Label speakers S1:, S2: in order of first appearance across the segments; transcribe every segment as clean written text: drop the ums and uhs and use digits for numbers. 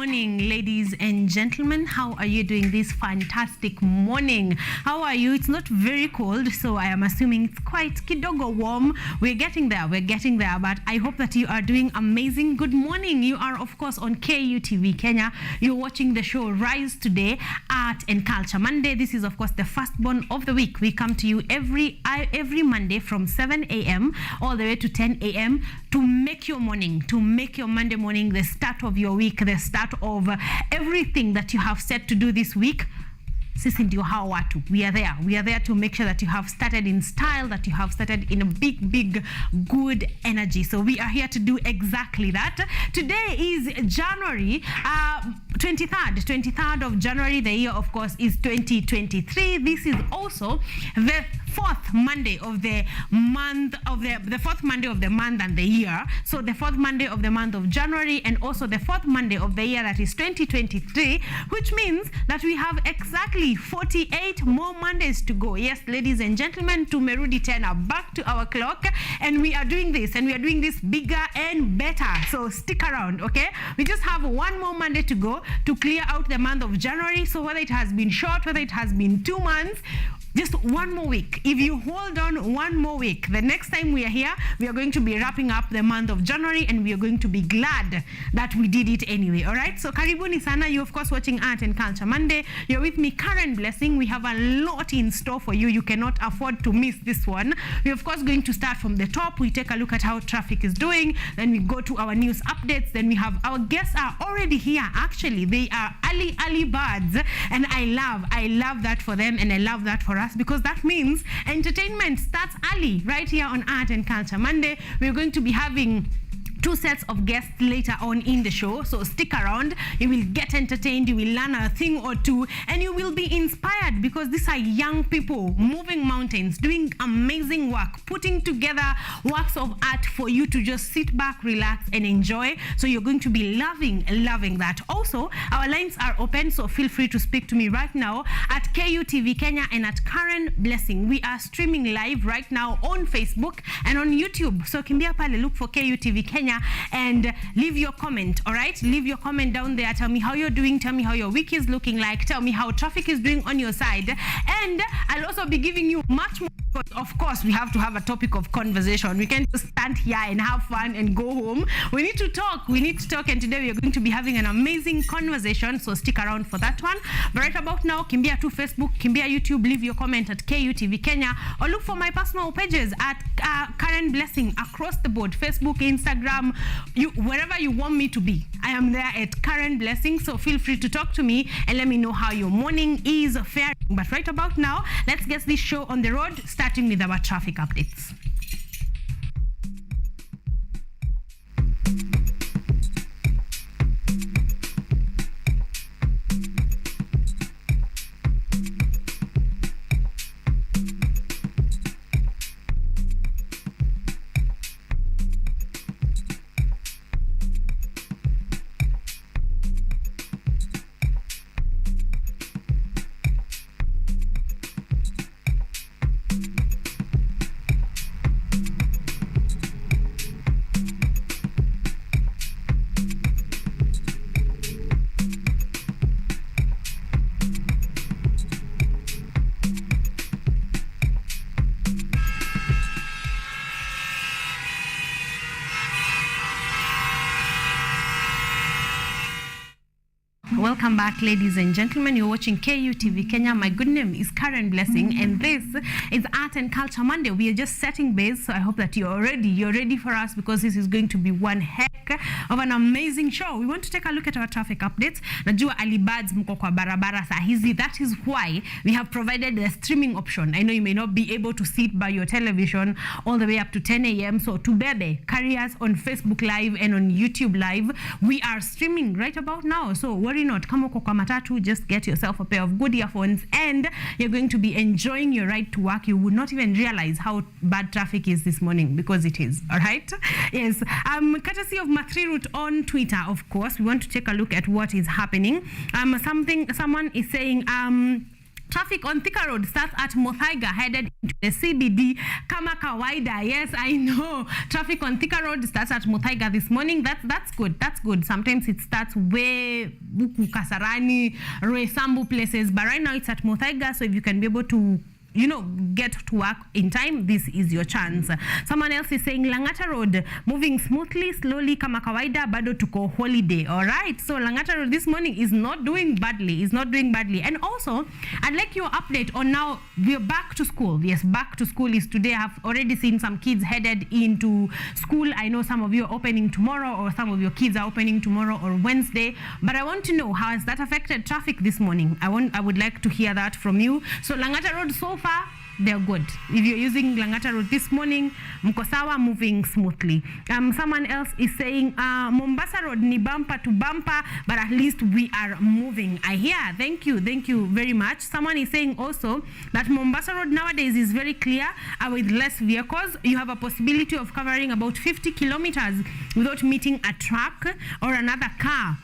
S1: morning, ladies and gentlemen. How are you doing this fantastic morning? How are you? It's not very cold, so I am assuming it's quite kidogo warm. We're getting there, but I hope that you are doing amazing. Good morning. You are, of course, on KUTV Kenya. You're watching the show Rise Today, Art and Culture Monday. This is, of course, the firstborn of the week. We come to you every Monday from 7 a.m. all the way to 10 a.m. to make your morning, to make your Monday morning the start of your week, the start of everything that you have set to do this week. Sisi ndio hao watu. We are there to make sure that you have started in style, that you have started in a big good energy. So we are here to do exactly that. Today is January 23rd of January. The year, of course, is 2023. This is also the fourth Monday of the month the fourth Monday of the month and the year. So the fourth Monday of the month of January, and also the fourth Monday of the year, that is 2023, which means that we have exactly 48 more Mondays to go. Yes, ladies and gentlemen, tumerudi tena, back to our clock, and we are doing this, and we are doing this bigger and better. So stick around, okay? We just have one more Monday to go to clear out the month of January. So whether it has been short, whether it has been 2 months, just one more week. If you hold on one more week, the next time we are here, we are going to be wrapping up the month of January, and we are going to be glad that we did it anyway. All right? So karibuni sana. You, of course, watching Art and Culture Monday. You're with me, Caren Blessing. We have a lot in store for you. You cannot afford to miss this one. We're, of course, going to start from the top. We take a look at how traffic is doing. Then we go to our news updates. Then we have our guests are already here. Actually, they are early birds. And I love that for them, and I love that for us, because that means entertainment starts early right here on Art and Culture Monday. We're going to be having 2 sets of guests later on in the show, so stick around. You will get entertained, you will learn a thing or two, and you will be inspired, because these are young people moving mountains, doing amazing work, putting together works of art for you to just sit back, relax, and enjoy. So you're going to be loving that. Also, our lines are open, so feel free to speak to me right now at KUTV Kenya and at Caren Blessing. We are streaming live right now on Facebook and on YouTube. So kimbia pale, look for KUTV Kenya and leave your comment. All right, leave your comment down there. Tell me how you're doing, tell me how your week is looking like, tell me how traffic is doing on your side, and I'll also be giving you much more. But of course, we have to have a topic of conversation. We can't just stand here and have fun and go home. We need to talk, and today we are going to be having an amazing conversation, so stick around for that one. But right about now, kimbia to Facebook, kimbia YouTube, leave your comment at KUTV Kenya, or look for my personal pages at Caren Blessing across the board, Facebook, Instagram, wherever you want me to be. I am there at Caren Blessing, so feel free to talk to me and let me know how your morning is faring. But right about now, let's get this show on the road, starting with our traffic updates. Welcome back, ladies and gentlemen. You're watching KUTV Kenya. My good name is Caren Blessing, and this is Art and Culture Monday. We are just setting base, so I hope that you're ready for us, because this is going to be one heck of an amazing show. We want to take a look at our traffic updates. Najua alibads mko kwa barabara saa hizi. That is why we have provided the streaming option. I know you may not be able to sit by your television all the way up to 10 a.m. So to bebe, carry us on Facebook Live and on YouTube Live. We are streaming right about now. So worry not. Kama uko kwa matatu, just get yourself a pair of good earphones, and you're going to be enjoying your ride to work. You would not even realize how bad traffic is this morning, because it is. All right? Yes. Courtesy of Mathri Route on Twitter, of course, we want to take a look at what is happening. Someone is saying, traffic on Thika Road starts at Muthaiga, headed the CBD kama kawaida. Yes, I know traffic on Thika Road starts at Muthaiga this morning. That's good. Sometimes it starts way Buku, Kasarani, Roysambu places, but right now it's at Muthaiga. So if you can be able to get to work in time, this is your chance. Someone else is saying Langata Road moving smoothly, slowly kama kawaida, bado tuko holiday. All right, so Langata Road this morning is not doing badly. And also, I'd like your update on now we're back to school. Yes, back to school is today. I've already seen some kids headed into school. I know some of you are opening tomorrow, or some of your kids are opening tomorrow or Wednesday, but I want to know, how has that affected traffic this morning? I would like to hear that from you. So Langata Road so far, they're good. If you're using Langata Road this morning, Mkosawa moving smoothly. Someone else is saying Mombasa Road ni bumper to bumper, but at least we are moving. I hear. Thank you very much. Someone is saying also that Mombasa Road nowadays is very clear with less vehicles. You have a possibility of covering about 50 kilometers without meeting a truck or another car,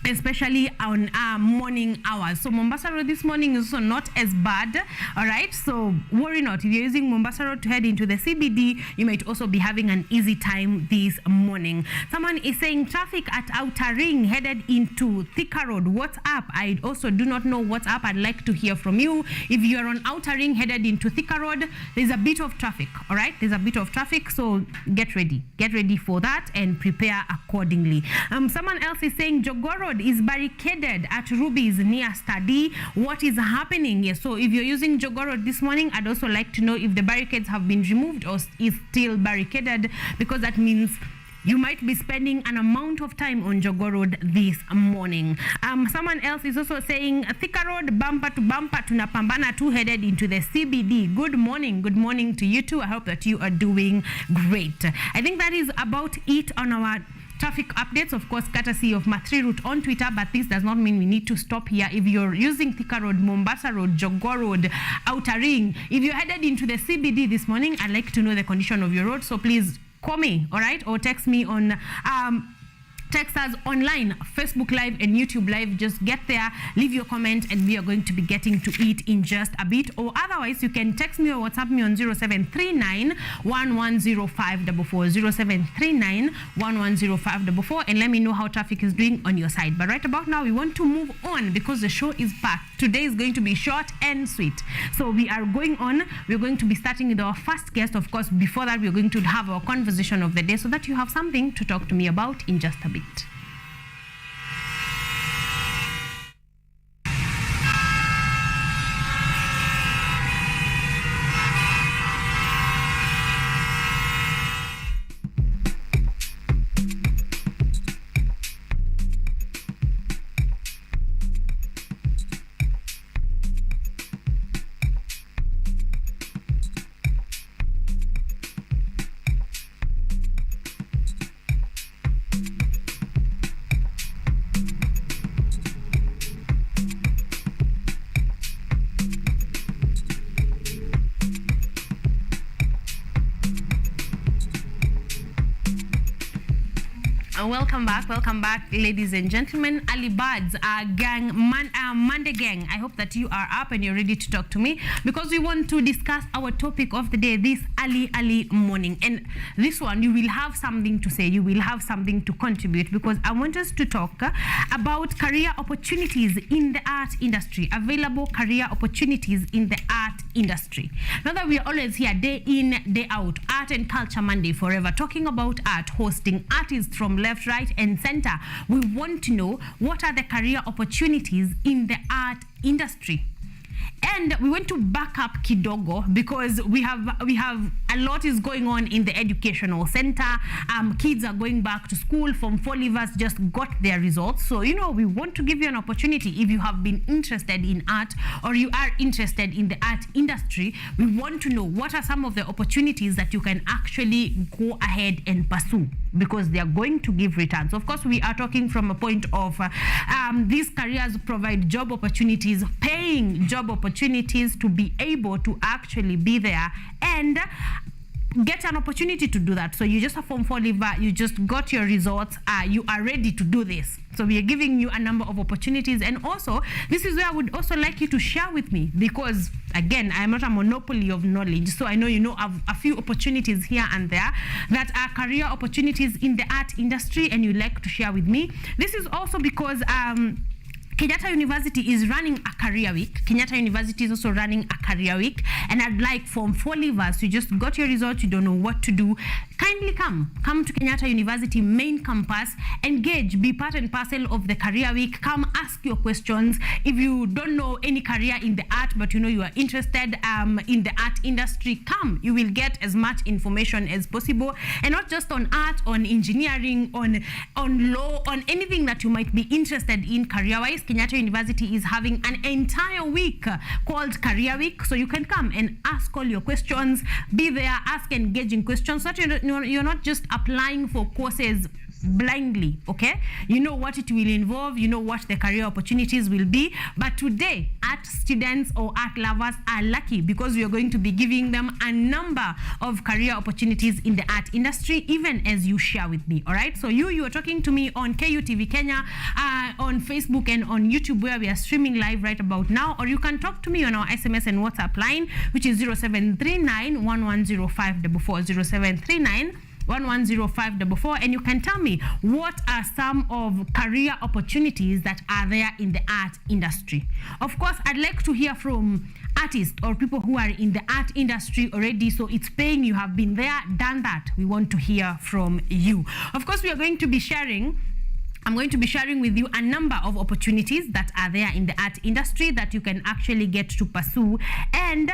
S1: especially on morning hours. So Mombasa Road this morning is also not as bad. All right, so worry not. If you're using Mombasa Road to head into the CBD, you might also be having an easy time this morning. Someone is saying traffic at Outer Ring headed into Thika Road. What's up? I also do not know what's up. I'd like to hear from you. If you are on Outer Ring headed into Thika Road, there's a bit of traffic. All right, there's a bit of traffic, so get ready for that and prepare accordingly. Someone else is saying Jogoo is barricaded at Ruby's near Study. What is happening? Yes, so if you're using Jogoo Road this morning, I'd also like to know if the barricades have been removed or is still barricaded, because that means you might be spending an amount of time on Jogoo Road this morning. Someone else is also saying Thika Road bumper to bumper tunapambana tu headed into the CBD. Good morning to you too. I hope that you are doing great. I think that is about it on our traffic updates, of course, courtesy of Mathri Route on Twitter, but this does not mean we need to stop here. If you're using Thika Road, Mombasa Road, Jogoo Road, Outer Ring, if you're headed into the CBD this morning, I'd like to know the condition of your road, so please call me, all right, or text me on text us online, Facebook Live and YouTube Live. Just get there, leave your comment, and we are going to be getting to it in just a bit. Or otherwise, you can text me or WhatsApp me on 0739 110544, 0739 110544, and let me know how traffic is doing on your side. But right about now, we want to move on because the show is packed. Today is going to be short and sweet. So we are going on. We're going to be starting with our first guest. Of course, before that, we're going to have our conversation of the day so that you have something to talk to me about in just a bit. Welcome back, ladies and gentlemen. Ali Birds, Monday gang. I hope that you are up and you're ready to talk to me, because we want to discuss our topic of the day this early morning. And this one, you will have something to say, you will have something to contribute, because I want us to talk about career opportunities in the art industry, available career opportunities in the art industry. Now that we are always here day in, day out, Art and Culture Monday forever, talking about art, hosting artists from left, right, and center. We want to know, what are the career opportunities in the art industry? And we want to back up kidogo, because we have a lot is going on in the educational center. Kids are going back to school. Form 4 leavers just got their results. So, we want to give you an opportunity. If you have been interested in art, or you are interested in the art industry, we want to know, what are some of the opportunities that you can actually go ahead and pursue, because they are going to give returns. Of course, we are talking from a point of these careers provide job opportunities, paying job opportunities to be able to actually be there, and get an opportunity to do that. So you just a Form 4 leaver, you just got your results, you are ready to do this. So we are giving you a number of opportunities, and also this is where I would also like you to share with me, because again, I am not a monopoly of knowledge, so I know you know of a few opportunities here and there that are career opportunities in the art industry, and you like to share with me. This is also because Kenyatta University is running a career week. Kenyatta University is also running a career week, and I'd like Form 4 leavers, you just got your results, you don't know what to do, kindly come to Kenyatta University main campus, engage, be part and parcel of the career week, come ask your questions. If you don't know any career in the art, but you know you are interested in the art industry, come. You will get as much information as possible, and not just on art, on engineering, on law, on anything that you might be interested in career-wise. Kenyatta University is having an entire week called Career Week, so you can come and ask all your questions, be there, ask engaging questions, so that you're not just applying for courses blindly, okay? You know what it will involve, you know what the career opportunities will be. But today, art students or art lovers are lucky, because we are going to be giving them a number of career opportunities in the art industry, even as you share with me, all right? So you are talking to me on KUTV Kenya, on Facebook and on YouTube, where we are streaming live right about now, or you can talk to me on our SMS and WhatsApp line, which is 0739 110544, 0739 110544, and you can tell me what are some of career opportunities that are there in the art industry. Of course, I'd like to hear from artists or people who are in the art industry already, so it's paying, you have been there, done that. We want to hear from you. Of course, we are going to be sharing I'm going to be sharing with you a number of opportunities that are there in the art industry that you can actually get to pursue and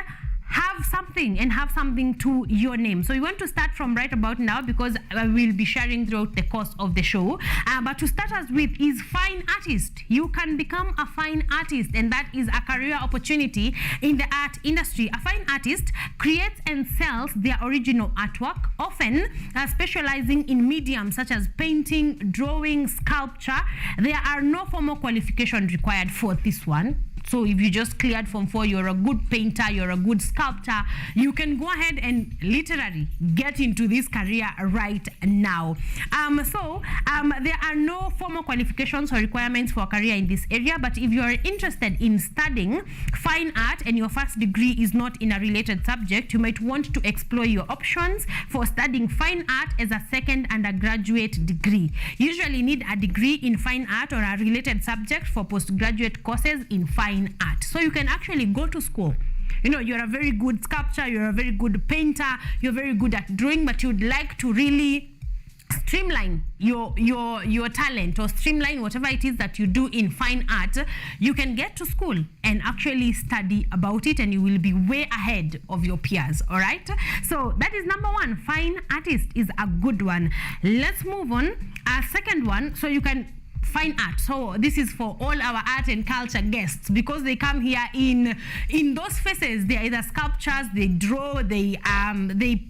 S1: have something to your name. So we want to start from right about now, because I will be sharing throughout the course of the show. But to start us with is fine artist. You can become a fine artist, and that is a career opportunity in the art industry. A fine artist creates and sells their original artwork, often specializing in mediums such as painting, drawing, sculpture. There are no formal qualifications required for this one. So if you just cleared Form 4, you're a good painter, you're a good sculptor, you can go ahead and literally get into this career right now. There are no formal qualifications or requirements for a career in this area, but if you're interested in studying fine art and your first degree is not in a related subject, you might want to explore your options for studying fine art as a second undergraduate degree. You usually need a degree in fine art or a related subject for postgraduate courses in fine art. So you can actually go to school. You know, you're a very good sculptor, you're a very good painter, you're very good at drawing, but you'd like to really streamline your talent, or streamline whatever it is that you do in fine art. You can get to school and actually study about it, and you will be way ahead of your peers, all right? So that is number one. Fine artist is a good one. Let's move on. Second one, so you can fine art. So this is for all our art and culture guests, because they come here in those phases. They are either sculptures, they draw, they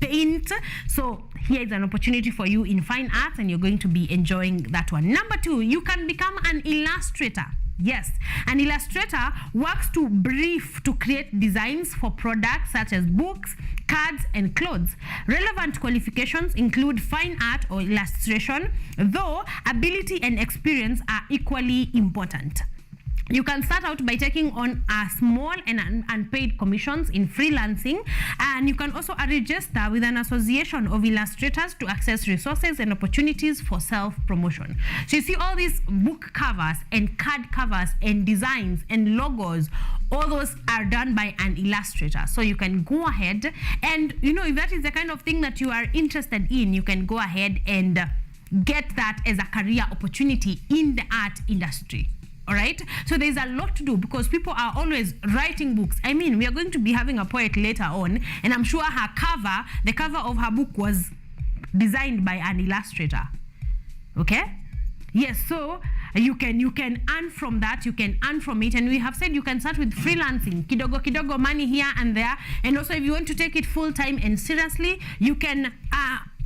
S1: paint. So here is an opportunity for you in fine arts, and you're going to be enjoying that one. Number two, you can become an illustrator. Yes, an illustrator works to brief to create designs for products such as books, cards, and clothes. Relevant qualifications include fine art or illustration, though ability and experience are equally important. You can start out by taking on a small and unpaid commissions in freelancing, and you can also register with an association of illustrators to access resources and opportunities for self-promotion. So you see all these book covers and card covers and designs and logos, all those are done by an illustrator. So you can go ahead and, you know, if that is the kind of thing that you are interested in, you can go ahead and get that as a career opportunity in the art industry. All right, so there's a lot to do, because people are always writing books. I mean, we are going to be having a poet later on, and I'm sure the cover of her book was designed by an illustrator. Okay, yes, so you can earn from that, you can earn from it, and we have said you can start with freelancing, kidogo money here and there, and also if you want to take it full time and seriously, you can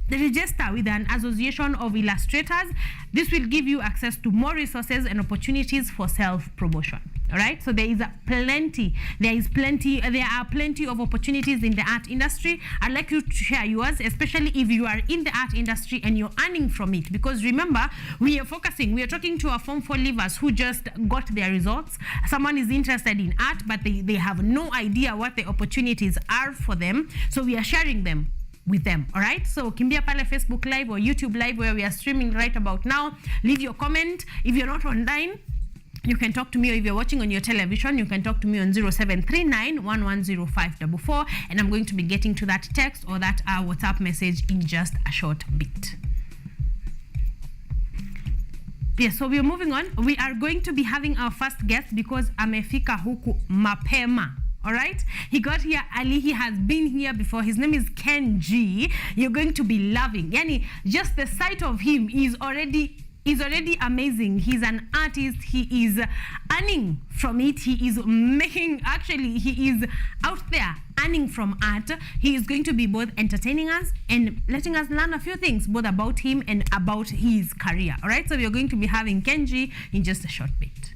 S1: register with an association of illustrators. This will give you access to more resources and opportunities for self-promotion. All right, so there are plenty of opportunities in the art industry. I'd like you to share yours, especially if you are in the art industry and you're earning from it, because remember, we are talking to our Form 4 leavers who just got their results. Someone is interested in art, but they have no idea what the opportunities are for them, so we are sharing them with them. All right, so kimbia pale Facebook Live or YouTube Live where we are streaming right about now. Leave your comment. If you're not online, you can talk to me, or if you're watching on your television, you can talk to me on 0739 110544, and I'm going to be getting to that text or that WhatsApp message in just a short bit. Yes, so we're moving on. We are going to be having our first guest because amefika huku mapema. All right, he got here early. He has been here before. His name is Ken G. You're going to be loving. Yani, just the sight of him is already amazing. He's an artist. He is earning from it. He is out there earning from art. He is going to be both entertaining us and letting us learn a few things both about him and about his career. All right, so we are going to be having Kenji in just a short bit.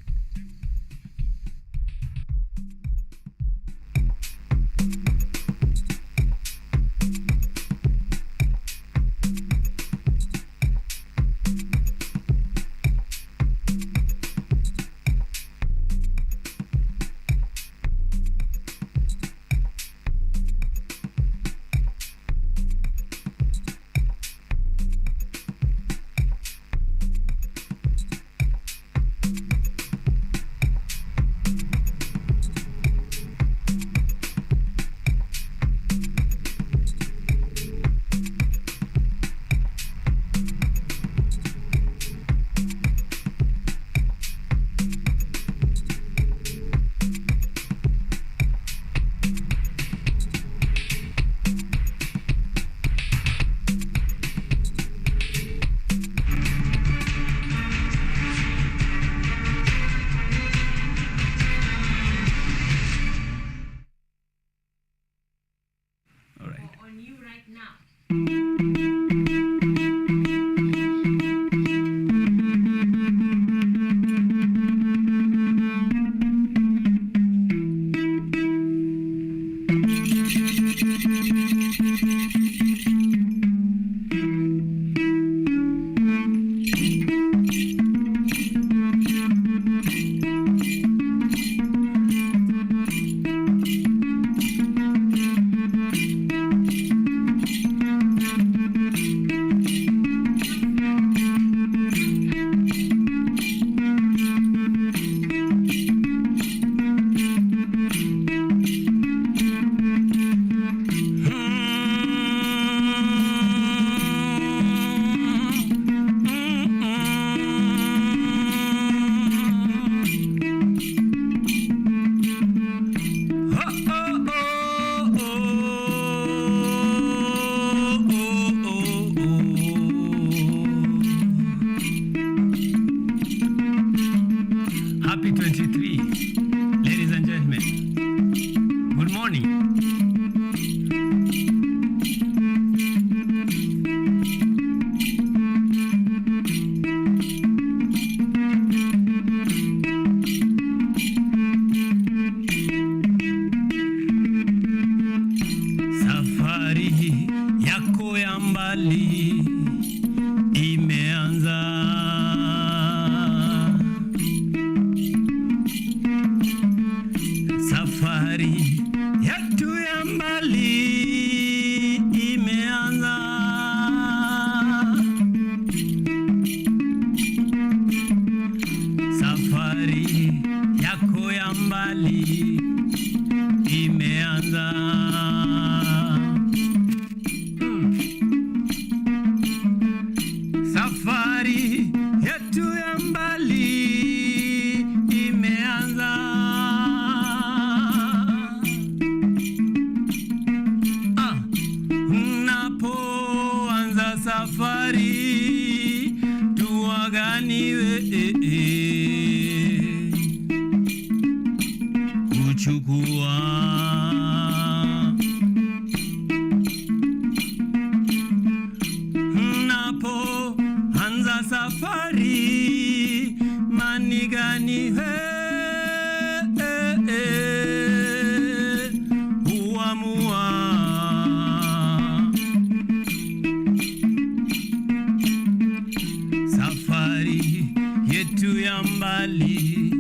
S2: mbali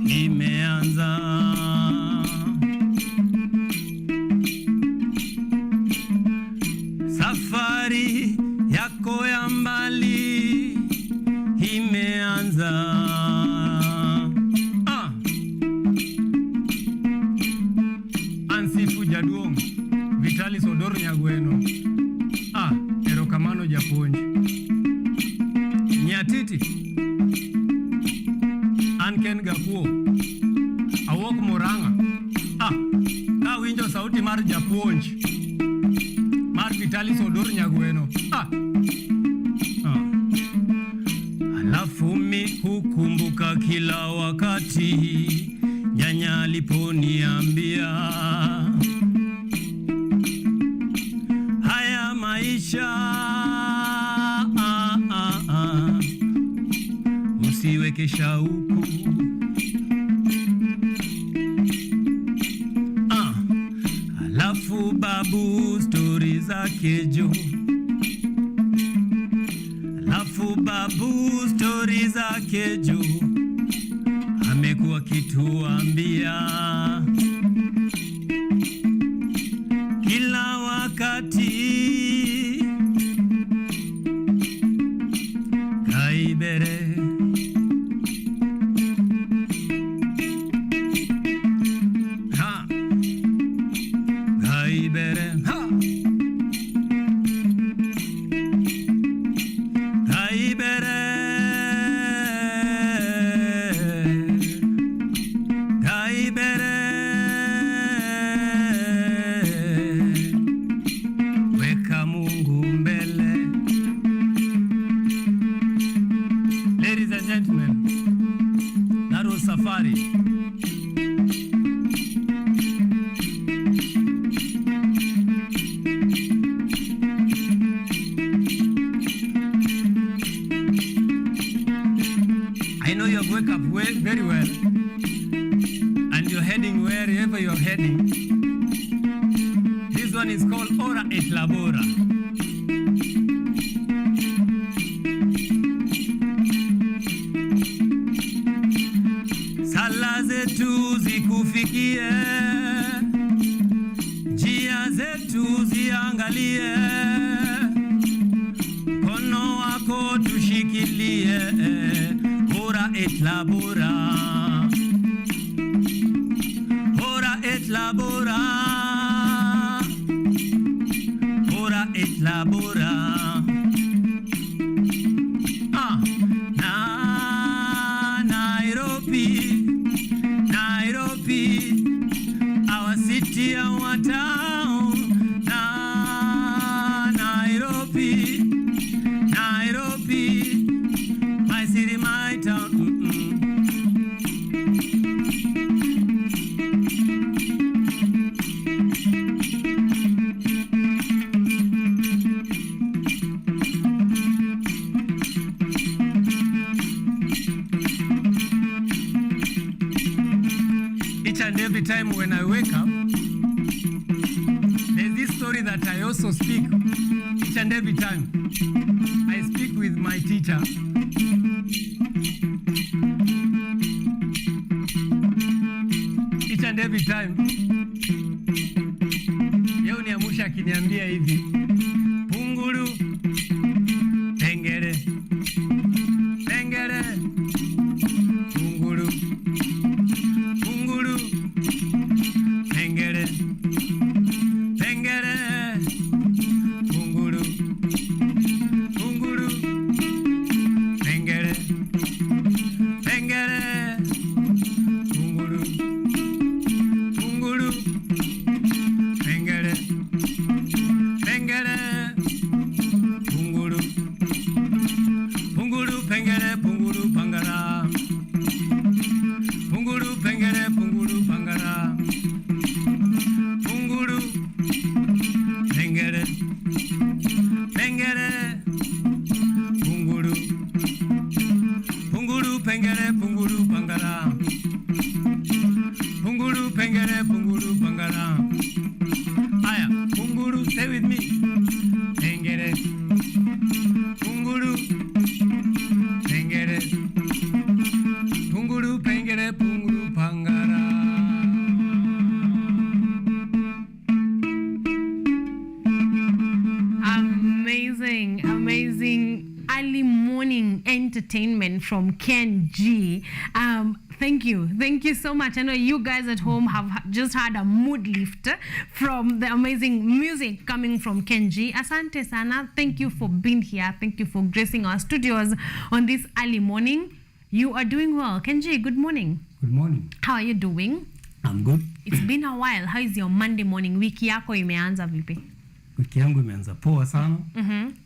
S2: imeanza. Safari yako ya mbali imeanza. Ansifu jaduong Vitalis Odor Nyagweno. Erokamano japuonj. Nyatiti Anken Gakuo awok Murang'a. Ka winjo sauti mar japuonj mar Vitalis Odor Nyagweno. Alafu mi hukumbuka kila wakati nyanya aliponiambia haya maisha usiweke shauku. Alafu babu stori zake jo. Alafu babu stori zake jo amekuwa kituambia kila wakati. Kaibere ha kaibere ha kaibere kaibere weka Mungu mbele. Ladies and gentlemen, that was Safari. I know you have woke up very well, and you're heading wherever you're heading. This one is called Ora et Labora. Sala zetu zikufikie, njia zetu ziangalie, mkono wako tushikilie. Ora et labora, ora et labora, ora et labora. Nairobi, our city, our town. Nairobi, my city, my town. Each and every time when I wake up, there's this story that I also speak each and every time. I speak with my teacher. Each and every time. Yeye uniamsha akiniambia hivi, punguru, pengere, pengere, punguru, punguru, pengere, pengere, punguru, punguru, pengere, pengere, punguru, punguru, pengere, pengere, punguru, punguru, pengere, punguru, pangara, punguru, pengere, punguru, pangara, punguru, pengere, pengere, punguru, punguru, pengere, punguru, pangara, punguru, pengere, punguru, pangara. Aya, punguru, stay with me. Pengere, punguru, pengere,
S1: amazing early morning entertainment from Ken G. Thank you so much. I know you guys at home have just had a mood lift from the amazing music coming from Ken G. Asante sana. Thank you for being here. Thank you for gracing our studios on this early morning. You are doing well. Ken G, good morning.
S2: Good morning.
S1: How are you doing?
S2: I'm good.
S1: It's been a while. How is your Monday morning? Wiki yako imeanza vipi?
S2: Wiki yangu imeanza poa sana.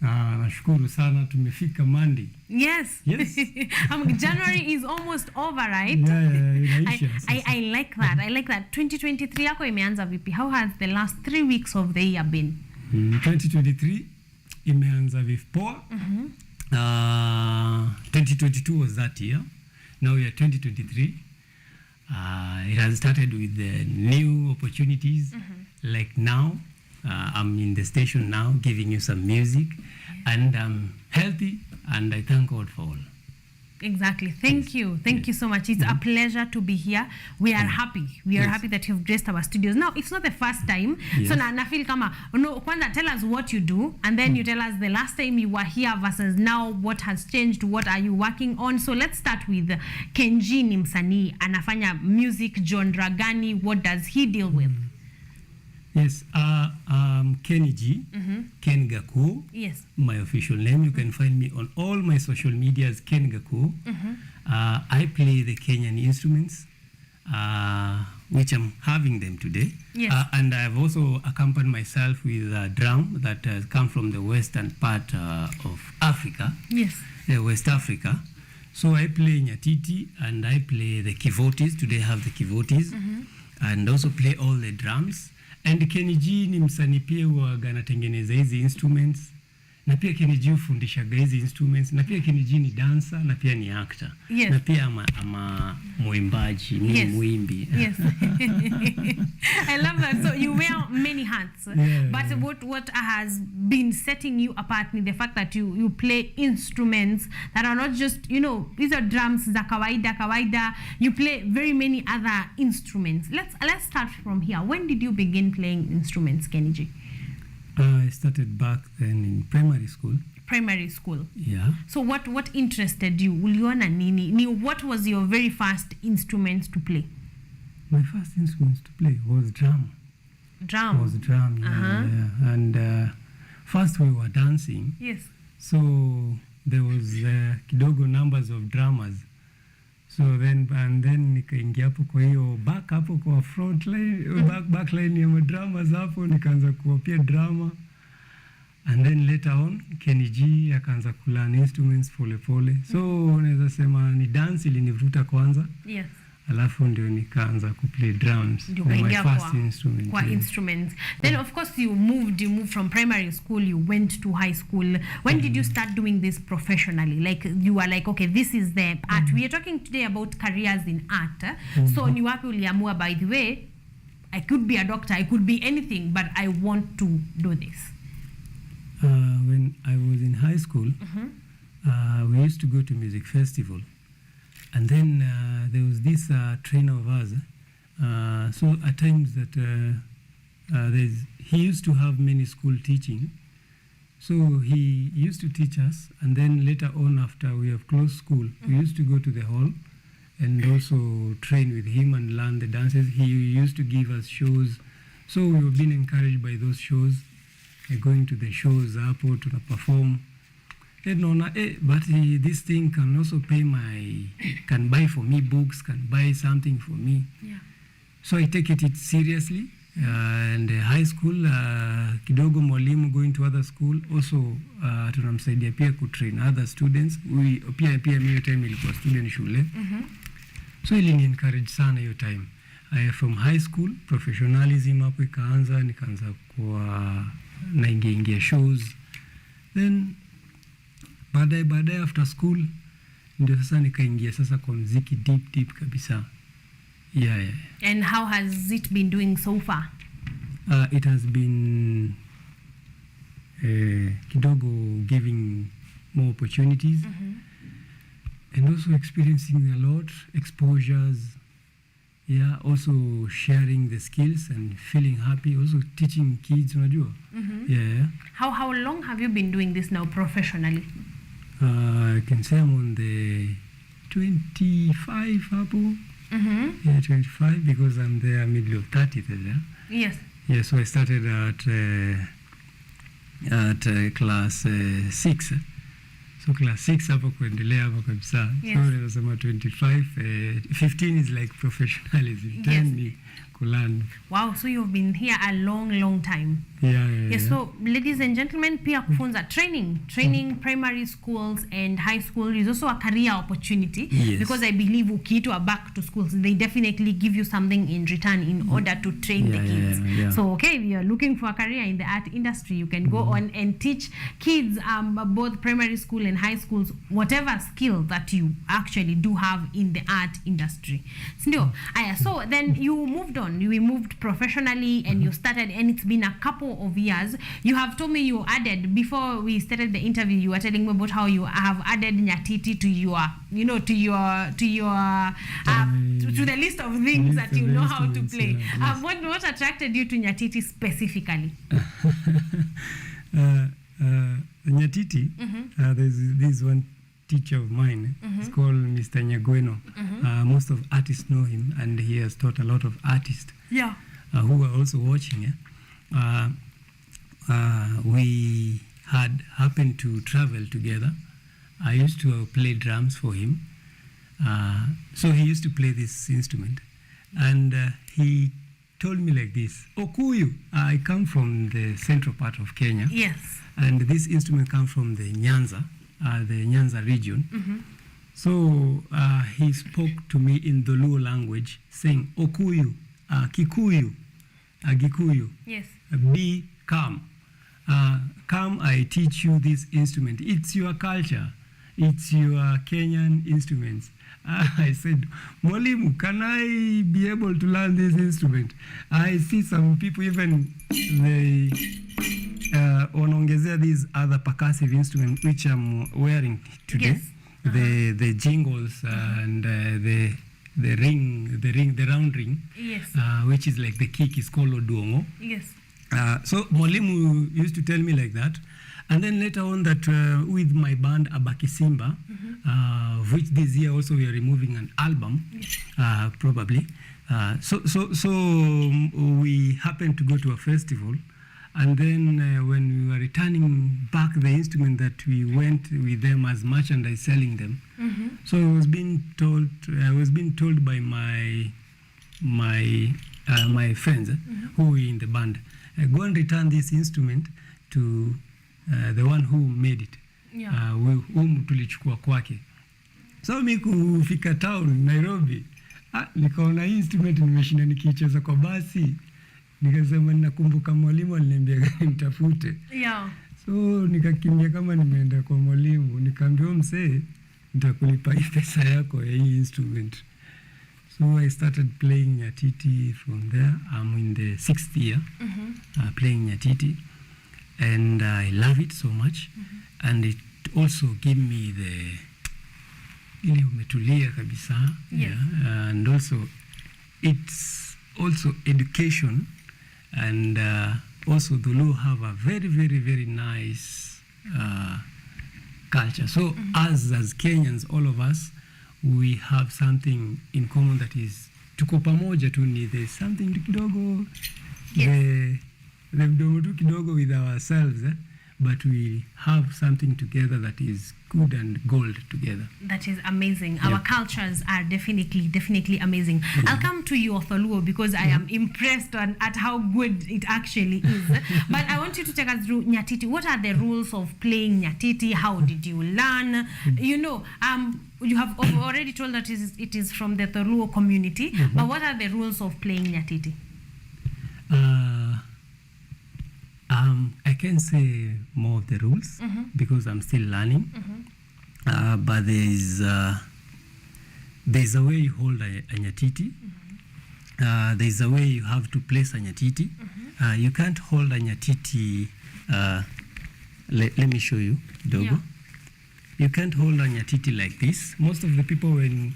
S2: Nashukuru sana tumefika Monday.
S1: Yes. January is almost over, right? I like that. I like that. 2023 yako imeanza vipi? How has the last 3 weeks of the year been?
S2: 2023 imeanza vipi poa. 2022 was that year. Now we are 2023. It has started with new opportunities. Like now, I'm in the station now giving you some music, and I'm healthy, and I thank God for all.
S1: Exactly. Thank you so much. It's a pleasure to be here. We are happy. We are happy that you've graced our studios. Now, it's not the first time. So na feel kama, no, Kwanda, tell us what you do, and then you tell us the last time you were here versus now, what has changed, what are you working on. So let's start with Kenji ni msanii, anafanya music genre gani, what does he deal with?
S2: Yes, Kenny G, Ken Gaku.
S1: Yes.
S2: My official name. You can find me on all my social medias, Ken Gaku. I play the Kenyan instruments, which I'm having them today.
S1: Yes.
S2: And I've also accompanied myself with a drum that has come from the western part of Africa.
S1: Yes.
S2: West Africa. So I play Nyatiti and I play the kivotis. Today I have the kivotis. And also play all the drums. And Kenny G ni msanii pia huwaga anatengeneza hizi instruments, na pia Kenny G hufundishaga hizi instruments, na pia Kenny G ni dancer, na pia ni actor.
S1: Yes.
S2: Na pia ama mwimbaji, ni mwimbi.
S1: Yes. I love that. So you wear many hats. But what has been setting you apart is the fact that you play instruments that are not just, these are drums za kawaida. You play very many other instruments. Let's start from here. When did you begin playing instruments, Kenny G?
S2: I started back then in primary school.
S1: Primary school.
S2: Yeah.
S1: So what interested you? Uliona nini? What was your very first instrument to play?
S2: My first instrument to play was drum.
S1: Drum?
S2: Was drum, yeah. And first we were dancing.
S1: Yes.
S2: So there was kidogo numbers of drummers. So then nikaingia hapo kwa hiyo back hapo kwa front line, back line ya drummers hapo, nikaanza kuwapia drama. And then later on Kenny G akaanza kulearn instruments pole. So naweza sema ni dance ilinivuta kwanza.
S1: Yes.
S2: Alafu ndio nikaanza kuplay drums. My first instrument.
S1: Kwa instruments. Then of course you moved from primary school, you went to high school. When did you start doing this professionally? Like you were like, okay, this is the art. We are talking today about careers in art. So ni wapi uliamua, by the way, I could be a doctor, I could be anything, but I want to do this?
S2: When I was in high school, we used to go to music festival. And then there was this trainer of ours. So at times that he used to have many school teaching. So he used to teach us. And then later on, after we have closed school, we used to go to the hall and also train with him and learn the dances. He used to give us shows. So we were being encouraged by those shows. Going to the shows, hapo to perform. But this thing can also can buy for me books, can buy something for me.
S1: Yeah.
S2: So I take it seriously. And high school, kidogo mwalimu going to other school, also tunamsaidia pia kutrain other students. Pia mimi time ilikuwa student shule. So ilini encourage sana hiyo time. From high school, professionalism hapo ikaanza, nikaanza kwa naingia shows. Then baadaye after school ndio sasa nikaingia sasa kwa muziki deep kabisa. Yeah.
S1: And how has it been doing so far?
S2: It has been kidogo giving more opportunities and also experiencing a lot, exposures. Yeah, also sharing the skills and feeling happy, also teaching kids, unajua. Yeah.
S1: How long have you been doing this now professionally?
S2: I can say I'm on the 25 hapo. Yeah, 25 because I'm there middle of 30s.
S1: Yes.
S2: Yeah, so I started at class 6. So class 6 hapo kuendelea hapo kabisa.
S1: Yes.
S2: So nasema 25, 15 is like professionalism. 10 ni kulearn.
S1: Wow, so you've been here a long time.
S2: Yeah.
S1: So ladies and gentlemen, pia kufunza training primary schools and high school is also a career opportunity.
S2: Yes.
S1: Because I believe ukiitwa back to schools, they definitely give you something in return in order to train the kids.
S2: Yeah.
S1: So okay, if you're looking for a career in the art industry, you can go on and teach kids both primary school and high schools whatever skill that you actually do have in the art industry. So then you moved on, you moved professionally and you started, and it's been a couple of years. You have told me you added, before we started the interview, you were telling me about how you have added Nyatiti to your, to the list of things that you know how to play.
S2: Yes.
S1: What attracted you to Nyatiti specifically?
S2: Nyatiti, there's this one teacher of mine. It's called Mr. Nyagweno. Most of artists know him, and he has taught a lot of artists who are also watching. We had happened to travel together. I used to play drums for him. So he used to play this instrument. And he told me like this, Okuyu, I come from the central part of Kenya.
S1: Yes.
S2: And this instrument comes from the Nyanza region. So he spoke to me in the Luo language, saying, Okuyu, Kikuyu, Gikuyu,
S1: Yes.
S2: be calm. Come, I teach you this instrument. It's your culture. It's your Kenyan instruments. I said, Mwalimu, can I be able to learn this instrument? I see some people even, they wanaongezea these other percussive instruments which I'm wearing today. Yes. The jingles and the round ring.
S1: Yes.
S2: Which is like the kick is called Oduongo.
S1: Yes.
S2: So Mwalimu used to tell me like that. And then later on that with my band Abaki Simba, which this year also we are removing an album, probably. So we happened to go to a festival. And then when we were returning back the instrument that we went with them as merchandise, selling them. So I was being told by my friends who were in the band, go and return this instrument to the one who made it. Whom tulichukua kwake. So mi kufika town Nairobi, nikaona instrument nimeshinda nikicheza kwa basi. Nikasema ninakumbuka mwalimu aliniambia nitafute. So nikakimbia kama nimeenda kwa mwalimu, nikaambia msee nitakulipa hii pesa yako ya hii instrument. So I started playing Nyatiti from there. I'm in the 6th year playing Nyatiti, and I love it so much. And it also gave me the ile umetulia kabisa. And also it's also education. And also the Luo have a very, very, very nice culture. So as Kenyans, all of us, we have something in common that is tuko pamoja tu, ni there's something kidogo, the mdomo tu kidogo with ourselves, but we have something together that is good and gold together.
S1: That is amazing. Our cultures are definitely amazing. I'll come to you, Otholuo, because I am impressed at how good it actually is. But I want you to take us through Nyatiti. What are the rules of playing Nyatiti? How did you learn? You have already told that it is from the Tholuo community, but what are the rules of playing Nyatiti?
S2: I can say more of the rules because I'm still learning. But there's a way you hold a Nyatiti. There's a way you have to place a Nyatiti. You can't hold a Nyatiti. Let me show you, Dogo. You can't hold a Nyatiti like this. Most of the people, when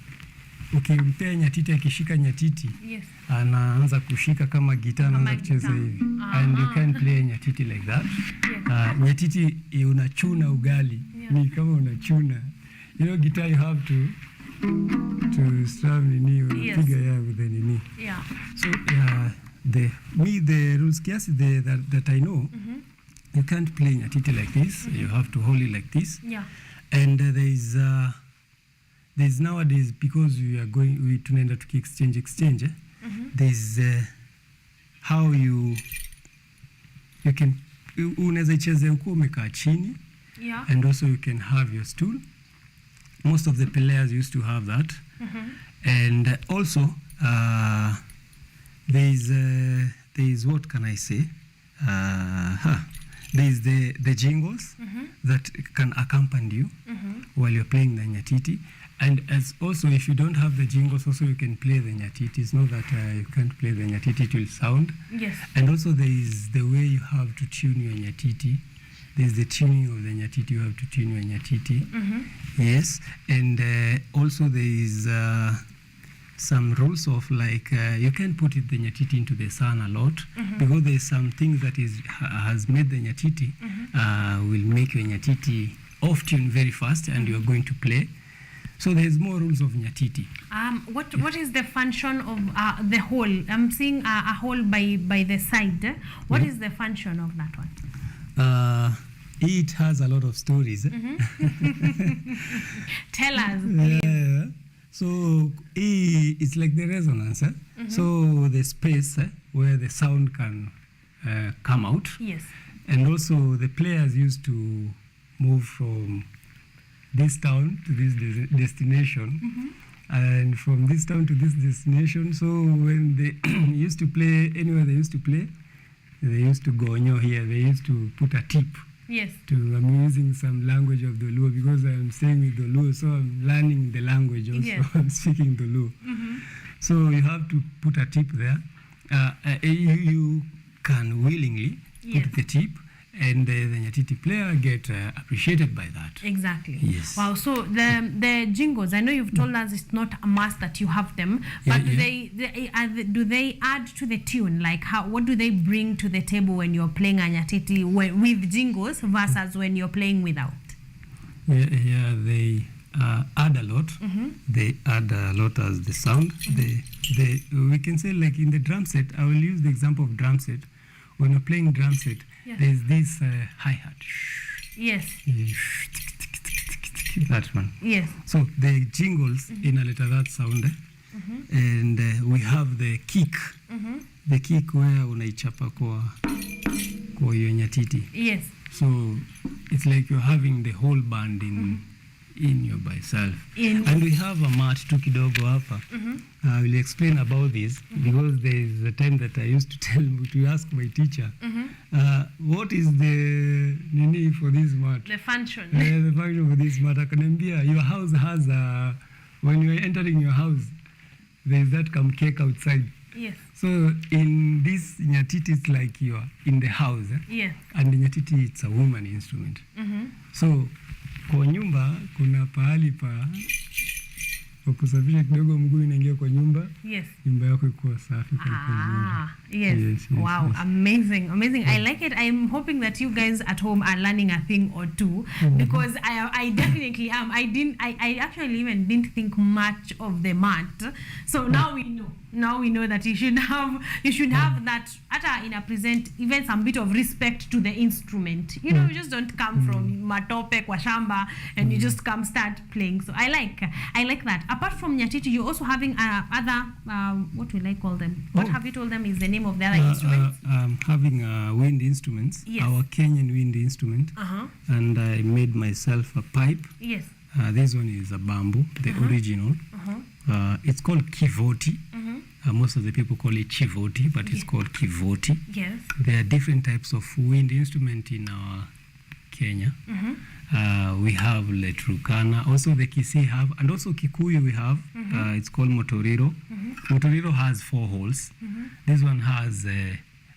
S2: ukimpea nyatiti akishika nyatiti
S1: Yes.
S2: anaanza kushika kama gitaa, anaanza kucheza hivi. And you can't play nyatiti like that.
S1: Yeah.
S2: Nyatiti unachuna ugali.
S1: Yeah.
S2: Ni kama unachuna. You know, guitar you have to strum nini, unapiga ya with the nini.
S1: Yeah.
S2: So the rules kiasi that I know, you can't play nyatiti like this. You have to hold it like this.
S1: Yeah.
S2: And there's nowadays, because we tunaenda exchange. There's how you can unaweza cheze uko umekaa chini.
S1: Yeah.
S2: And also you can have your stool. Most of the players used to have that. And also there's what can I say? There's the jingles that can accompany you while you're playing the nyatiti. And as also, if you don't have the jingles, also you can play the nyatiti. It's not that you can't play the nyatiti, it will sound.
S1: Yes.
S2: And also there is the way you have to tune your nyatiti. There's the tuning of the nyatiti, you have to tune your nyatiti. Yes. And also there is some rules of like, you can't put the nyatiti into the sun a lot, because there's some things that has made the nyatiti, will make your nyatiti off tune very fast, and you're going to play. So there's more rules of nyatiti.
S1: What is the function of the hole? I'm seeing a hole by the side. What is the function of that one?
S2: It has a lot of stories.
S1: Tell us, please.
S2: Yeah. So it's like the resonance. So the space where the sound can come out.
S1: Yes.
S2: And also the players used to move from this town to this destination, and from this town to this destination. So when they used to play, anywhere they used to play, they used to go here. They used to put a tip.
S1: Yes.
S2: I'm using some language of the Luo because I'm staying with the Luo, so I'm learning the language also.
S1: Yes.
S2: I'm speaking the Luo. So you have to put a tip there. You can willingly put the tip, and the nyatiti player get appreciated by that.
S1: Exactly.
S2: Yes.
S1: Wow. So the jingles, I know you've told us it's not a must that you have them, but do they add to the tune? Like what do they bring to the table when you're playing a nyatiti with jingles versus when you're playing without?
S2: Yeah, they add a lot. They add a lot as the sound. We can say, like in the drum set, I will use the example of drum set. When you're playing drum set, there's this hi-hat.
S1: Yes.
S2: That one.
S1: Yes.
S2: So the jingles in a letter that sound, and we have the kick. The kick where unaichapa kwa hiyo nyatiti.
S1: Yes.
S2: So it's like you're having the whole band in you by yourself. And we have a mat tu kidogo hapa. I will explain about this because there is a time that I used to ask my teacher, what is the nini for this mat?
S1: The function.
S2: The function for this mat. Akaniambia, your house has when you are entering your house, there is that cake outside.
S1: Yes.
S2: So in this nyatiti, it's like you are in the house.
S1: Yes.
S2: And the nyatiti, it's a woman instrument. So kwa nyumba kuna pahali pa kusafisha kidogo, mguu inaingia kwa nyumba.
S1: Yes.
S2: Nyumba yako ikuwa safi.
S1: Yes. Wow, yes. Amazing. I like it. I'm hoping that you guys at home are learning a thing or two, because I definitely am. I actually even didn't think much of the mat. So now we know. Now we know that you should have that in a present, even some bit of respect to the instrument. You know, you just don't come from matope kwa shamba and you just come start playing. So I like that. Apart from nyatiti, you're also having other what will I call them? What have you told them is the name of the other instruments?
S2: Having wind instruments.
S1: Yes.
S2: Our Kenyan wind instrument. And I made myself a pipe.
S1: Yes.
S2: This one is a bamboo, the original. It's called kivoti. Most of the people call it chivoti, but it's called kivoti.
S1: Yes.
S2: There are different types of wind instrument in our Kenya. We have Letrukana, also the Kisii have, and also Kikuyu we have. It's called motoriro. Motoriro has 4 holes. This one has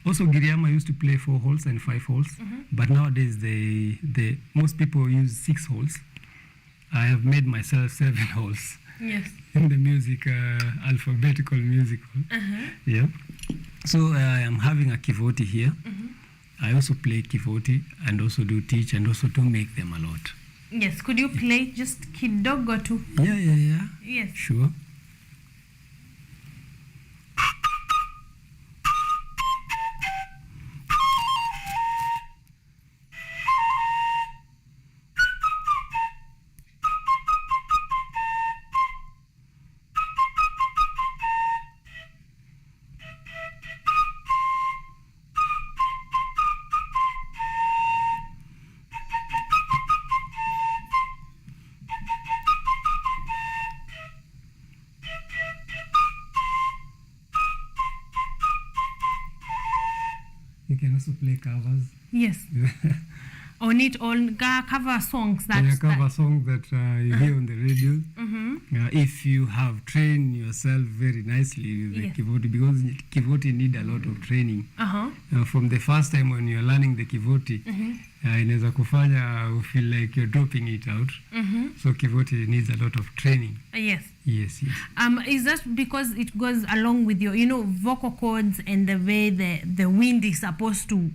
S2: also Giriama used to play 4 holes and 5 holes, but nowadays the most people use 6 holes. I have made myself 7 holes.
S1: Yes.
S2: In the music, alphabetical musical. Yeah. So I am having a kivoti here. I also play kivoti and also do teach and also do make them a lot.
S1: Yes. Could you play just kidogo too?
S2: Yeah.
S1: Yes.
S2: Sure. You can also play covers.
S1: Yes. On it all cover songs that
S2: cover songs that you hear on the radio. If you have trained yourself very nicely with the kivoti, because kivoti need a lot of training. From the first time when you're learning the kivoti, inaweza kufanya you feel like you're dropping it out. So kivoti needs a lot of training.
S1: Yes.
S2: Yes.
S1: Is that because it goes along with your, vocal cords and the way the wind is supposed to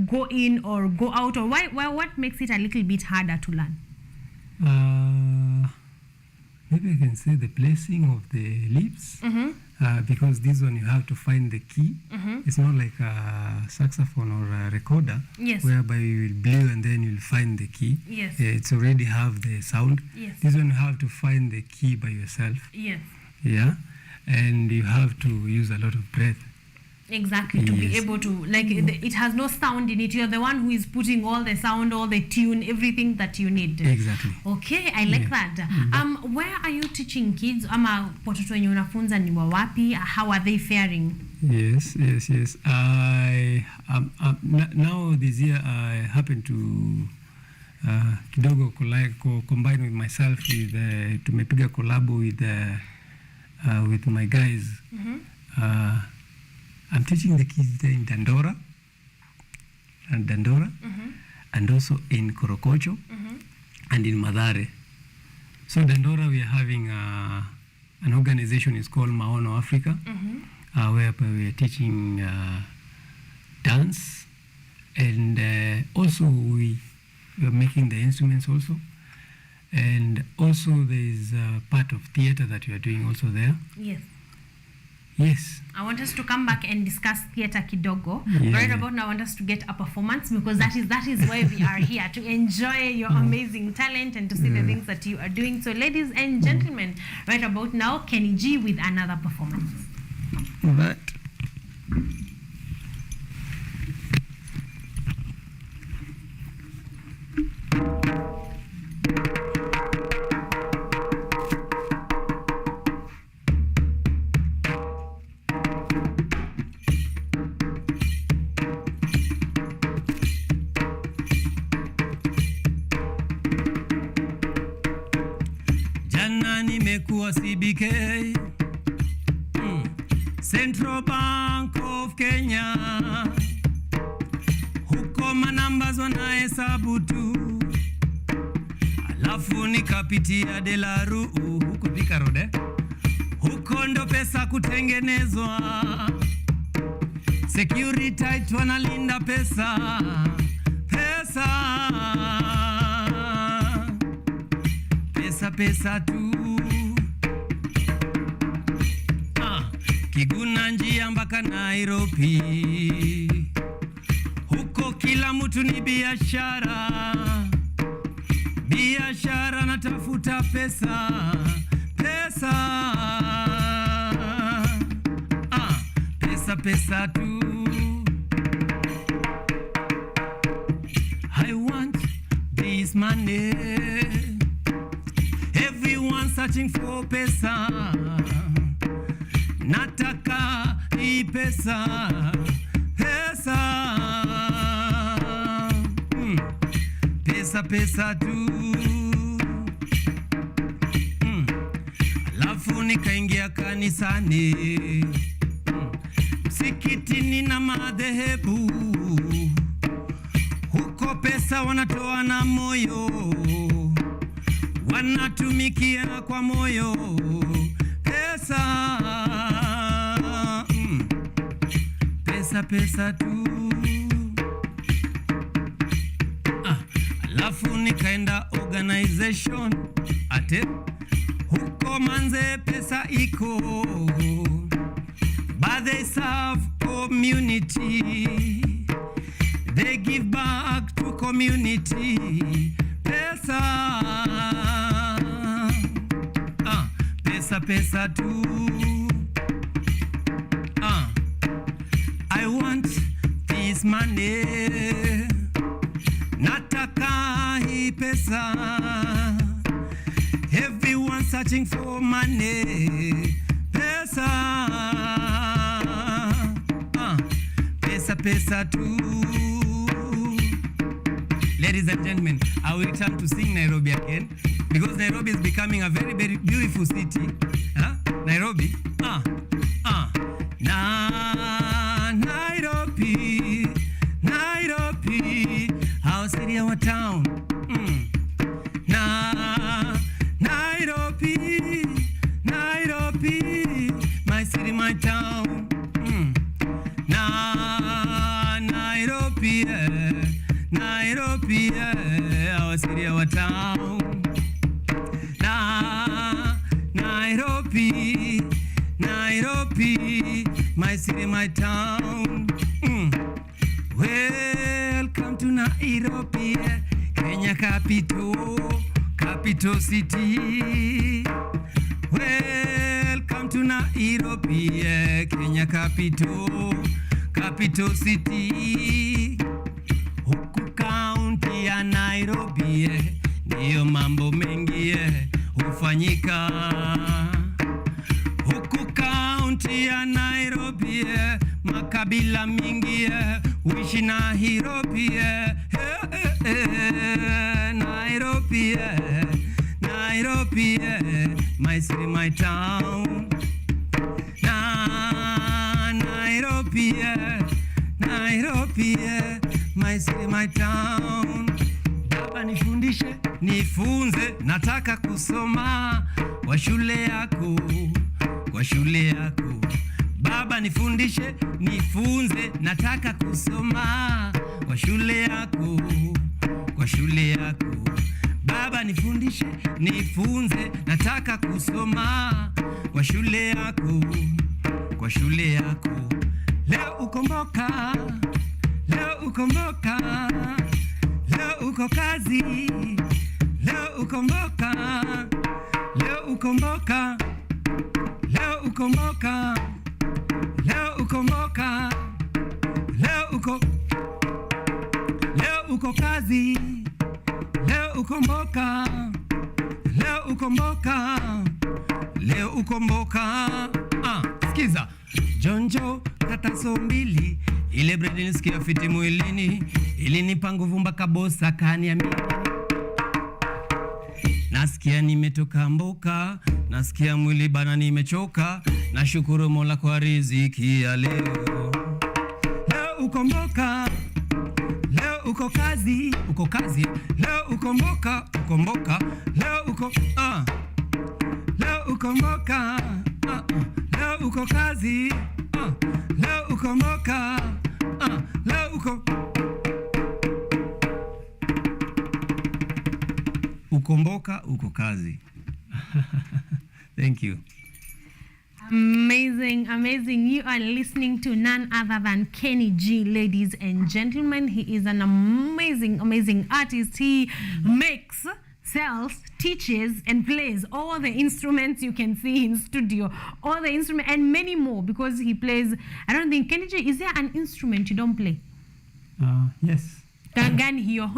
S1: go in or go out, or why what makes it a little bit harder to learn?
S2: Maybe I can say the placing of the lips, because this one you have to find the key. It's not like a saxophone or a recorder, whereby you will blow and then you'll find the key.
S1: Yes.
S2: It's already have the sound.
S1: Yes.
S2: This one you have to find the key by yourself.
S1: Yes.
S2: Yeah, and you have to use a lot of breath.
S1: Exactly, to be able to, it has no sound in it. You're the one who is putting all the sound, all the tune, everything that you need.
S2: Exactly.
S1: Okay, I like that. Where are you teaching kids? Ama watoto wenye unafunza ni wa wapi? How are they faring?
S2: Yes. Now this year I happen to kidogo combine with myself with tumepiga collab with my guys. I'm teaching the kids in Dandora and also in Korokocho and in Madare. So Dandora, we are having an organization is called Maono Africa, whereby we are teaching dance, and also we are making the instruments also, and also there is a part of theater that we are doing also there. Yes.
S1: I want us to come back and discuss theater kidogo. Right about now, I want us to get a performance, because that is why we are here, to enjoy your amazing talent and to see the things that you are doing. So ladies and gentlemen, right about now, Kenny G with another performance.
S2: Right. Nimekuwa CBK, Central Bank of Kenya, huko manambas wanahesabu tu, alafu nikapitia Delaru huko Thika Road, huko ndo pesa kutengenezwa, security wanalinda pesa tu. Kiguna njia mpaka Nairobi, huko kila mtu ni biashara, natafuta pesa tu. I want this money, everyone searching for pesa. Nataka hii pesa tu. Alafu nikaingia kanisani, msikitini na madhehebu, huko pesa wanatoa na moyo, wanatumikia kwa moyo pesa, pesa pesa tu. Alafu nikaenda organization ate huko manze pesa iko, but they serve community, they give back to community. Pesa, pesa pesa tu. I want this money, nataka hii pesa. Everyone searching for money. Pesa, pesa pesa tu. Ladies and gentlemen, I will return to sing Nairobi again because Nairobi is becoming a very, very beautiful city. Nairobi. Nairobi, Nairobi, our city, our town. Nairobi, Nairobi, my city, my town. Nairobi, Nairobi, our city, our town. Nairobi, Nairobi, my city, my town. Welcome to Nairobi, Kenya capital, capital city. Welcome to Nairobi, Kenya capital, capital city. Huku county ya Nairobi, ndiyo mambo mengi hufanyika. Huku county ya Nairobi, makabila mingi huishi Nairobi. Nairobi, Nairobi, my city, my town. Nairobi, Nairobi, my city, my town. Baba nifundishe, nifunze, nataka kusoma kwa shule yako, kwa shule yako. Baba nifundishe, nifunze, nataka kusoma kwa shule yako, kwa shule yako. Baba nifundishe, nifunze, nataka kusoma kwa shule yako, kwa shule yako. Leo ukomboka, leo ukomboka, leo uko kazi, leo ukomboka, leo ukomboka, leo ukomboka, leo ukomboka, leo uko kazi, leo ukomboka, leo ukomboka, leo ukomboka. Sikiza. Jonjo kataso mbili, ile bread nisikia fiti mwilini, ilinipa nguvu mpaka bosa kaniamini. Nasikia nimetoka mboka, nasikia mwili bana nimechoka, nashukuru Mola kwa riziki ya leo. Leo ukomboka, leo uko kazi, uko kazi, leo ukomboka, ukomboka, leo uko leo ukomboka, leo uko kazi, leo ukomboka, leo ukomboka, uko kazi. Thank you.
S1: Amazing, amazing. You are listening to none other than Kenny G, ladies and gentlemen. He is an amazing, amazing artist. He makes, sells, teaches, and plays all the instruments you can see in studio. All the instruments and many more, because he plays, I don't think, Kenny G, is there an instrument you don't play?
S2: Yes.
S1: Gani hiyo?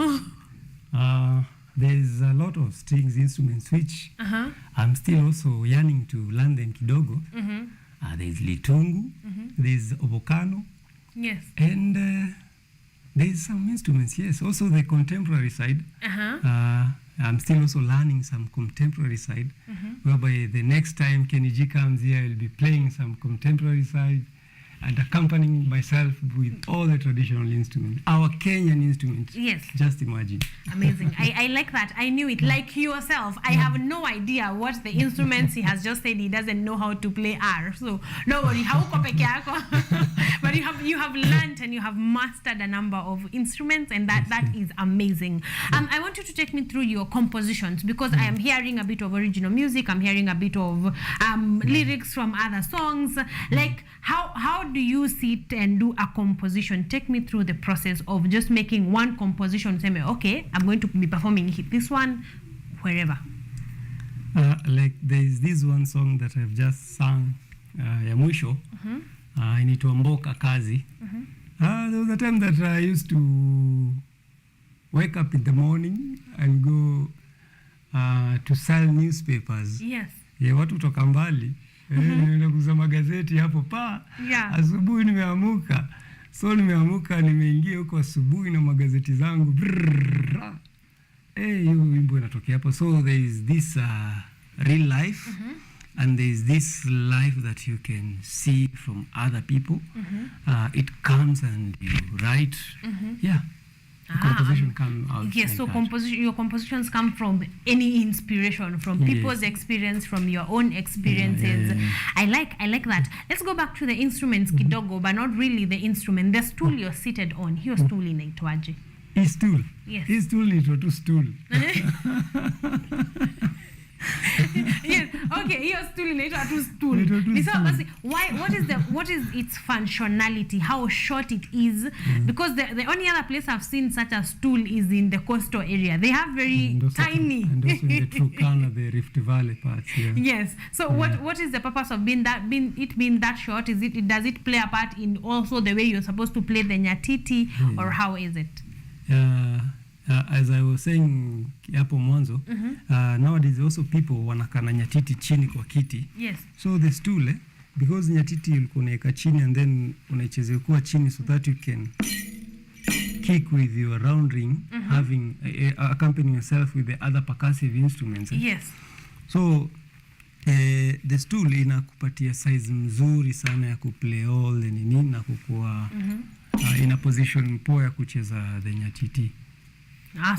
S2: There's a lot of strings instruments which I'm still also yearning to learn them kidogo. There's litungu, there's obokano,
S1: yes,
S2: and there's some instruments, yes. Also the contemporary side. I'm still also learning some contemporary side, whereby the next time Kenny G comes here, I'll be playing some contemporary side. and accompanying myself with all the traditional instruments, our Kenyan instruments.
S1: Yes.
S2: Just imagine.
S1: Amazing. I like that. I knew it. Like yourself, I have no idea what the instruments. He has just said he doesn't know how to play R. So no worry, hauko peke yako. But you have learned and you have mastered a number of instruments, and that is amazing. I want you to take me through your compositions, because I am hearing a bit of original music. I'm hearing a bit of lyrics from other songs. Like how do you sit and do a composition? Take me through the process of just making one composition. Say me, okay, I'm going to be performing this one wherever.
S2: Like there's this one song that I've just sung, ya mwisho, inaitwa Mboka Kazi. There was a time that I used to wake up in the morning and go to sell newspapers.
S1: Yes.
S2: Watu kutoka mbali. Nienda kusoma gazeti hapo pa.
S1: Yeah.
S2: Asubuhi nimeamuka. So nimeamuka, nimeingia huko asubuhi na magazeti zangu. Hiyo wimbo inatokea hapo. So there is this real life, and there is this life that you can see from other people. It comes and you write. Yeah. Composition come out.
S1: Yes, like so your compositions come from any inspiration, from people's experience, from your own experiences.
S2: Yeah.
S1: I like that. Let's go back to the instruments kidogo, but not really the instrument. The stool you're seated on. Hiyo stool inaitwaje?
S2: Hii stool.
S1: Yes.
S2: Hii stool inaitwa tu stool.
S1: Yes. Okay, hiyo stool inaitwa tu stool. What is its functionality? How short it is? Because the only other place I've seen such a stool is in the coastal area. They have very tiny.
S2: And also in the Turkana, the Rift Valley parts. Yeah.
S1: Yes. So what is the purpose of being that short? Does it play a part in also the way you're supposed to play the nyatiti, or how is it?
S2: As I was saying hapo mwanzo, nowadays also people wanakana nyatiti chini kwa kiti.
S1: Yes.
S2: So the stool, because nyatiti ulikuwa unaweka chini and then unaichezea kuwa chini so that you can kick with your round ring, having accompanying yourself with the other percussive instruments.
S1: Yes.
S2: So the stool inakupatia size mzuri sana ya kuplay all the nini na kukua in a position poa ya kucheza the nyatiti.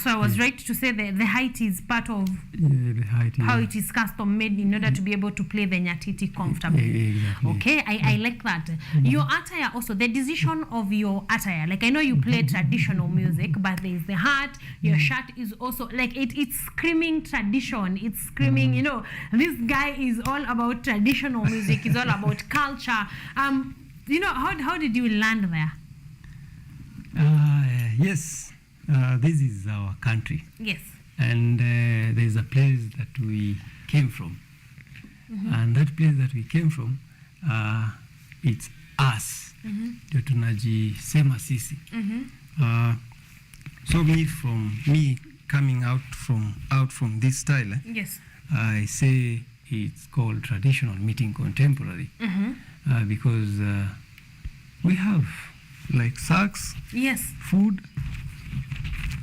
S1: So I was right to say the height is part of
S2: the height,
S1: how it is custom made in order to be able to play the nyatiti comfortably.
S2: Exactly.
S1: Okay, I like that. Your attire also, the decision of your attire. Like I know you play traditional music, but there is the hat. Your shirt is also like it's screaming tradition. It's screaming, you know, this guy is all about traditional music. It's all about culture. You know, how did you land there?
S2: Yes. This is our country.
S1: Yes.
S2: And there's a place that we came from. And that place that we came from, it's us. Ndio tunajisema sisi. So me coming out from this style,
S1: yes,
S2: I say it's called traditional meeting contemporary. Because we have like sax,
S1: yes,
S2: food.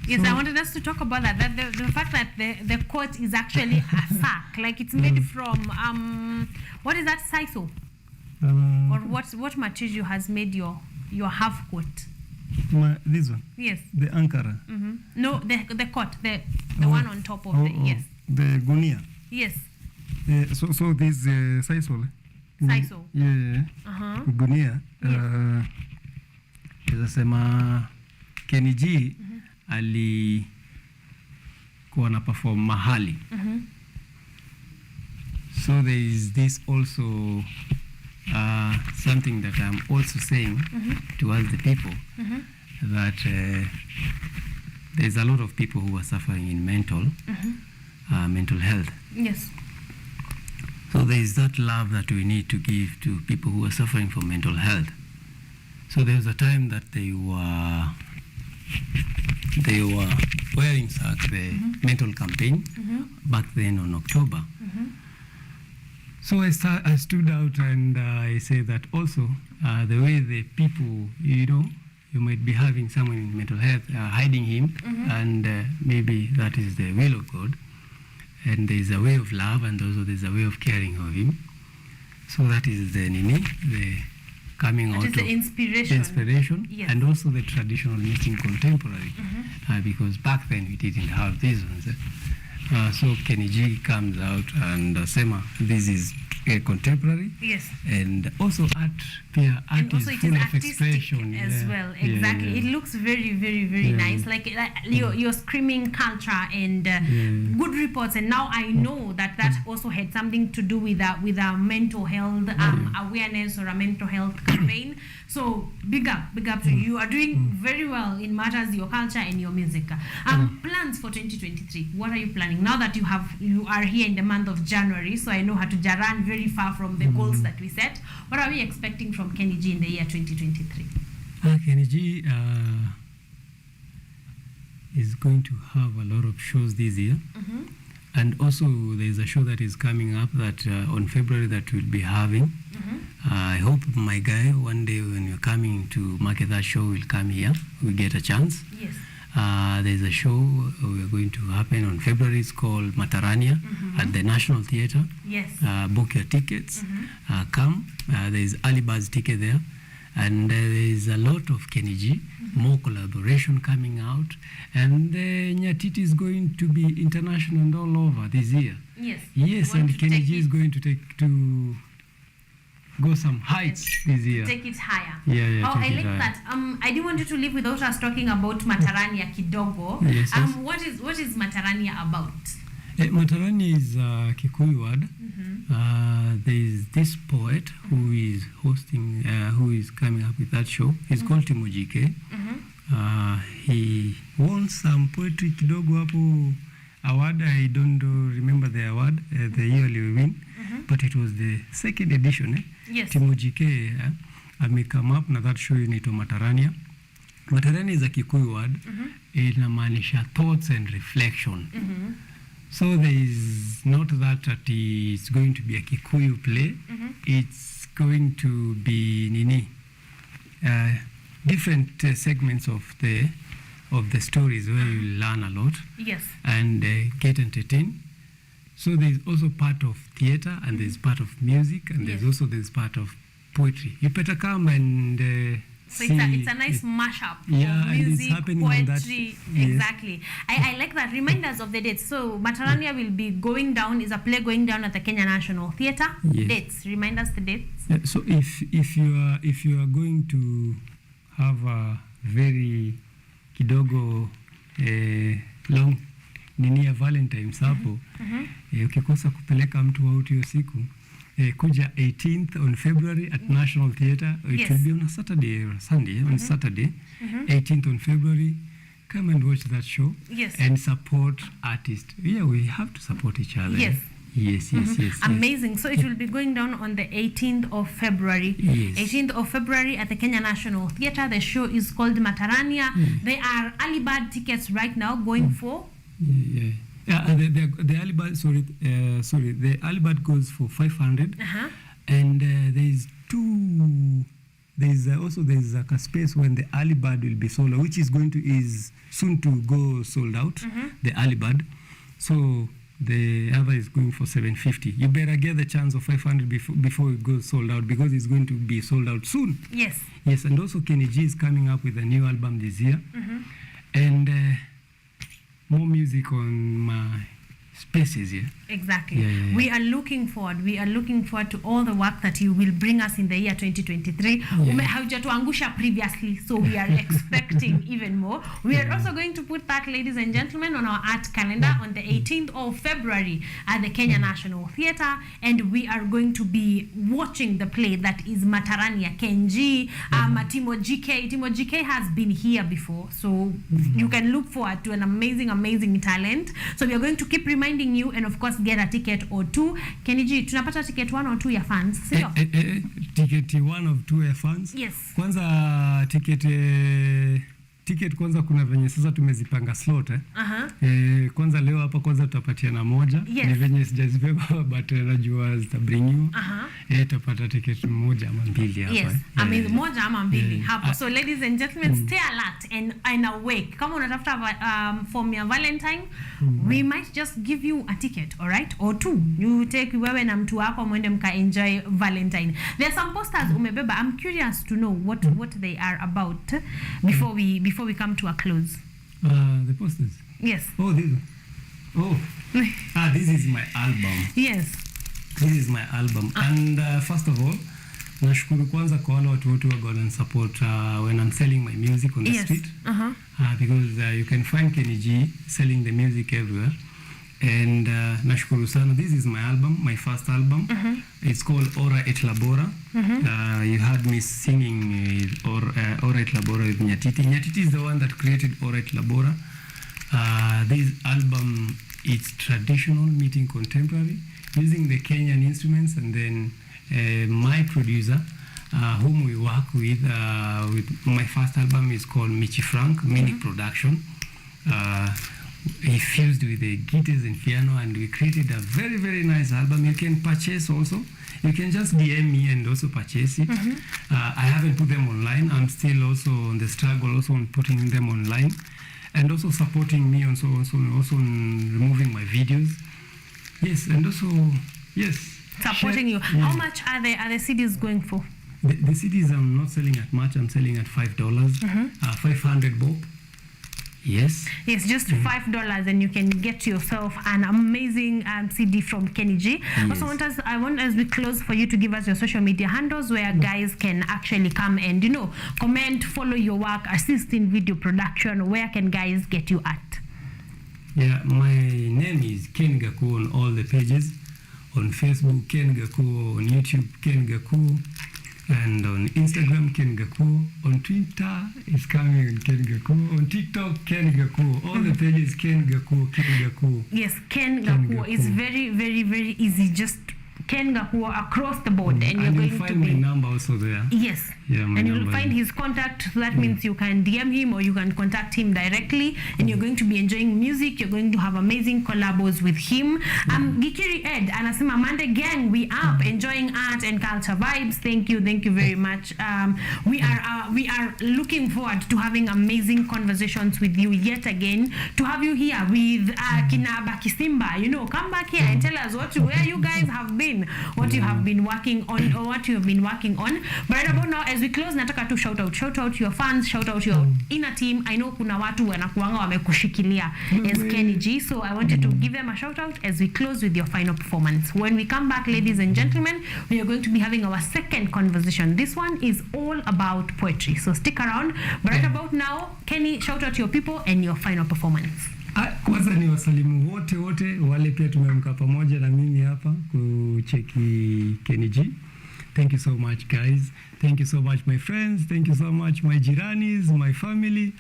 S1: Yes, so I wanted us to talk about that. The fact that the coat is actually a sack, like it's made from what is that, sisal? Or what material has made your half coat?
S2: This one.
S1: Yes.
S2: The Ankara.
S1: No, the coat, the one on top of the yes.
S2: The gunia.
S1: Yes.
S2: So this sisal.
S1: Sisal.
S2: Yeah. Gunia. Sema Kenny G alikuwa na perform mahali. So there is this also something that I'm also saying towards the people, that there's a lot of people who are suffering in mental health.
S1: Yes.
S2: So there is that love that we need to give to people who are suffering from mental health. So there was a time that they were wearing socks, the mental campaign, back then on October. So I stood out and I say that also the way the people, you might be having someone in mental health, hiding him, and maybe that is the will of God. And there is a way of love, and also there is a way of caring of him. So that is the coming
S1: That
S2: out
S1: is the
S2: of
S1: inspiration. Yes.
S2: and also the traditional meeting contemporary, because back then we didn't have these ones. So Kenny G comes out and Sema, this is contemporary.
S1: Yes.
S2: And also art
S1: And
S2: is
S1: also it
S2: full
S1: is
S2: of
S1: artistic
S2: expression
S1: as well. Exactly. It looks very, very, very nice. Like you're screaming culture and good reports. And now I know that also had something to do with a mental health awareness or a mental health campaign. So big up to you. You are doing very well in matters your culture and your music. Plans for 2023. What are you planning now that you are here in the month of January? So I know how to run very far from the goals that we set. What are we expecting from Kenny G in the year 2023?
S2: Kenny G is going to have a lot of shows this year. And also there's a show that is coming up that on February that we'll be having. I hope my guy one day when you're coming to market that show will come here. We get a chance.
S1: Yes.
S2: There's a show we're going to happen on February. It's called Matarania at the National Theatre.
S1: Yes.
S2: Book your tickets. Come. There's early birds ticket there. And there's a lot of Kenny G, more collaboration coming out. And Nyatiti is going to be international and all over this year.
S1: Yes.
S2: Yes, and Kenny G is going to go some heights this year.
S1: Take it higher.
S2: Yeah,
S1: I like that. I didn't want you to leave without us talking about Matarania kidogo.
S2: Yes.
S1: What is Matarania about?
S2: Matarania is a Kikuyu word. There is this poet who is hosting, who is coming up with that show. He's called Timo GK. He won some poetry kidogo hapo award. I don't remember the award, the yearly win, but it was the second edition.
S1: Yes.
S2: Timo GK come up na that show inaitwa Matarania. Matarania is a Kikuyu word. Inamaanisha thoughts and reflection. So there is not that it's going to be a Kikuyu play. It's going to be different segments of the stories where you learn a lot.
S1: Yes.
S2: And get entertained. So there's also part of theater and there's part of music and there's part of poetry. You better come and
S1: so it's a nice mashup of music, poetry. Exactly. I like that. Remind us of the dates. So Matarania will be going down, is a play going down at the Kenya National Theatre.
S2: Yes.
S1: Dates. Remind us the dates.
S2: So if you are going to have a very kidogo long ya Valentine's hapo, ukikosa kupeleka mtu out hiyo siku, kuja 18th on February at National Theatre. It will be on a Saturday or Sunday. On Saturday, 18th on February. Come and watch that show.
S1: Yes.
S2: And support artists. Yeah, we have to support each other.
S1: Yes.
S2: Yes.
S1: Amazing. So it will be going down on the 18th of February.
S2: Yes.
S1: 18th of February at the Kenya National Theatre. The show is called Matarania. There are early bird tickets right now going for.
S2: The early bird, the early bird goes for 500, and there's like a space when the early bird will be sold out, which is soon to go sold out. The early bird, so the other is going for 750. You better get the chance of 500 before it goes sold out, because it's going to be sold out soon. Yes, and also Kenny G is coming up with a new album this year, and more music on my spaces here.
S1: Exactly. We are looking forward to all the work that you will bring us in the year 2023. Haujatuangusha previously, so we are expecting even more. We are also going to put that, ladies and gentlemen, on our art calendar on the 18th of February at the Kenya National Theatre, and we are going to be watching the play that is Matarania. Kenji, Timo GK. Timo GK has been here before, so you can look forward to an amazing talent. So we are going to keep reminding you, and of course get a ticket or two. Kenny G, tunapata ticket 1 or 2 ya fans, sio?
S2: Ticket 1 or 2 ya fans?
S1: Yes.
S2: Kwanza ticket kwanza kuna venye sasa tumezipanga slot kwanza leo hapa kwanza tutapatia na moja. Ni venye sijazibeba but najua zitabring you. Tapata ticket moja ama mbili hapa.
S1: Yes, I mean moja ama mbili hapo.
S2: Ah.
S1: So ladies and gentlemen, stay alert and awake. Kama unatafuta form ya Valentine, we might just give you a ticket, all right? Or two. You take wewe na mtu wako mwende mka enjoy Valentine. There are some posters umebeba. I'm curious to know what they are about before we come to a close.
S2: The posters.
S1: Yes.
S2: Oh, this. Oh. This is my album.
S1: Yes.
S2: This is my album. And first of all, nashukuru kwanza kwa wale watu wote who and support when I'm selling my music on the street. Because you can find Kenny G selling the music everywhere. And nashukuru sana. This is my album, my first album. It's called Ora et Labora. You heard me singing Ora et Labora with Nyatiti. Nyatiti is the one that created Ora et Labora. This album, it's traditional meeting contemporary, using the Kenyan instruments, and then my producer, whom we work with my first album is called Michi Frank, Mini Production. He fused with the guitars and piano, and we created a very, very nice album. You can purchase also. You can just DM me and also purchase it. I haven't put them online. I'm still also on the struggle, also on putting them online, and also supporting me also on removing my videos. Yes, and also, yes.
S1: Supporting you. How much are the CDs going for?
S2: The CDs I'm not selling at much. I'm selling at $5. 500 bob. Yes.
S1: Yes, just $5 and you can get yourself an amazing CD from Kenny G.
S2: Yes.
S1: Also, I want as we close for you to give us your social media handles where guys can actually come and, comment, follow your work, assist in video production. Where can guys get you at?
S2: Yeah, my name is Ken Gaku on all the pages. On Facebook, Ken Gaku. On YouTube, Ken Gaku. And on Instagram, Ken Gaku. On Twitter, it's coming Ken Gaku. On TikTok, Ken Gaku. All the pages, Ken Gaku, Ken Gaku.
S1: Yes, Ken Gaku. It's very, very, very easy. Just Ken Gaku across the board, and you're going
S2: find
S1: to be.
S2: my number also there.
S1: Yes.
S2: Yeah,
S1: and you'll find his contact. So that means you can DM him or you can contact him directly, and you're going to be enjoying music. You're going to have amazing collabos with him. Gikiri Ed, anasema Monday gang, we up enjoying art and culture vibes. Thank you very much. We are looking forward to having amazing conversations with you yet again. To have you here with Kinaba Kisimba, come back here and tell us where you guys have been, what you have been working on, or what you have been working on. But right about now, as we close, nataka tu shout out your fans, shout out your inner team. I know kuna watu wanakuanga wamekushikilia as Kenny G, so I want you to give them a shout out as we close with your final performance. When we come back, ladies and gentlemen, we are going to be having our second conversation. This one is all about poetry, so stick around. But right about now, Kenny, shout out your people and your final performance.
S2: Kwanza ni wasalimu wote wale pia tumeamka pamoja na mimi hapa kucheki Kenny G. Thank you so much, guys. Thank you so much, my friends. Thank you so much, my jiranis, my family,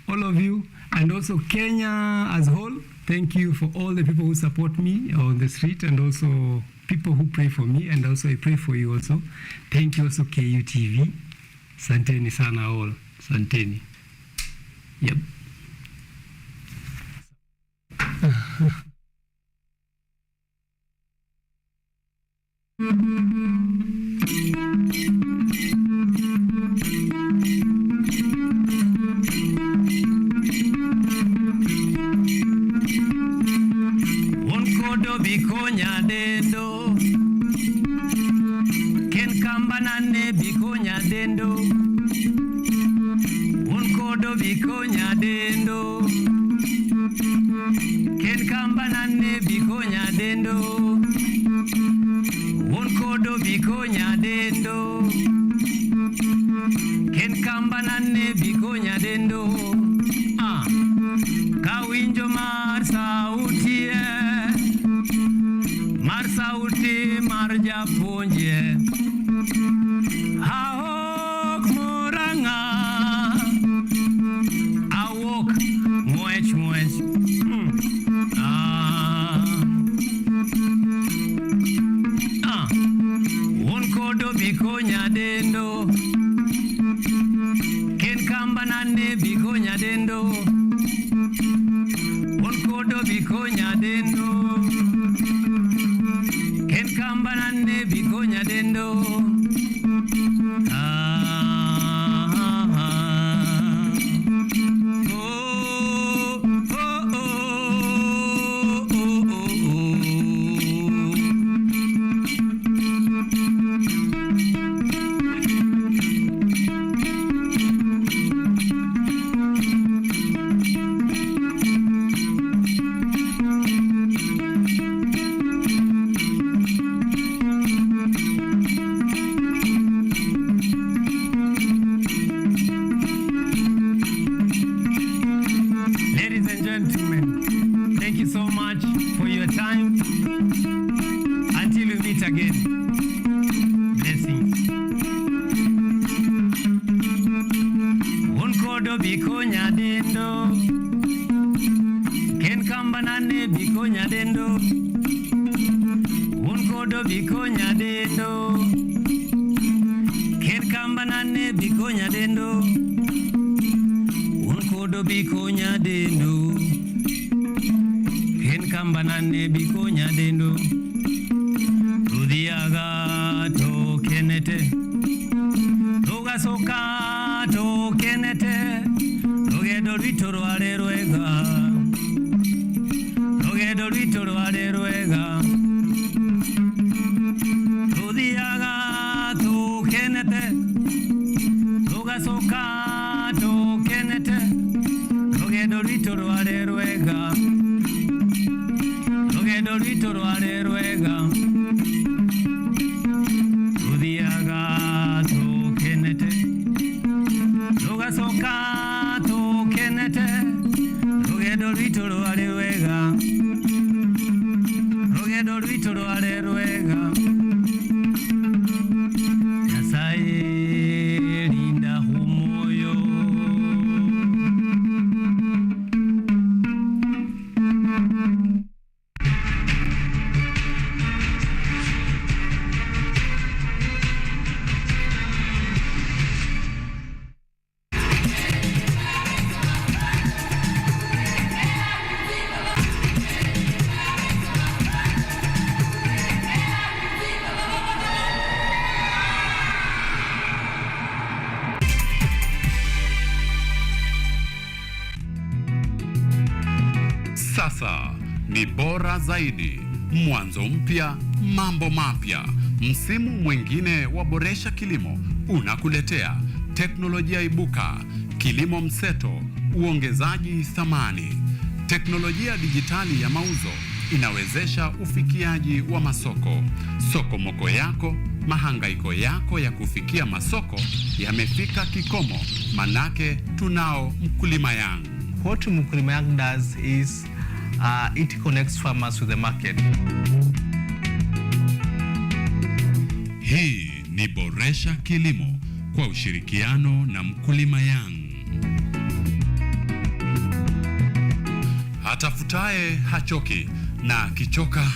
S2: all of you, and also Kenya as a whole. Thank you for all the people who support me on the street, and also people who pray for me, and also I pray for you also. Thank you also, KUTV. Santeni sana all. Santeni. Yep.
S3: Onkodo bikonya dendo Ken kamba nane bikonya dendo Onkodo bikonya dendo Ken kamba nane bikonya dendo Onkodo bikonya dendo Ken kamba nane bikonya dendo Kawinjo mar sauti mar japuonje Ahok moranga Awok mwech Onkodo bikonya dendo Ken kamba nane bikonya dendo Onkodo bikonya dendo Ken kamba nane bikonya dendo time. Until we meet again. Blessings. Unkodo bikonya dendo. Ken kambanane bikonya dendo. Unkodo bikonya dendo. Ken kambanane bikonya dendo. Unkodo bikonya dendo. Ken kambanane bikonya dendo. Tudiaga to kenete. Toga soka to kenete. Togedo litoro alerwega. Togedo litoro alerwega. Tudiaga to kenete. Toga soka to kenete. Togedo litoro alerwega. Togedo litoro alerwega. Tudiaga to kenete. Toga soka to kenete. Togedo litoro alerwega. Togedo litoro alerwega. Yasaye linda humoyo.
S4: Sasa ni bora zaidi, mwanzo mpya, mambo mapya. Msimu mwingine wa Boresha Kilimo unakuletea teknolojia ibuka, kilimo mseto, uongezaji thamani. Teknolojia dijitali ya mauzo inawezesha ufikiaji wa masoko. Sokomoko yako, mahangaiko yako ya kufikia masoko yamefika kikomo, manake tunao Mkulima Yangu.
S5: What Mkulima Yangu does is it connects farmers with the market.
S4: Hii ni Boresha Kilimo kwa ushirikiano na Mkulima Yangu. Hatafutaye hachoki na kichoka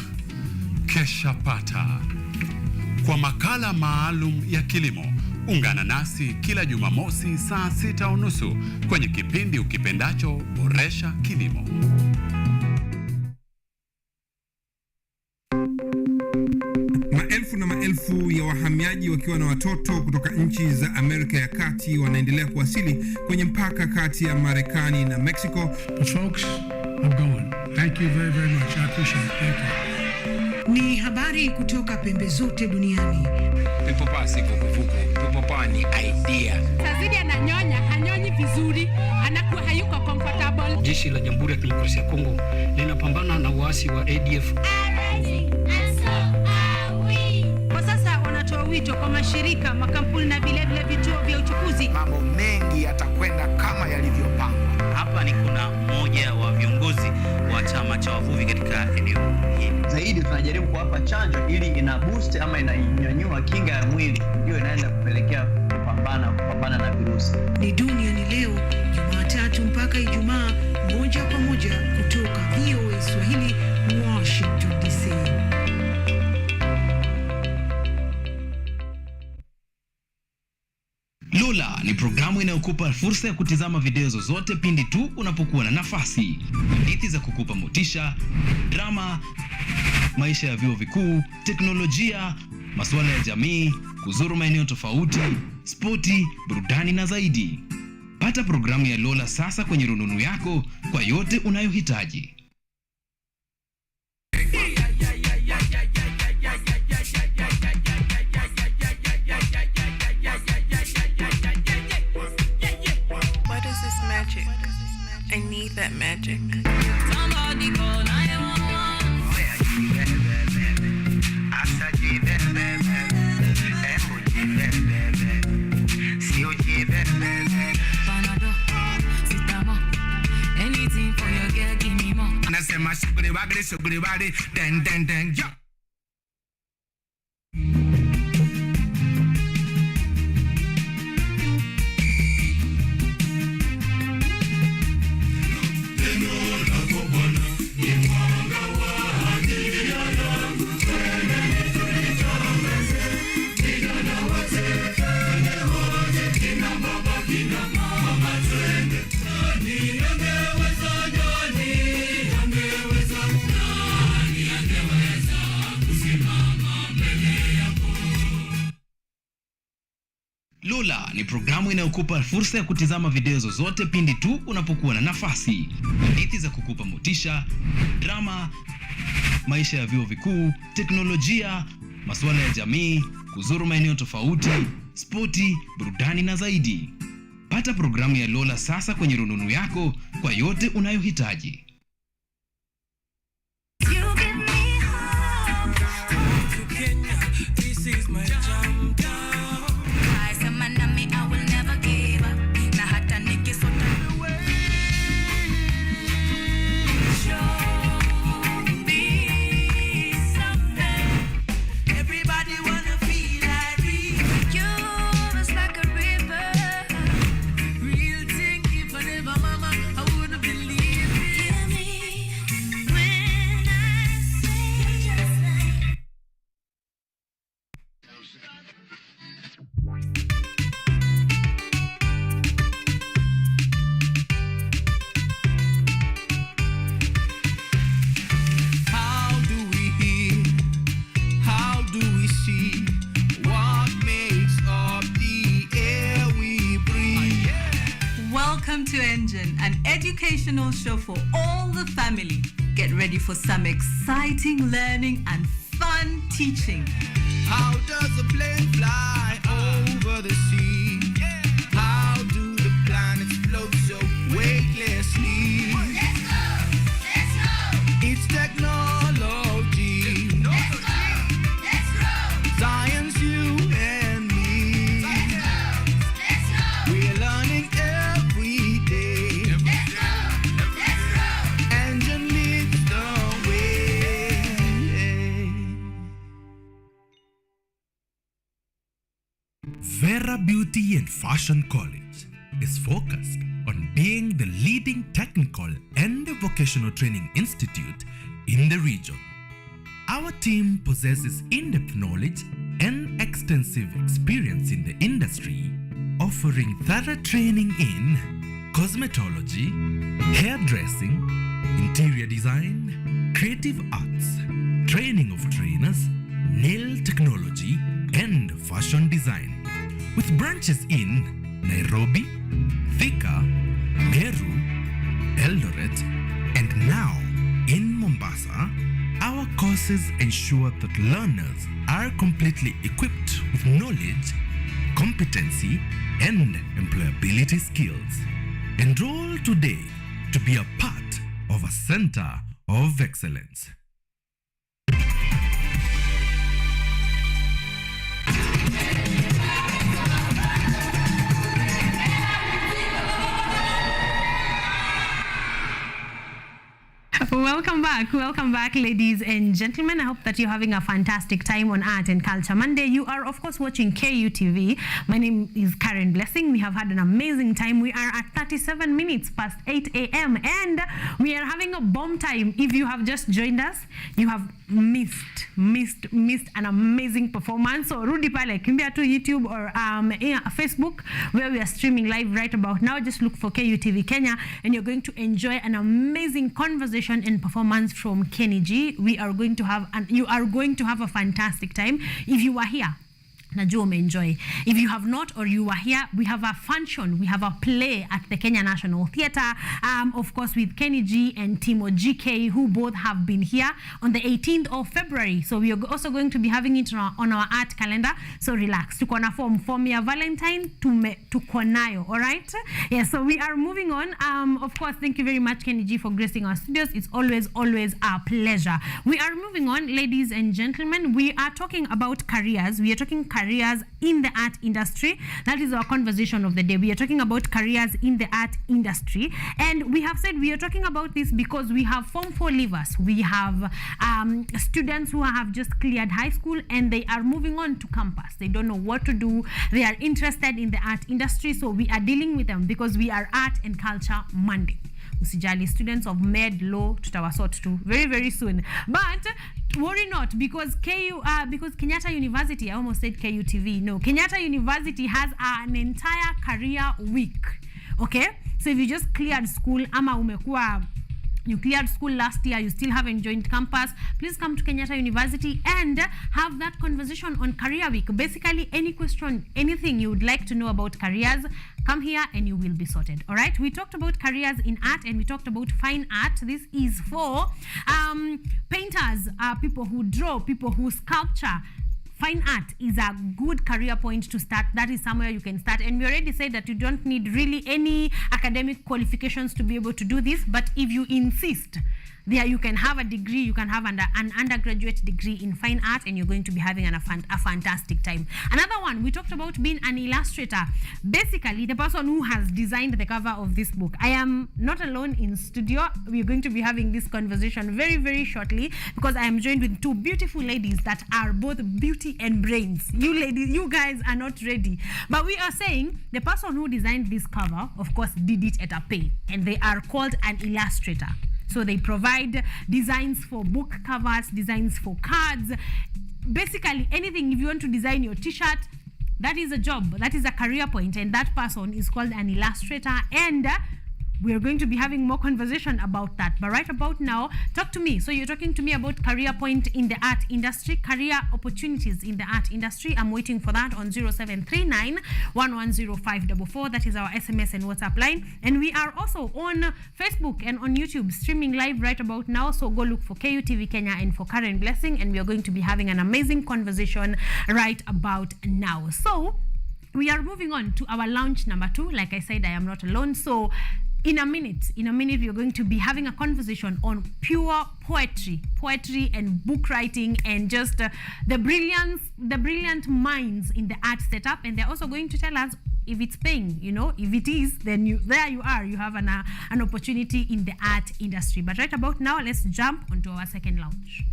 S4: kesha pata. Kwa makala maalum ya kilimo, ungana nasi kila Jumamosi saa 6:30 kwenye kipindi ukipendacho Boresha Kilimo.
S6: Maelfu na maelfu ya wahamiaji wakiwa na watoto kutoka nchi za Amerika ya Kati wanaendelea kuwasili kwenye mpaka kati ya Marekani na Mexico.
S7: Folks, I'm going. Thank you very, very much. I appreciate it. Thank you.
S8: Ni habari kutoka pembe zote duniani.
S9: Pipopa si vuguvugu, pipopa ni idea.
S10: Sazidi ananyonya, hanyonyi vizuri, anakuwa hayuko comfortable.
S11: Jeshi la Jamhuri ya Kidemokrasia ya Kongo linapambana na uasi wa ADF.
S1: Kwa sasa wanatoa wito kwa mashirika, makampuni na vilevile vituo vya uchukuzi.
S9: Mambo mengi yatakwenda kama yalivyopangwa.
S12: Hapa ni kuna mmoja wa viongozi wa chama cha wavuvi katika eneo hili.
S13: Zaidi tunajaribu kuwapa chanjo ili ina boost ama inanyanyua kinga ya mwili, ndio inaenda kupelekea kupambana na virusi.
S8: Ni Duniani Leo, Jumatatu mpaka Ijumaa, moja kwa moja kutoka VOA Swahili, Washington DC.
S14: Lola ni programu inayokupa fursa ya kutizama video zozote pindi tu unapokuwa na nafasi. Hadithi za kukupa motisha, drama, maisha ya vyuo vikuu, teknolojia, masuala ya jamii, kuzuru maeneo tofauti, spoti, burudani na zaidi. Pata programu ya Lola sasa kwenye rununu yako kwa yote unayohitaji.
S15: I need that magic.
S16: Somebody call 911.
S17: Where are you, baby? Asaji, baby. Emoji, baby. Sioji, baby.
S16: Panado, Sitama. Anything for your girl, give me more.
S17: sugri body, den den den, yeah.
S14: Lola ni programu inayokupa fursa ya kutizama video zozote pindi tu unapokuwa na nafasi. Hadithi za kukupa motisha, drama, maisha ya vyuo vikuu, teknolojia, masuala ya jamii, kuzuru maeneo tofauti, spoti, burudani na zaidi. Pata programu ya Lola sasa kwenye rununu yako kwa yote unayohitaji.
S18: Welcome to Engine, an educational show for all the family. Get ready for some exciting learning and fun teaching.
S17: How does a plane fly over the sea? How do the planets float so weightlessly? Let's go! It's technology. Let's go! Science, you and me. Let's go! We're learning every day. Let's go! Engine leads the way.
S19: Vera Beauty and Fashion College is focused on being the leading technical and vocational training institute in the region. Our team possesses in-depth knowledge and extensive experience in the industry, offering thorough training in cosmetology, hairdressing, interior design, creative arts, training of trainers, nail technology, and fashion design. With branches in Nairobi, Thika, Meru, Eldoret, and now in Mombasa, our courses ensure that learners are completely equipped with knowledge, competency, and employability skills. Enroll today to be a part of a center of excellence.
S1: Welcome back, ladies and gentlemen. I hope that you're having a fantastic time on Art and Culture Monday. You are, of course, watching KUTV. My name is Caren Blessing. We have had an amazing time. We are at 37 minutes past 8 a.m. and we are having a bomb time. If you have just joined us, you have missed an amazing performance. So rudi pale, kimbia to YouTube or Facebook, where we are streaming live right about now. Just look for KUTV Kenya and you're going to enjoy an amazing conversation and performance from Kenny G. You are going to have a fantastic time. If you are here, najua umeenjoy. If you have not or you are here, we have a function, we have a play at the Kenya National Theatre, of course with Kenny G and Timo GK, who both have been here on the 18th of February. So we are also going to be having it on our art calendar. So relax. Tuko na form ya Valentine, tuko nayo, all right? Yes, so we are moving on. Of course, thank you very much, Kenny G, for gracing our studios. It's always a pleasure. We are moving on, ladies and gentlemen. We are talking about careers. We are talking careers careers in the art industry. That is our conversation of the day. We are talking about careers in the art industry, and we have said we are talking about this because we have Form 4 leavers. We have students who have just cleared high school and they are moving on to campus. They don't know what to do. They are interested in the art industry, so we are dealing with them because we are Art and Culture Monday. Usijali, students of med law tutawasort to very, very soon. But worry not, because because Kenyatta University, I almost said KUTV. No, Kenyatta University has an entire career week. Okay, so if you just cleared school, you cleared school last year, you still haven't joined campus, please come to Kenyatta University and have that conversation on Career Week. Basically, any question, anything you would like to know about careers, come here and you will be sorted. All right, we talked about careers in art and we talked about fine art. This is for painters, people who draw, people who sculpture. Fine art is a good career point to start. That is somewhere you can start. And we already said that you don't need really any academic qualifications to be able to do this. But if you insist, there you can have a degree, you can have an undergraduate degree in fine art, and you're going to be having a fantastic time. Another one, we talked about being an illustrator. Basically, the person who has designed the cover of this book. I am not alone in studio. We're going to be having this conversation very, very shortly because I am joined with two beautiful ladies that are both beauty and brains. You ladies, you guys are not ready. But we are saying the person who designed this cover, of course, did it at a pay, and they are called an illustrator. So they provide designs for book covers, designs for cards, basically anything. If you want to design your t-shirt, that is a job, that is a career point, and that person is called an illustrator. And we're going to be having more conversation about that. But right about now, talk to me. So you're talking to me about career point in the art industry, career opportunities in the art industry. I'm waiting for that on 0739 110544. That is our SMS and WhatsApp line. And we are also on Facebook and on YouTube streaming live right about now. So go look for KUTV Kenya and for Caren Blessing. And we are going to be having an amazing conversation right about now. So we are moving on to our launch number 2. Like I said, I am not alone. So in a minute, we're going to be having a conversation on pure poetry and book writing, and just the brilliant minds in the art setup. And they're also going to tell us if it's paying. If it is, then there you are. You have an opportunity in the art industry. But right about now, let's jump onto our second launch.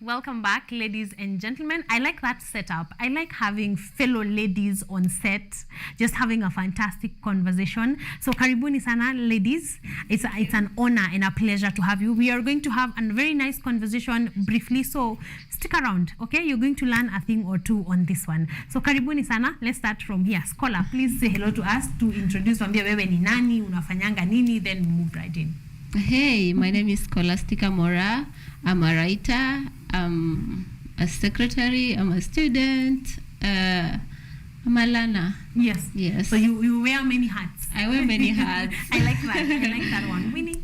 S1: Welcome back, ladies and gentlemen. I like that setup. I like having fellow ladies on set, just having a fantastic conversation. So karibuni sana, ladies. It's an honor and a pleasure to have you. We are going to have a very nice conversation briefly, so stick around, okay? You're going to learn a thing or two on this one. So karibuni sana. Let's start from here. Scholar, please say hello to us, to introduce wambia wewe ni nani, unafanyanga nini, then move right in.
S20: Hey, my name is Scholastica Mora. I'm a writer, I'm a secretary, I'm a student, I'm a learner.
S1: Yes. So you wear many hats.
S20: I wear many hats.
S1: I like that one. Winnie?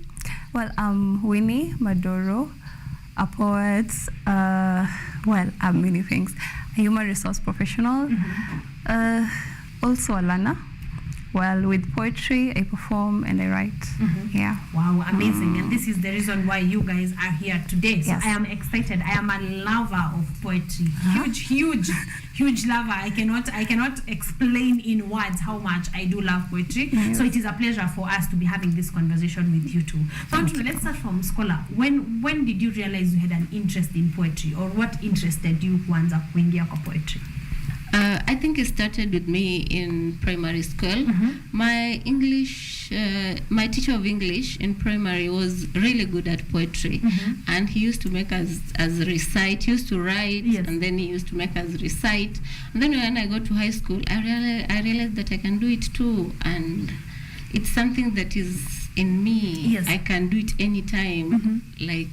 S21: Well, I'm Winnie Madoro, a poet, I'm many things. A human resource professional, also a learner. Well, with poetry, I perform and I write. Yeah.
S1: Wow, amazing. And this is the reason why you guys are here today. So yes. I am excited. I am a lover of poetry. Huge lover. I cannot explain in words how much I do love poetry. So it is a pleasure for us to be having this conversation with you two. So let's start from Scholar. When did you realize you had an interest in poetry, or what interested you kuanza kuingia kwa poetry?
S20: I think it started with me in primary school. My my teacher of English in primary was really good at poetry, and he used to make us recite. He used to write, and then he used to make us recite. And then when I got to high school, I realized that I can do it too, and it's something that is in me.
S1: Yes.
S20: I can do it anytime. Like,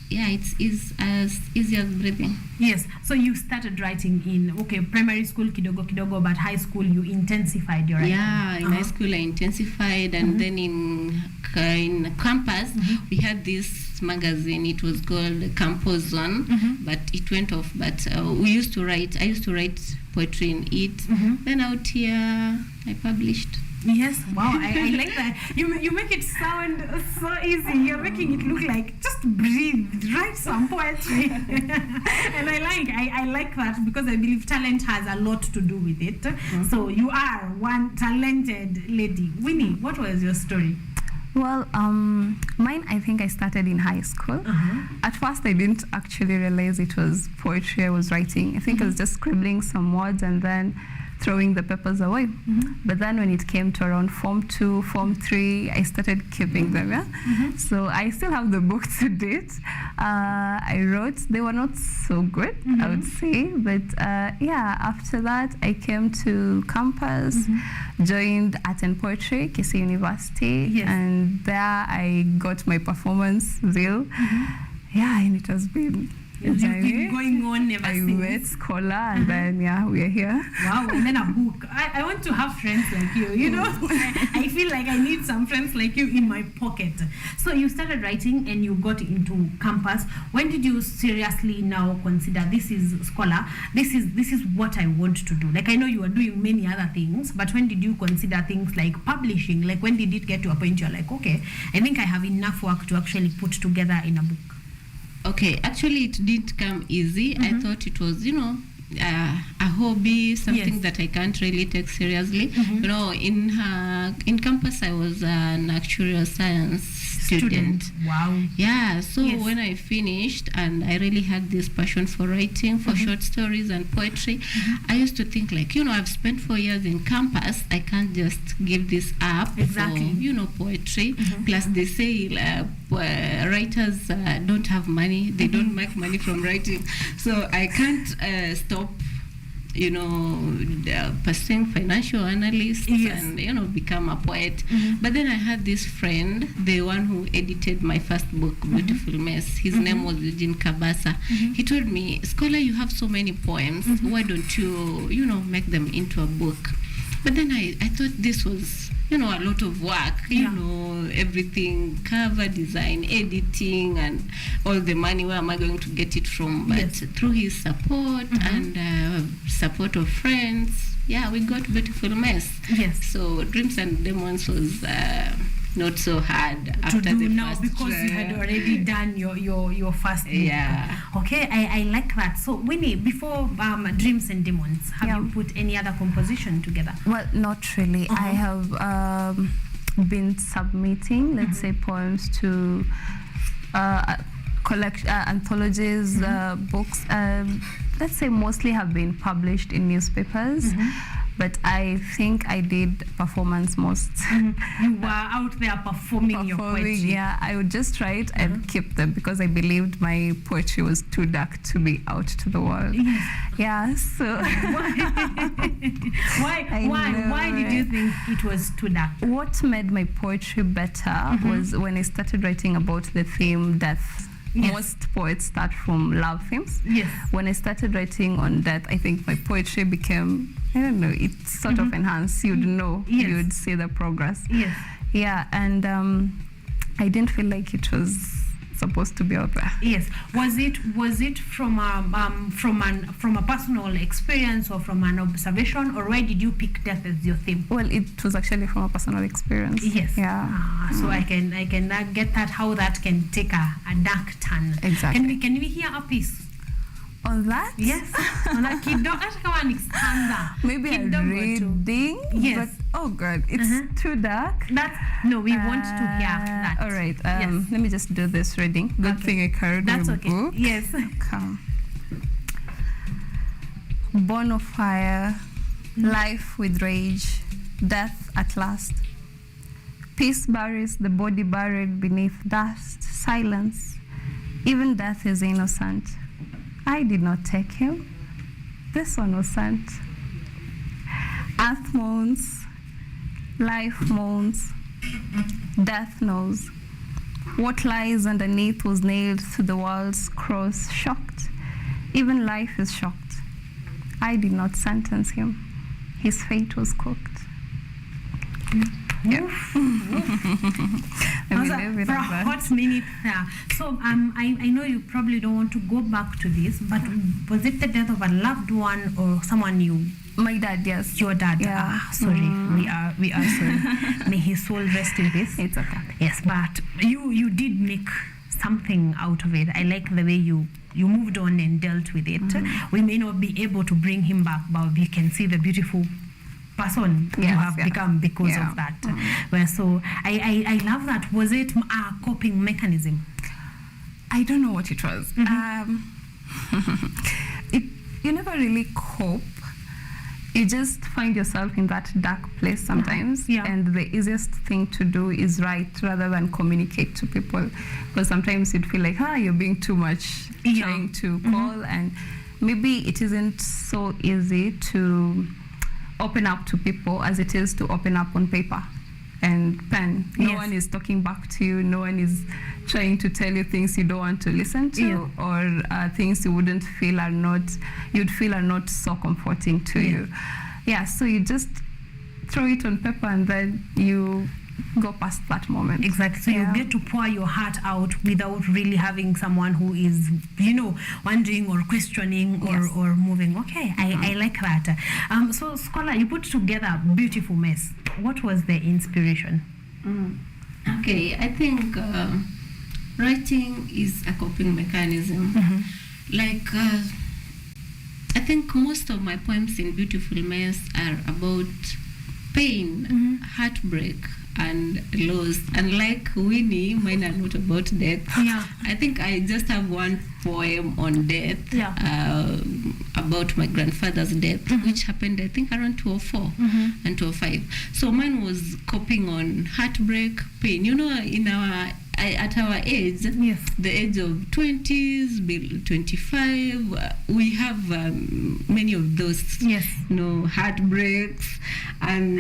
S20: yeah, it's as easy as breathing.
S1: Yes. So you started writing in primary school kidogo, but high school you intensified your writing.
S20: Yeah, in high school I intensified, and then in campus we had this magazine. It was called Campus Zone, but it went off. But we used to write. I used to write poetry in it. Then out here I published.
S1: Yes, wow, I like that. You make it sound so easy. You're making it look like just breathe, write some poetry. And I like that because I believe talent has a lot to do with it. So you are one talented lady. Winnie, what was your story?
S21: Well, mine, I think I started in high school. At first, I didn't actually realize it was poetry I was writing. I think I was just scribbling some words and then throwing the papers away. But then when it came to around Form 2, Form 3, I started keeping them. So I still have the book to date. I wrote, they were not so good, I would say. But after that, I came to campus, joined Art and Poetry, KC University, and there I got my performance zeal. And it has been
S1: You've been going on ever since.
S21: I met Scholar, and then we are here.
S1: Wow, and then a book. I want to have friends like you, you know. I feel like I need some friends like you in my pocket. So you started writing and you got into campus. When did you seriously now consider this is Scholar, this is what I want to do? Like, I know you are doing many other things, but when did you consider things like publishing? Like, when did it get to a point you're like, okay, I think I have enough work to actually put together in a book?
S20: Okay, actually it didn't come easy. I thought it was, a hobby, something that I can't really take seriously. You know, in campus I was an actuarial science student.
S1: Wow.
S20: Yeah, so when I finished and I really had this passion for writing, for short stories and poetry, I used to think like, I've spent 4 years in campus, I can't just give this up for, poetry. Plus they say writers don't have money, they don't make money from writing. So I can't stop pursuing financial analysts and, become a poet. But then I had this friend, the one who edited my first book, Beautiful Mess. His name was Eugene Kabasa. He told me, Scholar, you have so many poems. Why don't you, make them into a book? But then I thought this was, a lot of work, everything, cover design, editing, and all the money, where am I going to get it from? But through his support and support of friends, we got Beautiful Mess. So Dreams and Demons was not so hard after
S1: to do
S20: the
S1: now
S20: first
S1: because you had already done your first book. Okay, I like that. So Winnie, before Dreams and Demons, have you put any other composition together?
S21: Well, not really. I have been submitting, let's say, poems to anthologies, books. Let's say mostly have been published in newspapers. But I think I did performance most.
S1: You were out there performing your poetry.
S21: Yeah, I would just write and keep them because I believed my poetry was too dark to be out to the world. Yeah, so
S1: why did you think it was too dark?
S21: What made my poetry better was when I started writing about the theme death. Most poets start from love themes. When I started writing on death, I think my poetry became, I don't know, it sort of enhanced. You'd know, you'd see the progress. Yeah, and I didn't feel like it was supposed to be out there.
S1: Was it from a personal experience or from an observation, or why did you pick death as your theme?
S21: Well, it was actually from a personal experience. Yeah.
S1: So I can get that, how that can take a dark turn.
S21: Exactly.
S1: Can we hear a piece
S21: on that?
S1: Yes. On that
S21: maybe a reading. But oh god, it's too dark.
S1: No, we want to hear that.
S21: All right. Let me just do this reading. Good thing I carried my book.
S1: Yes.
S21: Come. Born of fire, life with rage, death at last. Peace buries the body buried beneath dust, silence. Even death is innocent. I did not take him. This one was sent. Earth moans, Life moans, death knows. What lies underneath was nailed to the world's cross, shocked. Even life is shocked. I did not sentence him. His fate was cooked. Yeah.
S1: Hot minute there. So I know you probably don't want to go back to this, but was it the death of a loved one or someone you?
S21: My dad, yes.
S1: Your dad.
S21: Yeah.
S1: Sorry, we are sorry. May his soul rest in peace.
S21: It's okay.
S1: Yes, but you did make something out of it. I like the way you moved on and dealt with it. We may not be able to bring him back, but we can see the beautiful person you have become because of that. Well, so I love that. Was it a coping mechanism?
S21: I don't know what it was. You never really cope. You just find yourself in that dark place sometimes, and the easiest thing to do is write rather than communicate to people, because sometimes you'd feel like, you're being too much trying to call, and maybe it isn't so easy to open up to people as it is to open up on paper and pen. No one is talking back to you, no one is trying to tell you things you don't want to listen to, or things you'd feel are not so comforting to you. So you just throw it on paper and then you go past that moment.
S1: Exactly. So you get to pour your heart out without really having someone who is, wondering or questioning or moving. Okay, I like that. So Scholar, you put together a beautiful mess. What was the inspiration?
S20: Okay, I think writing is a coping mechanism. Like, I think most of my poems in Beautiful Mess are about pain, heartbreak, and loss. And like Winnie, mine are not about death. I think I just have one poem on death, about my grandfather's death, which happened, I think, around 2004 and 2005. So mine was coping on heartbreak, pain. In our at our age, the age of 20s, 25, we have many of those, heartbreaks, and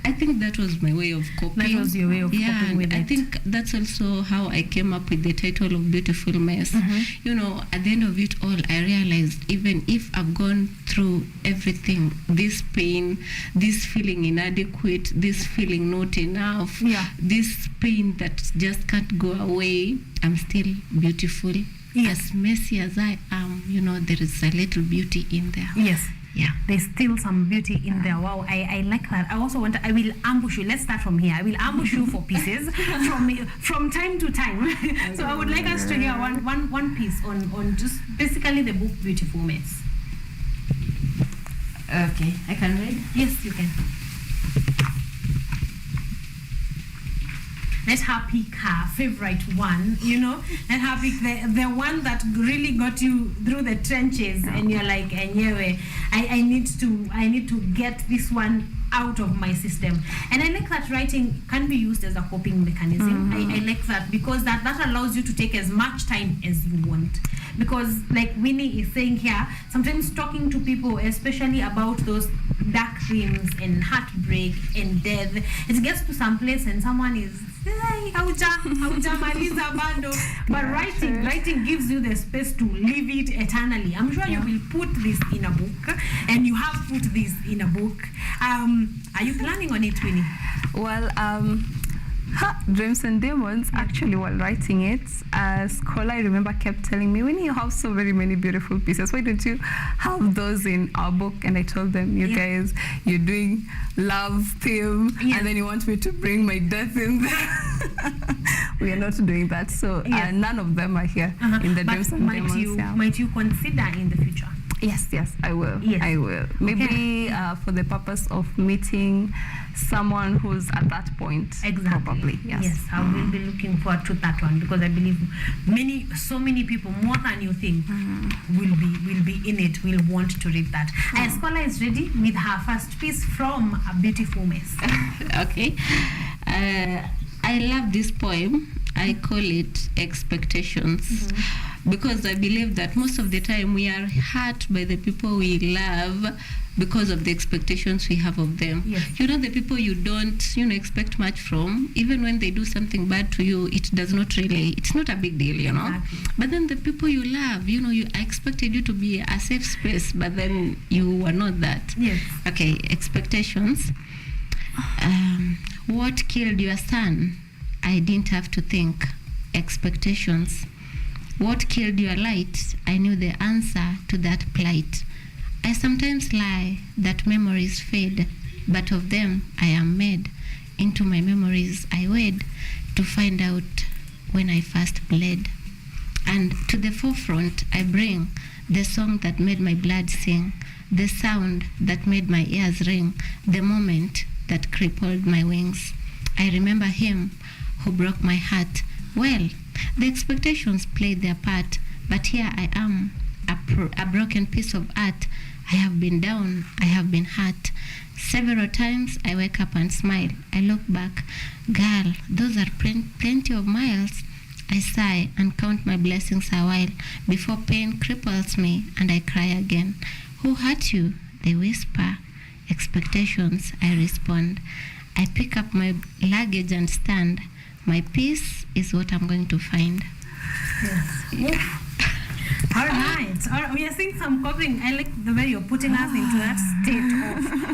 S20: I think that was my way of coping.
S1: That was your way of coping with it.
S20: I think that's also how I came up with the title of Beautiful Mess. At the end of it all, I realized even if I've gone through everything, this pain, this feeling inadequate, this feeling not enough, this pain that just can't go away, I'm still beautiful. As messy as I am, there is a little beauty in there.
S1: There's still some beauty in there. Wow, I like that. I also I will ambush you. Let's start from here. I will ambush you for pieces from time to time. So I would like us to hear one piece on just basically the book Beautiful Mess.
S20: Okay, I can read?
S1: Yes, you can. Let her pick her favorite one, Let her pick the one that really got you through the trenches, and you're like, anyway, I need to get this one out of my system. And I like that writing can be used as a coping mechanism. I like that because that allows you to take as much time as you want. Because like Winnie is saying here, sometimes talking to people, especially about those dark themes and heartbreak and death, it gets to some place and someone is but writing gives you the space to live it eternally. I'm sure you will put this in a book, and you have put this in a book. Are you planning on it, Winnie?
S21: Well, Dreams and Demons, actually, while writing it, a scholar I remember kept telling me, Winnie, you have so very many beautiful pieces. Why don't you have those in our book? And I told them, you guys, you're doing love theme, and then you want me to bring my death in there. We are not doing that. So none of them are here in the Dreams and Demons.
S1: Might you consider in the future?
S21: Yes, I will. I will. Maybe for the purpose of meeting someone who's at that point. Probably.
S1: Yes, I will be looking forward to that one, because I believe so many people, more than you think, will be in it, will want to read that. Scholar is ready with her first piece from A Beautiful Mess.
S20: Okay. I love this poem. I call it Expectations. because I believe that most of the time we are hurt by the people we love because of the expectations we have of them.
S1: Yes.
S20: You know, the people you don't, expect much from, even when they do something bad to you, it's not a big deal,
S1: Exactly.
S20: But then the people you love, I expected you to be a safe space, but then you were not that.
S1: Yes.
S20: Okay, expectations. What killed your son? I didn't have to think. Expectations. What killed your light? I knew the answer to that plight. I sometimes lie that memories fade, but of them I am made. Into my memories I wade to find out when I first bled. And to the forefront I bring the song that made my blood sing, the sound that made my ears ring, the moment that crippled my wings. I remember him who broke my heart. Well, the expectations played their part, but here I am, a broken piece of art. I have been down, I have been hurt. Several times I wake up and smile. I look back. Girl, those are plenty of miles. I sigh and count my blessings a while before pain cripples me and I cry again. Who hurt you? They whisper. Expectations, I respond. I pick up my luggage and stand. My peace is what I'm going to find.
S1: Yes. Yeah. All right. We are seeing some copying. I like the way you're putting us into that state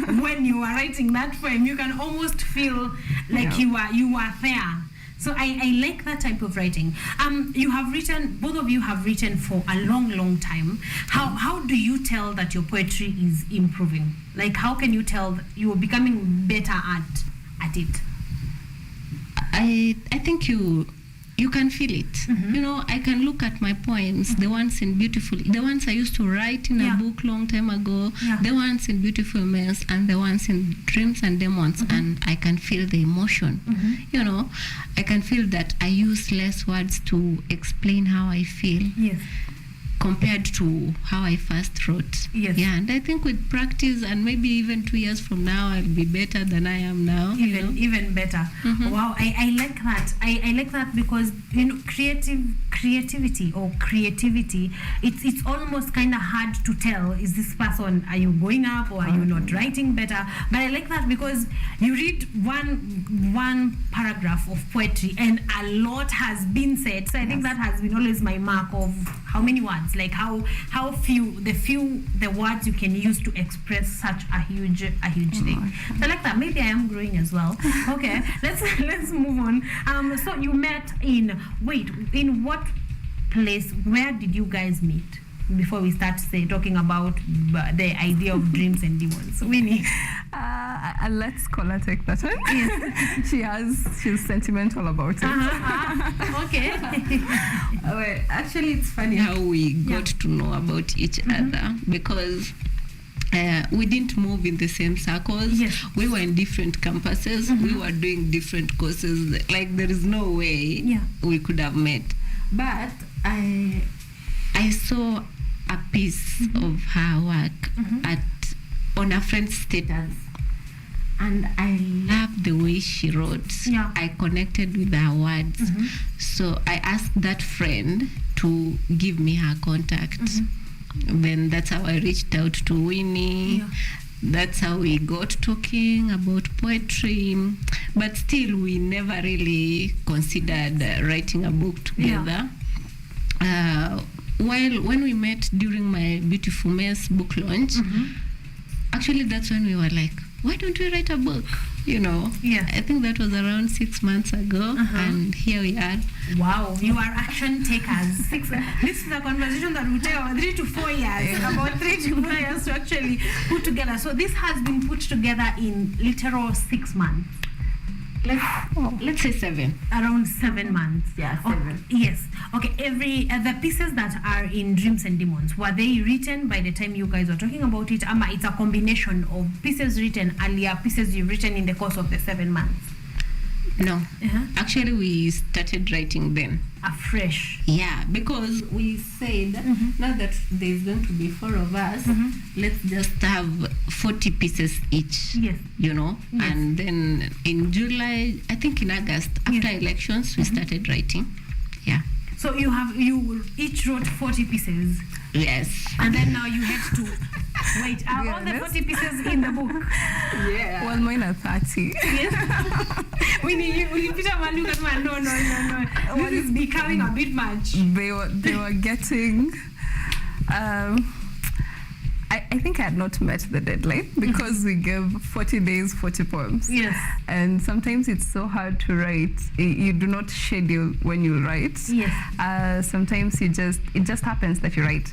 S1: of when you are writing that poem. You can almost feel like you are there. So I like that type of writing. You have written, both of you have written for a long, long time. How do you tell that your poetry is improving? Like, how can you tell that you are becoming better at it?
S20: I think you can feel it. Mm-hmm. I can look at my poems, the ones I used to write in a book long time ago, the ones in Beautiful Mess and the ones in Dreams and Demons, and I can feel the emotion. I can feel that I use less words to explain how I feel.
S1: Yes.
S20: Compared to how I first wrote.
S1: Yes.
S20: Yeah, and I think with practice and maybe even 2 years from now, I'll be better than I am now.
S1: Even better. Mm-hmm. Wow, I like that. I like that because creativity, it's almost kind of hard to tell, is this person, are you going up or are you not writing better? But I like that because you read one paragraph of poetry and a lot has been said. So I think that has been always my mark of how many words, like how few the words you can use to express such a huge thing. So I like that. Maybe I am growing as well. Okay, let's move on. So you met in what place? Where did you guys meet? Before we start talking about the idea of Dreams and Demons, Winnie.
S21: Let's call her take that one. Yes. she's sentimental about it.
S1: Okay.
S20: Well, actually, it's funny how we got to know about each other because we didn't move in the same circles.
S1: Yes.
S20: We were in different campuses. We were doing different courses. Like, there is no way we could have met. But I saw a piece of her work on a friend's status, and I loved the way she wrote. I connected with her words. So I asked that friend to give me her contact. Then that's how I reached out to Winnie. That's how we got talking about poetry. But still, we never really considered writing a book together. When we met during my Beautiful Mess book launch, actually that's when we were like, why don't we write a book? I think that was around 6 months ago, and here we are.
S1: Wow, you are action takers. This is a conversation that will take 3 to 4 years, about 3 to 4 years to actually put together. So this has been put together in literal 6 months.
S20: Let's say 7.
S1: Around 7 months.
S20: Yeah, 7.
S1: Yes. Okay. The pieces that are in Dreams and Demons, were they written by the time you guys were talking about it? It's a combination of pieces written earlier, pieces you've written in the course of the 7 months.
S20: No. Actually, we started writing then.
S1: Afresh.
S20: Yeah, because we said, now that there's going to be 4 of us, let's just have 40 pieces each.
S1: Yes.
S20: And then in July, I think in August, after elections, we started writing. Yeah.
S1: So you each wrote 40 pieces.
S20: Yes.
S1: And then now you had to wait. Are all the 40 pieces in the book?
S21: Yeah. Well, mine are 30.
S1: Yes. When you Peter Manu, no. This is becoming a bit much.
S21: They were getting. I think I had not met the deadline because we gave 40 days, 40 poems.
S1: Yes.
S21: And sometimes it's so hard to write. You do not schedule when you write.
S1: Yes.
S21: Sometimes it just happens that you write.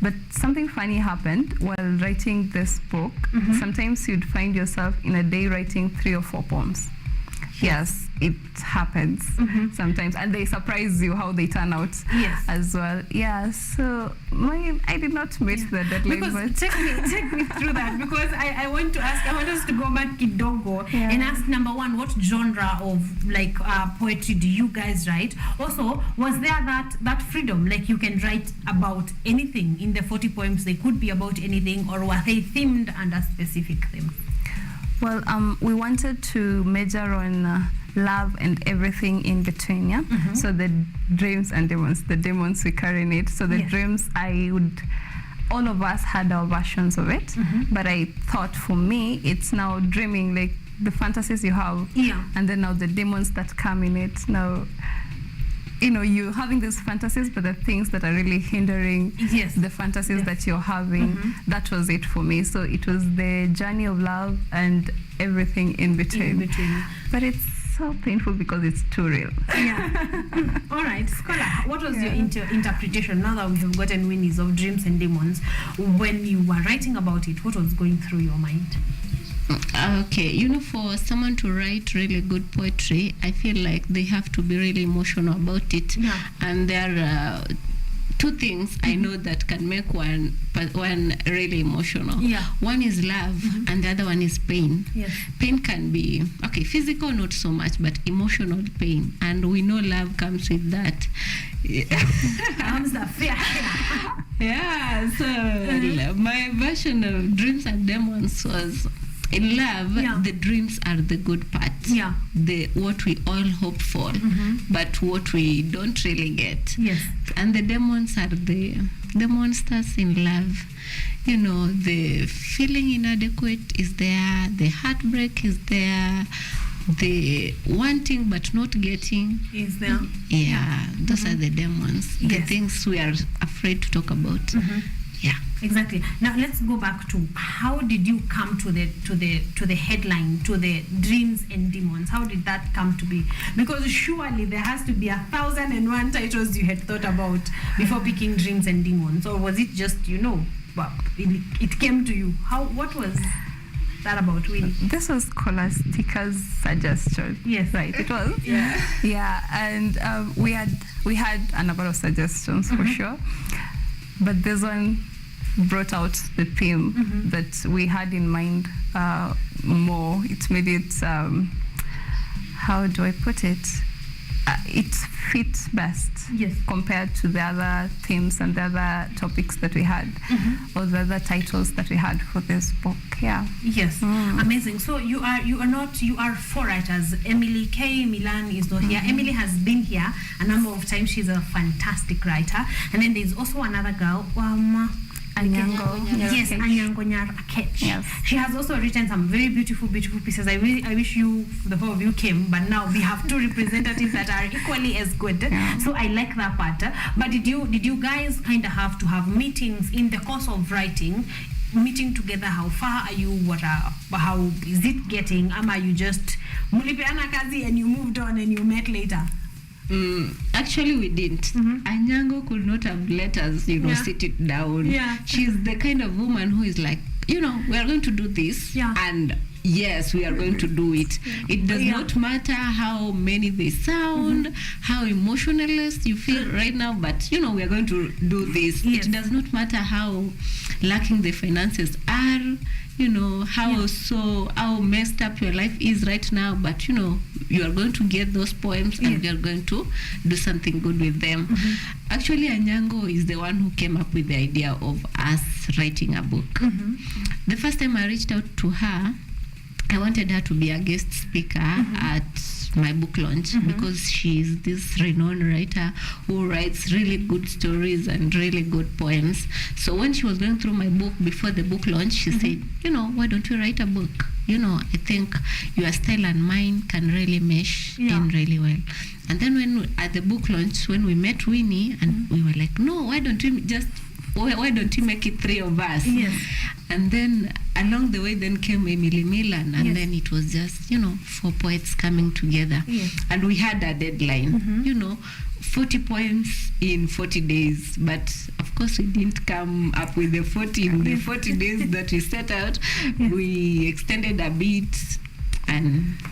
S21: But something funny happened while writing this book. Sometimes you'd find yourself in a day writing 3 or 4 poems. Yes, it happens sometimes, and they surprise you how they turn out as well. Yeah, so I did not miss the deadline.
S1: Because
S21: but
S1: take me through that, because I want us to go back kidogo and ask, number one, what genre of poetry do you guys write? Also, was there that freedom, like you can write about anything in the 40 poems? They could be about anything, or were they themed under specific themes?
S21: Well, we wanted to major on love and everything in between, yeah? So the dreams and demons, the demons we carry it. So the dreams, all of us had our versions of it, but I thought for me, it's now dreaming, like the fantasies you have, and then now the demons that come in it. Now, you having these fantasies, but the things that are really hindering the fantasies that you're having, that was it for me. So it was the journey of love and everything in between. But it's so painful because it's too real.
S1: Yeah. All right, Scholar, what was your interpretation, now that we have gotten Winnie's of dreams and demons, when you were writing about it, what was going through your mind?
S20: Okay, for someone to write really good poetry, I feel like they have to be really emotional about it.
S1: Yeah.
S20: And there are 2 things I know that can make one really emotional.
S1: Yeah.
S20: One is love, and the other one is pain.
S1: Yes.
S20: Pain can be, physical not so much, but emotional pain. And we know love comes with that. Yeah, so my version of Dreams and Demons was, in love, the dreams are the good part.
S1: Yeah.
S20: What we all hope for, but what we don't really get.
S1: Yes.
S20: And the demons are the monsters in love. The feeling inadequate is there, the heartbreak is there, the wanting but not getting
S1: is there.
S20: Yeah, those are the demons. The things we are afraid to talk about. Yeah.
S1: Exactly. Now let's go back to, how did you come to the headline, to the dreams and demons? How did that come to be? Because surely there has to be 1,001 titles you had thought about before picking dreams and demons, or was it just it came to you? What was that about, Winnie?
S21: This was Scholastica's suggestion.
S1: Yes,
S21: right. It was. Yeah, and we had a number of suggestions for sure, but this one brought out the theme that we had in mind more. It made it, how do I put it? It fits best compared to the other themes and the other topics that we had, or the other titles that we had for this book. Yeah.
S1: Yes. Amazing. So you are 4 writers. Emily K. Milan is not here. Emily has been here a number of times. She's a fantastic writer. And then there's also another girl,
S21: Anyango.
S1: Yes, Anyango Nyarakech.
S21: Yes.
S1: She has also written some very beautiful pieces. I wish the 4 of you came, but now we have 2 representatives that are equally as good. Yeah. So I like that part. But did you guys kind of have to have meetings in the course of writing? Meeting together, how far are you? How is it getting? Are you just mulipeana kazi and you moved on and you met later?
S20: Actually, we didn't. Anyango could not have let us, sit it down.
S1: Yeah.
S20: She's the kind of woman who is like, we are going to do this, and yes, we are going to do it. It does not matter how many they sound, how emotionless you feel right now, but we are going to do this.
S1: Yes.
S20: It does not matter how lacking the finances are, how messed up your life is right now, but you are going to get those poems and we are going to do something good with them. Actually, Anyango is the one who came up with the idea of us writing a book. The first time I reached out to her, I wanted her to be a guest speaker at my book launch because she's this renowned writer who writes really good stories and really good poems. So when she was going through my book before the book launch, she said, why don't you write a book? I think your style and mine can really mesh in really well. And then when at the book launch, when we met Winnie, and we were like, no, why don't you make it 3 of us?
S1: Yes.
S20: And then along the way then came Emily Milan, and then it was just 4 poets coming together.
S1: Yes.
S20: And we had a deadline, 40 poems in 40 days, but of course we didn't come up with the 40 in the 40 days that we set out. We extended a bit,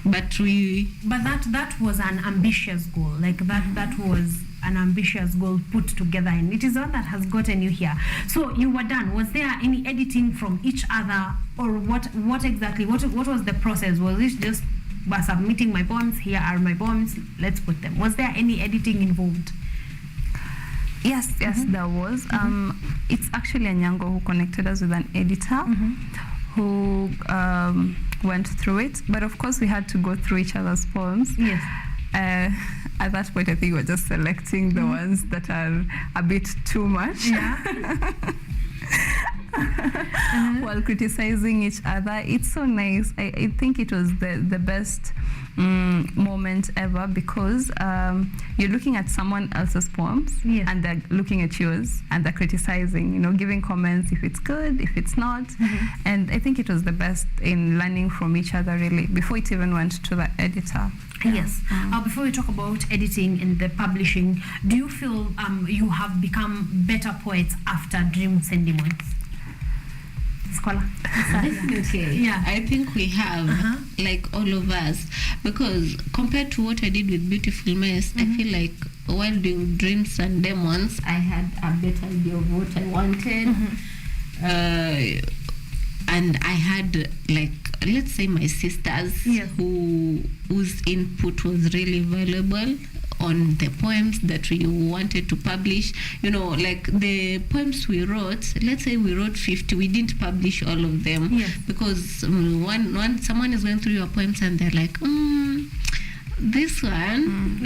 S20: but
S1: that was an ambitious goal. Like that was an ambitious goal put together, and it is one that has gotten you here. So you were done. Was there any editing from each other, or what exactly? What was the process? Was it just by submitting my poems? Here are my poems. Let's put them. Was there any editing involved?
S21: Yes, there was. It's actually Anyango who connected us with an editor who went through it. But of course, we had to go through each other's poems.
S1: Yes.
S21: At that point, I think we're just selecting the ones that are a bit too much.
S1: Yeah.
S21: While criticizing each other. It's so nice. I think it was the best moment ever, because you're looking at someone else's poems and they're looking at yours and they're criticizing, giving comments if it's good, if it's not. And I think it was the best in learning from each other, really, before it even went to the editor.
S1: Yes. Before we talk about editing and the publishing, do you feel you have become better poets after Dreams and Demons?
S20: Definitely.
S1: Yeah,
S20: I think we have, like all of us, because compared to what I did with Beautiful Mess, I feel like while doing Dreams and Demons, I had a better idea of what I wanted. And I had, like, let's say my sisters whose input was really valuable on the poems that we wanted to publish. Like the poems we wrote, let's say we wrote 50, we didn't publish all of them because someone is going through your poems and they're like, this one,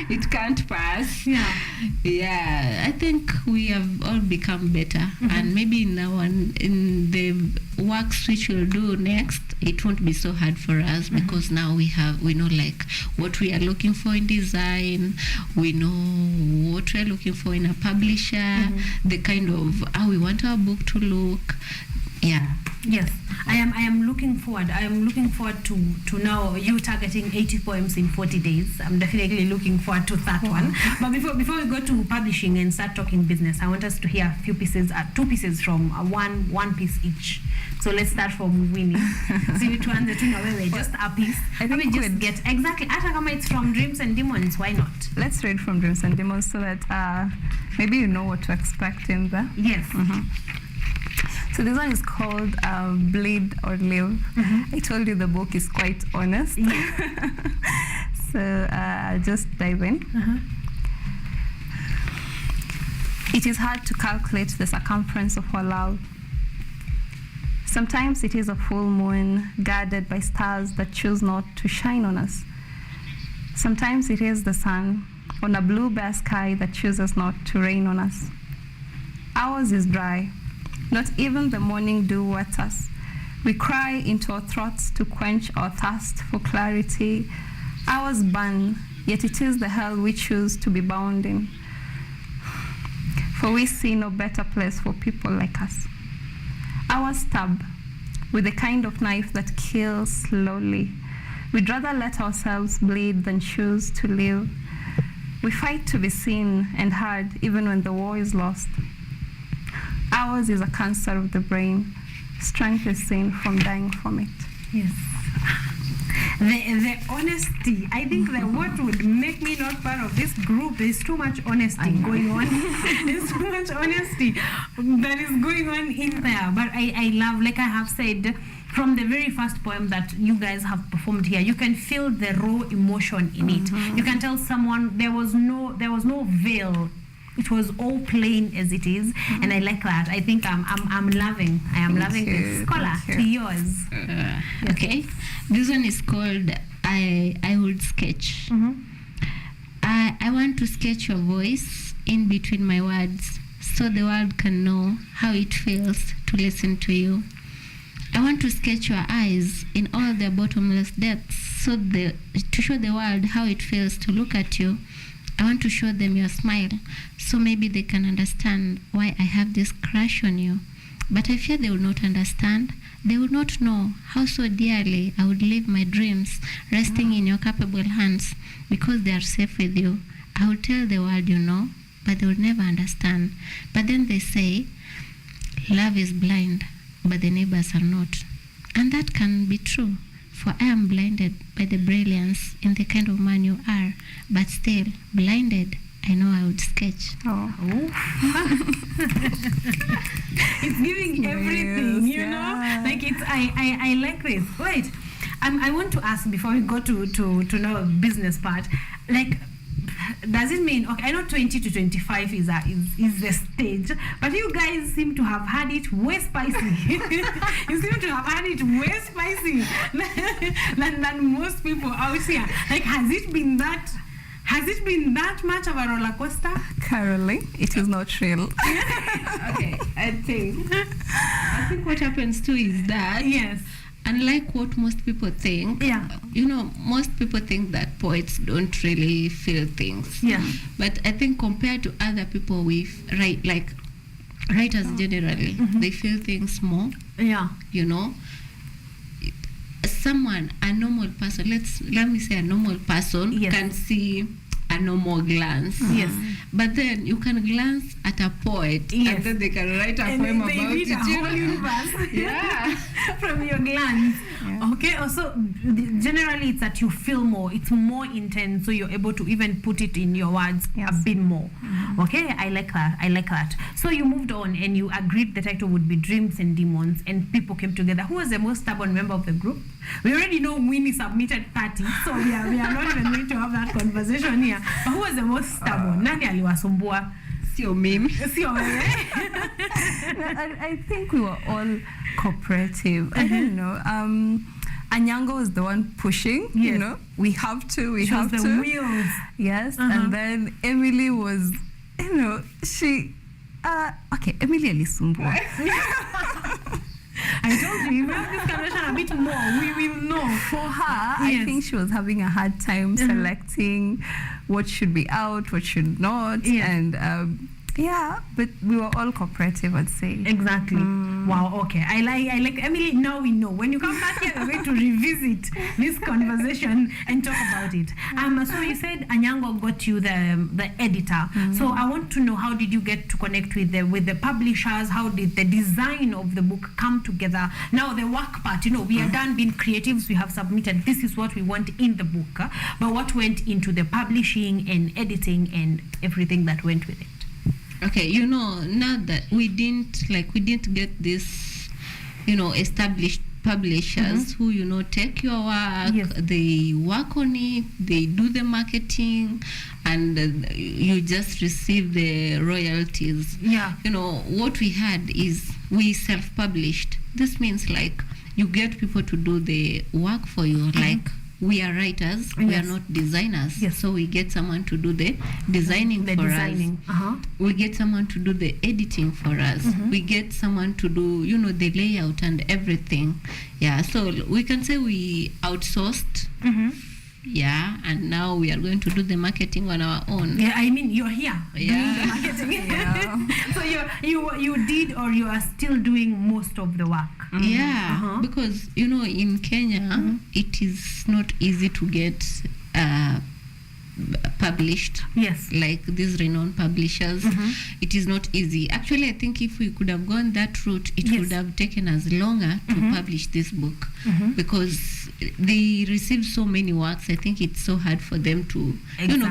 S20: it can't pass. I think we have all become better, and maybe now in the works which we'll do next, it won't be so hard for us because now we know like what we are looking for in design, we know what we are looking for in a publisher, the kind of how we want our book to look.
S1: Yes, I am looking forward. I am looking forward to now you targeting 80 poems in 40 days. I'm definitely looking forward to that one. But before we go to publishing and start talking business, I want us to hear a few pieces, 2 pieces from one piece each. So let's start from Winnie. See which one just a piece.
S21: I think
S1: we just get exactly. Hata kama it's from Dreams and Demons, why not?
S21: Let's read from Dreams and Demons so that maybe you know what to expect in there.
S1: Yes.
S21: So this one is called Bleed or Live. I told you the book is quite honest. So I'll just dive in. It is hard to calculate the circumference of our love. Sometimes it is a full moon guarded by stars that choose not to shine on us. Sometimes it is the sun on a blue bare sky that chooses not to rain on us. Ours is dry. Not even the morning dew wets us. We cry into our throats to quench our thirst for clarity. Ours burn, yet it is the hell we choose to be bound in. For we see no better place for people like us. Ours stab with the kind of knife that kills slowly. We'd rather let ourselves bleed than choose to live. We fight to be seen and heard even when the war is lost. Ours is a cancer of the brain. Strength is seen from dying from it.
S1: Yes. The honesty. I think that what would make me not part of this group is too much honesty going on. There's too much honesty that is going on in there. But I love, like I have said, from the very first poem that you guys have performed here, you can feel the raw emotion in it. You can tell someone there was no veil it was all plain as it is, and I like that. I think I'm loving. I am loving this. Scholar, to yours.
S20: Okay, this one is called I Would Sketch. I want to sketch your voice in between my words, so the world can know how it feels to listen to you. I want to sketch your eyes in all their bottomless depths, to show the world how it feels to look at you. I want to show them your smile, so maybe they can understand why I have this crush on you. But I fear they will not understand. They will not know how so dearly I would live my dreams resting in your capable hands, because they are safe with you. I will tell the world you know, but they will never understand. But then they say, love is blind, but the neighbors are not. And that can be true, for I am blinded by the brilliance in the kind of man you are, but still, blinded, I know I would sketch.
S1: It's giving everything, you know? Like I like this. Wait, I want to ask before we go to know business part, like, does it mean, okay, I know 20 to 25 is the stage, but you guys seem to have had it way spicy. You seem to have had it way spicy than most people out here. Like, has it been that much of a roller coaster?
S21: Currently, it is not real.
S20: Okay, I think what happens too is that,
S1: yes,
S20: unlike what most people think, most people think that poets don't really feel things.
S1: Yeah.
S20: But I think compared to other people writers generally, they feel things more.
S1: Yeah.
S20: You know, a normal person, let me say a normal person can see a normal glance.
S1: Yes.
S20: But then you can glance at a poet, and then they can write a poem about it.
S1: A whole universe.
S20: Yeah.
S1: From your glance. Yeah. Okay. Also, generally, it's that you feel more. It's more intense, so you're able to even put it in your words a bit more. Okay. I like that. So you moved on, and you agreed the title would be Dreams and Demons, and people came together. Who was the most stubborn member of the group? We already know Winnie submitted 30, so we are not even going to have that conversation here. But who was the most stubborn? Nani aliwasumbua?
S20: Sio mimi.
S1: Sio wewe.
S21: I think we were all cooperative. I don't know. Anyango was the one pushing.
S1: Yes.
S21: You know, we have to.
S1: She was the wheels.
S21: Yes, and then Emily was, she. Okay, Emily alisumbua.
S1: I told you, we have this conversation a bit more. We will know.
S21: For her, I think she was having a hard time selecting what should be out, what should not. And but we were all cooperative, I'd say.
S1: Exactly. Wow, okay. I like Emily. Now we know. When you come back here, we're going to revisit this conversation and talk about it. So you said Anyango got you the editor. So I want to know, how did you get to connect with the publishers? How did the design of the book come together? Now the work part, we are done being creatives. We have submitted, this is what we want in the book. But what went into the publishing and editing and everything that went with it?
S20: Okay, now that we didn't get this, established publishers who, take your work, they work on it, they do the marketing, and you just receive the royalties.
S1: Yeah.
S20: What we had is we self-published. This means you get people to do the work for you, we are writers, we are not designers.
S1: Yes.
S20: So we get someone to do the designing for us. We get someone to do the editing for us. We get someone to do, the layout and everything. Yeah, so we can say we outsourced. Yeah, and now we are going to do the marketing on our own.
S1: Yeah, I mean, you're here doing the marketing. So you did, or you are still doing most of the work.
S20: Yeah, because in Kenya it is not easy to get published.
S1: Yes,
S20: like these renowned publishers, it is not easy. Actually, I think if we could have gone that route, it would have taken us longer to publish this book, because they receive so many works. I think it's so hard for them to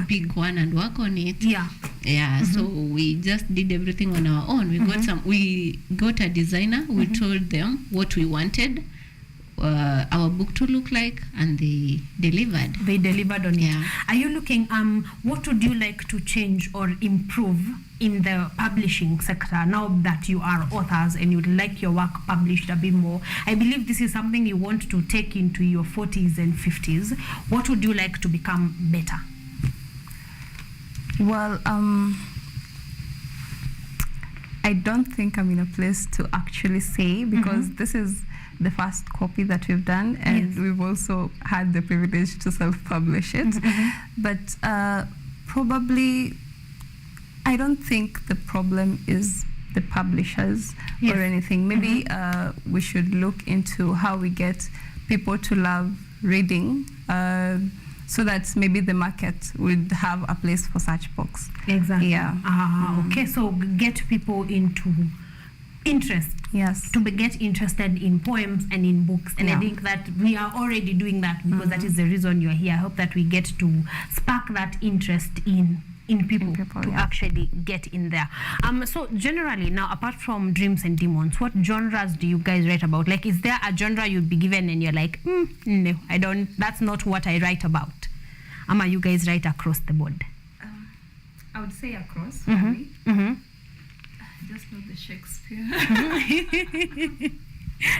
S20: pick one and work on it. So we just did everything on our own. We got a designer. We told them what we wanted. our book to look like, and they delivered.
S1: They delivered on it. Are you looking, what would you like to change or improve in the publishing sector now that you are authors and you'd like your work published a bit more? I believe this is something you want to take into your 40s and 50s. What would you like to become better?
S21: Well, I don't think I'm in a place to actually say, because this is the first copy that we've done, and we've also had the privilege to self-publish it. But probably, I don't think the problem is the publishers or anything. Maybe we should look into how we get people to love reading, so that maybe the market would have a place for such books.
S1: Exactly.
S21: Yeah.
S1: Okay, so get people into interest.
S21: Yes.
S1: To get interested in poems and in books. And I think that we are already doing that, because that is the reason you're here. I hope that we get to spark that interest in people to actually get in there. So generally now, apart from Dreams and Demons, what genres do you guys write about? Like, is there a genre you'd be given and you're like, no, I don't, that's not what I write about? Ama you guys write across the board?
S21: I would say across,
S1: maybe.
S21: Just not the Shakespeare.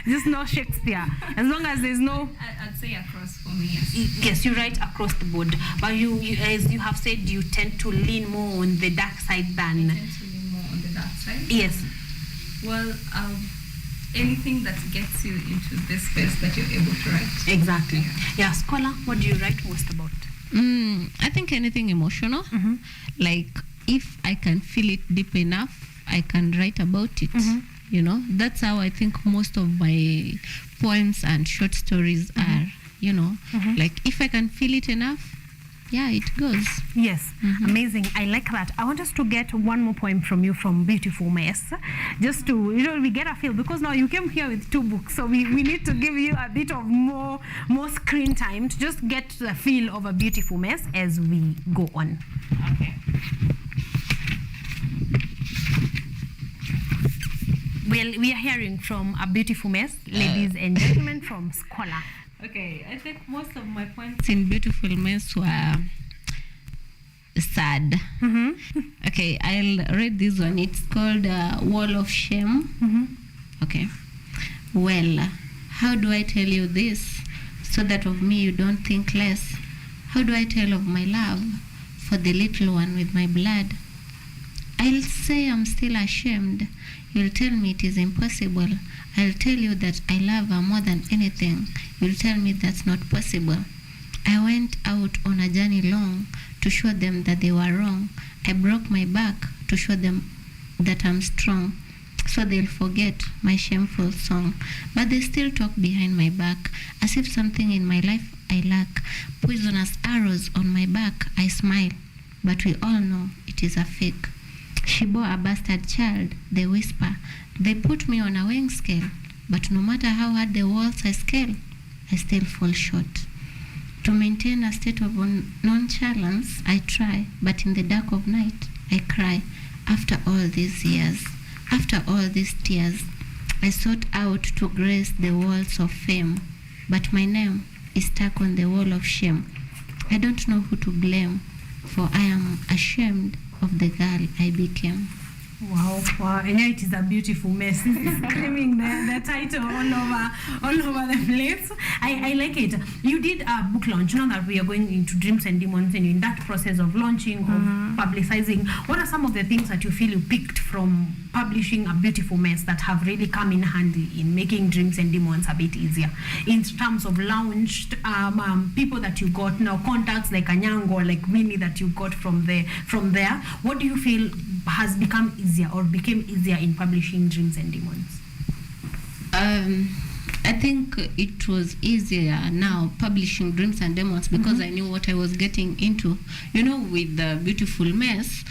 S1: Just no Shakespeare. As long as there's no...
S21: I'd say across for me, yes.
S1: Yes, you write across the board. But you, as you have said, you tend to lean more on the dark side than...
S21: I tend to lean more on the dark side?
S1: Yes.
S21: Well, anything that gets you into this space that you're able to write.
S1: Exactly. Yeah, Scholar, what do you write most about?
S20: I think anything emotional. Like, if I can feel it deep enough, I can write about it. You know, that's how I think most of my poems and short stories are, you know. Like, if I can feel it enough, yeah, it goes.
S1: Yes, amazing. I like that. I want us to get one more poem from you from Beautiful Mess, just to, you know, we get a feel, because now you came here with 2 books, so we need to give you a bit of more screen time to just get the feel of a Beautiful Mess as we go on.
S20: Okay.
S1: Well, we are hearing from A Beautiful Mess, ladies and gentlemen, from Scholar.
S20: Okay, I think most of my points in Beautiful Mess were sad. Okay, I'll read this one. It's called Wall of Shame. Okay. Well, how do I tell you this so that of me you don't think less? How do I tell of my love for the little one with my blood? I'll say I'm still ashamed. You'll tell me it is impossible. I'll tell you that I love her more than anything. You'll tell me that's not possible. I went out on a journey long to show them that they were wrong. I broke my back to show them that I'm strong, so they'll forget my shameful song. But they still talk behind my back, as if something in my life I lack. Poisonous arrows on my back, I smile, but we all know it is a fake. She bore a bastard child, they whisper. They put me on a weighing scale, but no matter how hard the walls I scale, I still fall short. To maintain a state of nonchalance, I try, but in the dark of night, I cry. After all these years, after all these tears, I sought out to grace the walls of fame, but my name is stuck on the wall of shame. I don't know who to blame, for I am ashamed of the girl I became.
S1: Wow, and yeah, it is a beautiful mess. It's screaming the title all over the place. I like it. You did a book launch. Now that we are going into Dreams and Demons, and in that process of launching, of publicizing, what are some of the things that you feel you picked from publishing A Beautiful Mess that have really come in handy in making Dreams and Demons a bit easier? In terms of launched, people that you got, now contacts like Anyango, like Winnie that you got from there, what do you feel has become easier or became easier in publishing Dreams and Demons?
S20: I think it was easier now publishing Dreams and Demons because I knew what I was getting into. You know, with the Beautiful Mess,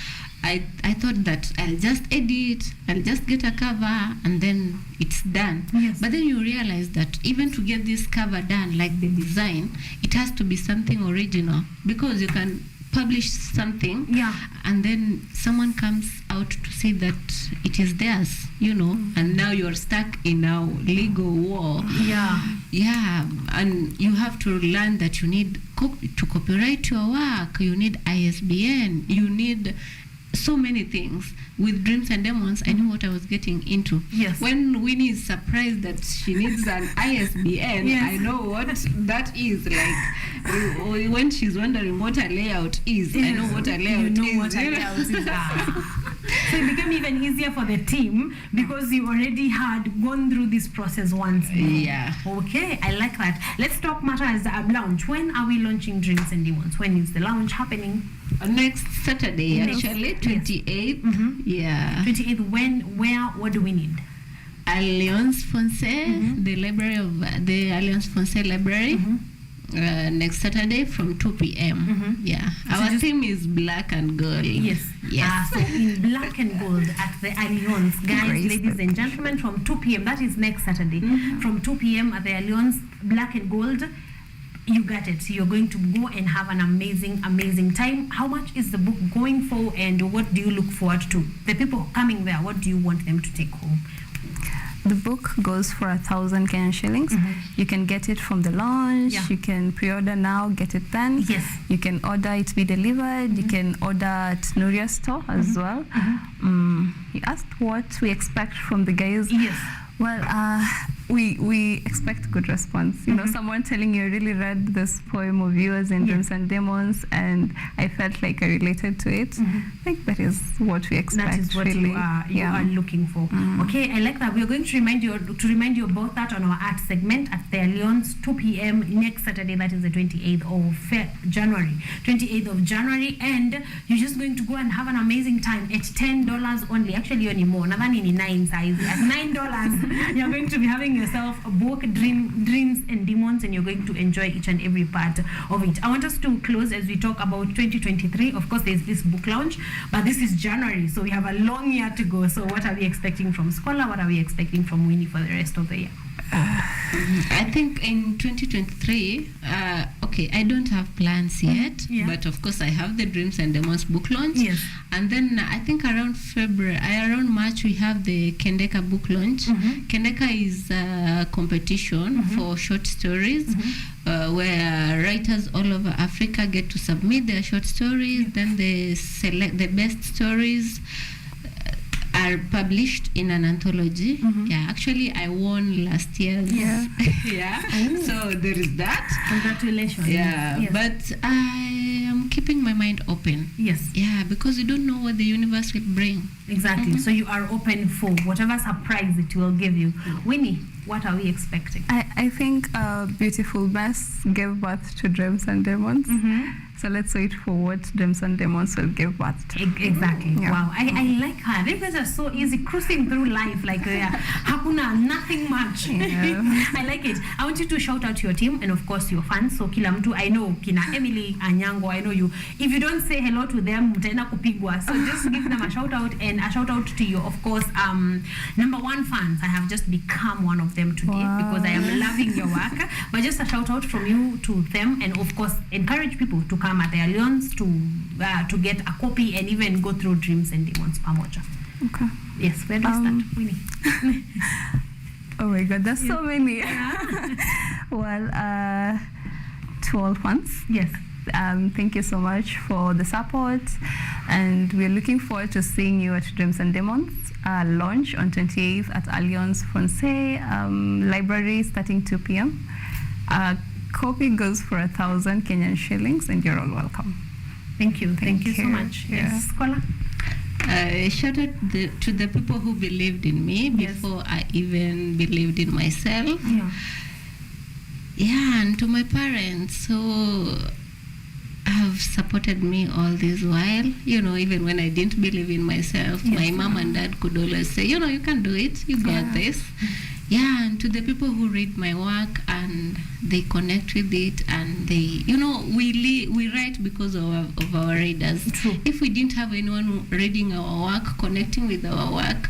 S20: I thought that I'll just edit, I'll just get a cover, and then it's done.
S1: Yes.
S20: But then you realize that even to get this cover done, like the design, it has to be something original, because you can publish something,
S1: yeah,
S20: and then someone comes out to say that it is theirs, you know, and now you're stuck in a legal war. Yeah, and you have to learn that you need to copyright your work, you need ISBN, you need so many things. With Dreams and Demons, I knew what I was getting into.
S1: Yes.
S20: When Winnie is surprised that she needs an ISBN,
S1: yes,
S20: I know what that is. Like when she's wondering what a layout is, I know what a layout is.
S1: What a layout is. So it became even easier for the team because you already had gone through this process once.
S20: Yeah.
S1: Okay, I like that. Let's talk matters of launch. When are we launching Dreams and Demons? When is the launch happening?
S20: Next Saturday, actually, 28th.
S1: Yes.
S20: Yeah.
S1: 28th. When, where, what do we need?
S20: Alliance Française, the library of the Alliance Française library. Next Saturday from 2 p.m. Yeah, so our theme is black and gold.
S1: Yes. So in black and gold at the Alliance, guys, ladies and gentlemen, from 2 p.m. That is next Saturday. From 2 p.m. at the Alliance, black and gold. You got it. You're going to go and have an amazing, amazing time. How much is the book going for, and what do you look forward to? The people coming there, what do you want them to take home?
S21: The book goes for 1,000 Kenyan shillings. You can get it from the launch.
S1: Yeah.
S21: You can pre-order now, get it then.
S1: Yes.
S21: You can order it be delivered. You can order at Nuria store as well. You asked what we expect from the guys.
S1: Yes.
S21: Well, we expect good response. You know, someone telling you really read this poem of yours in Dreams and Demons, and I felt like I related to it. I think that is what we expect.
S1: That is what
S21: really.
S1: you are looking for. Okay, I like that. We are going to remind you about that on our art segment at the Alliance, 2 p.m. next Saturday. That is the 28th of January. 28th of January, and you're just going to go and have an amazing time at $10 only. Actually, only more. Nadhani ni 9 size. At $9. You're going to be having yourself a book, Dreams and Demons, and you're going to enjoy each and every part of it. I want us to close as we talk about 2023. Of course, there's this book launch, but this is January, so we have a long year to go. So what are we expecting from Scholar? What are we expecting from Winnie for the rest of the year?
S20: I think in 2023, okay, I don't have plans yet, but of course I have the Dreams and Demons book launch.
S1: Yes.
S20: And then I think around March, we have the Kendeka book launch. Kendeka is a competition for short stories where writers all over Africa get to submit their short stories. Then they select the best stories. Are published in an anthology. Yeah, actually I won last year.
S1: Yeah.
S20: So there is that.
S1: Congratulations.
S20: Yeah.
S1: Yes.
S20: But I am keeping my mind open.
S1: Yes.
S20: Yeah, because you don't know what the universe will bring.
S1: Exactly. So you are open for whatever surprise it will give you. Winnie, what are we expecting?
S21: I think Beautiful Mess gave birth to Dreams and Demons. So let's wait for what Dreams and Demons will give birth to.
S1: Exactly. Yeah. Wow. I like her. They guys are so easy cruising through life like hakuna nothing much. Yeah. I like it. I want you to shout out your team and of course your fans. So kila mtu, I know kina Emily Anyango, I know you. If you don't say hello to them, mtaenda kupigwa. So just give them a shout out, and a shout out to you, of course, number one fans. I have just become one of them today because I am loving your work. But just a shout out from you to them, and of course encourage people to come at the Alliance to get a copy and even go through Dreams and Demons pamoja.
S21: Okay.
S1: Yes, where do we start, Winnie?
S21: Oh my God, there's so many. Well, to all fans,
S1: yes.
S21: Thank you so much for the support, and we're looking forward to seeing you at Dreams and Demons launch on 28th at Alliance Française Library starting 2 p.m. Copy goes for 1,000 Kenyan shillings, and you're all welcome.
S1: Thank you. Thank you so much. Yes, Scholar.
S20: Shout out to the people who believed in me before I even believed in myself. Yeah, and to my parents who have supported me all this while, you know, even when I didn't believe in myself. My mom and dad could always say, you know, you can do it, you got this. Yeah, and to the people who read my work and they connect with it, and they, you know, we write because of our readers.
S1: True.
S20: If we didn't have anyone reading our work, connecting with our work,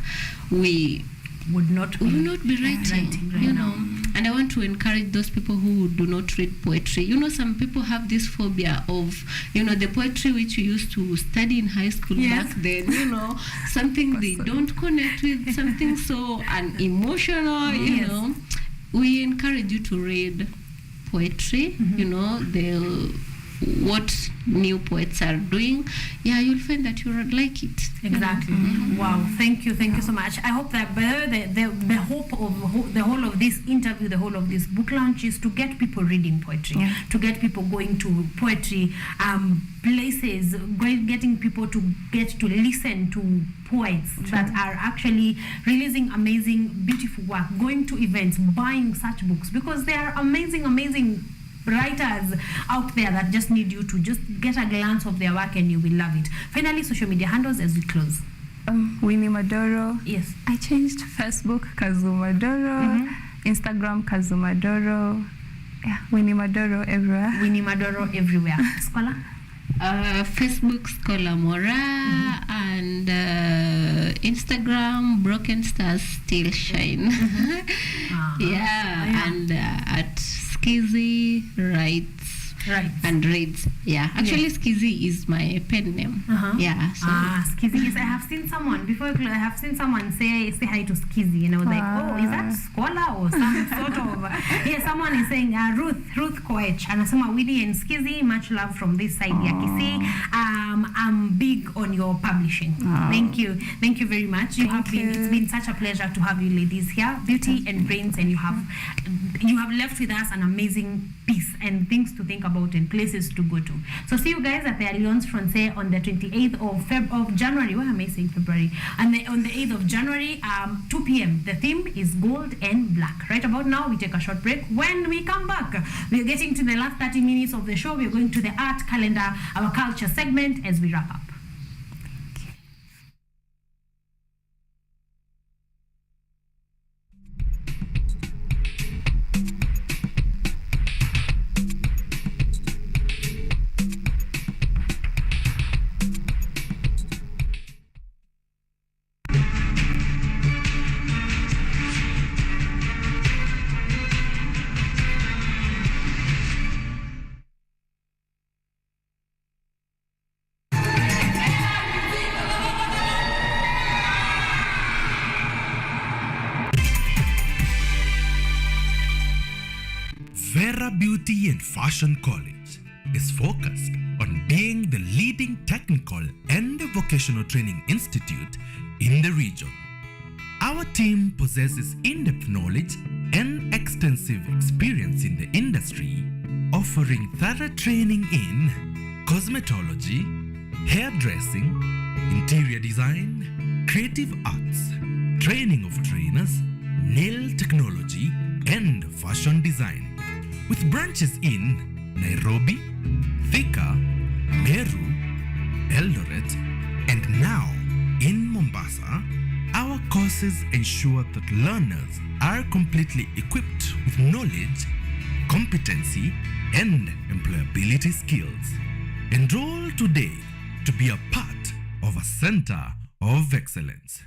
S20: we would not be writing,
S1: right
S20: you
S1: now.
S20: know. And I want to encourage those people who do not read poetry. You know, some people have this phobia of, you know, the poetry which you used to study in high school back then, you know, something they don't connect with, something so unemotional, you know. We encourage you to read poetry, you know, what new poets are doing. Yeah, you'll find that you would like it.
S1: Exactly. Wow, thank you so much. I hope that the hope of the whole of this interview, the whole of this book launch is to get people reading poetry, to get people going to poetry places, getting people to get to listen to poets that are actually releasing amazing, beautiful work, going to events, buying such books, because there are amazing writers out there that just need you to just get a glance of their work and you will love it. Finally, social media handles as we close.
S21: Winnie Madoro.
S1: Yes.
S21: I changed Facebook, Kazu Madoro. Instagram, Kazu Madoro. Yeah, Winnie Madoro everywhere.
S1: Winnie Madoro everywhere. Scholar?
S20: Facebook, Scholar Mora, and Instagram, Broken Stars Still Shine. And at Skizzy Writes and Reads. Yeah, actually Skizzy is my pen name. Yeah. So.
S1: Skizzy. Yes, I have seen someone before. I have seen someone say hi to Skizzy, and I was like, oh, is that Scholar or some sort of? Yeah, someone is saying Ruth Koech, anasema Winnie and Skizzy, much love from this side. Yakisi. I'm big on your publishing. Thank you very much. It's been such a pleasure to have you ladies here, Beauty and Brains, and you have left with us an amazing piece and things to think about and places to go to. So see you guys at the Alliance Francais on the 28th of January. Why am I saying February? And on the 8th of January, 2 p.m. The theme is gold and black. Right about now, we take a short break. When we come back, we are getting to the last 30 minutes of the show. We are going to the art calendar, our culture segment, as we wrap up.
S19: Vera Beauty and Fashion College is focused on being the leading technical and vocational training institute in the region. Our team possesses in-depth knowledge and extensive experience in the industry, offering thorough training in cosmetology, hairdressing, interior design, creative arts, training of trainers, nail technology, and fashion design. With branches in Nairobi, Thika, Meru, Eldoret, and now in Mombasa, our courses ensure that learners are completely equipped with knowledge, competency, and employability skills. Enroll today to be a part of a center of excellence.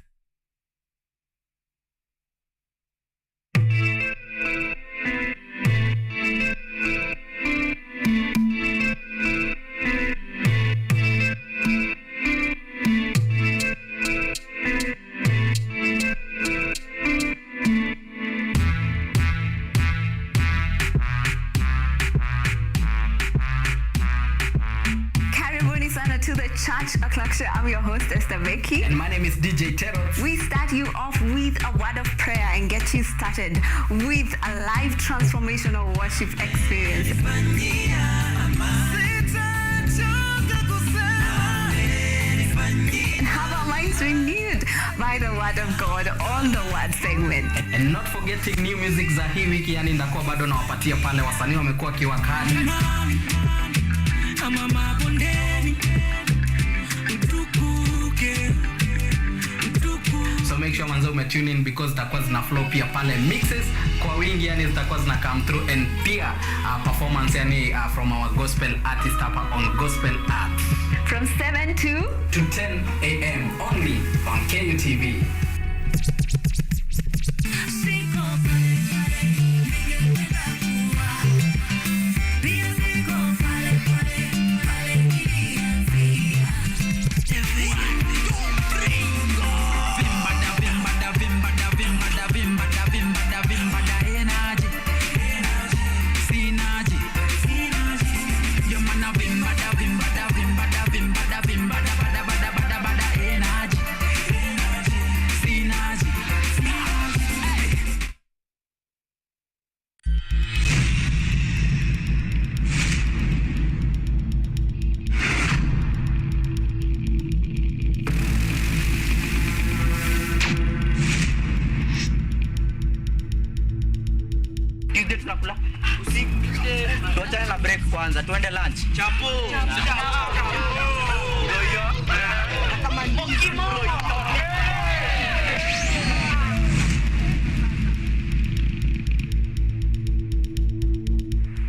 S2: To the Church O'Clock Show. I'm your host, Esther Becky.
S3: And my name is DJ Teros.
S2: We start you off with a word of prayer and get you started with a live transformational worship experience. And have our minds renewed by the word of God on the word segment.
S3: And not forgetting new music za hii wiki, yani ndakuwa bado nawapatia pale wasanii wamekuwa kiwakali. So make sure manzo umetune in because zitakuwa zina flow pia pale mixes kwa wingi, yani zitakuwa zina come through, and pia performance yani from our gospel artist hapa on Gospel Art
S2: from 7 to
S3: 10 a.m. only on KUTV.
S12: kwanza, tuende lunch. Chapo.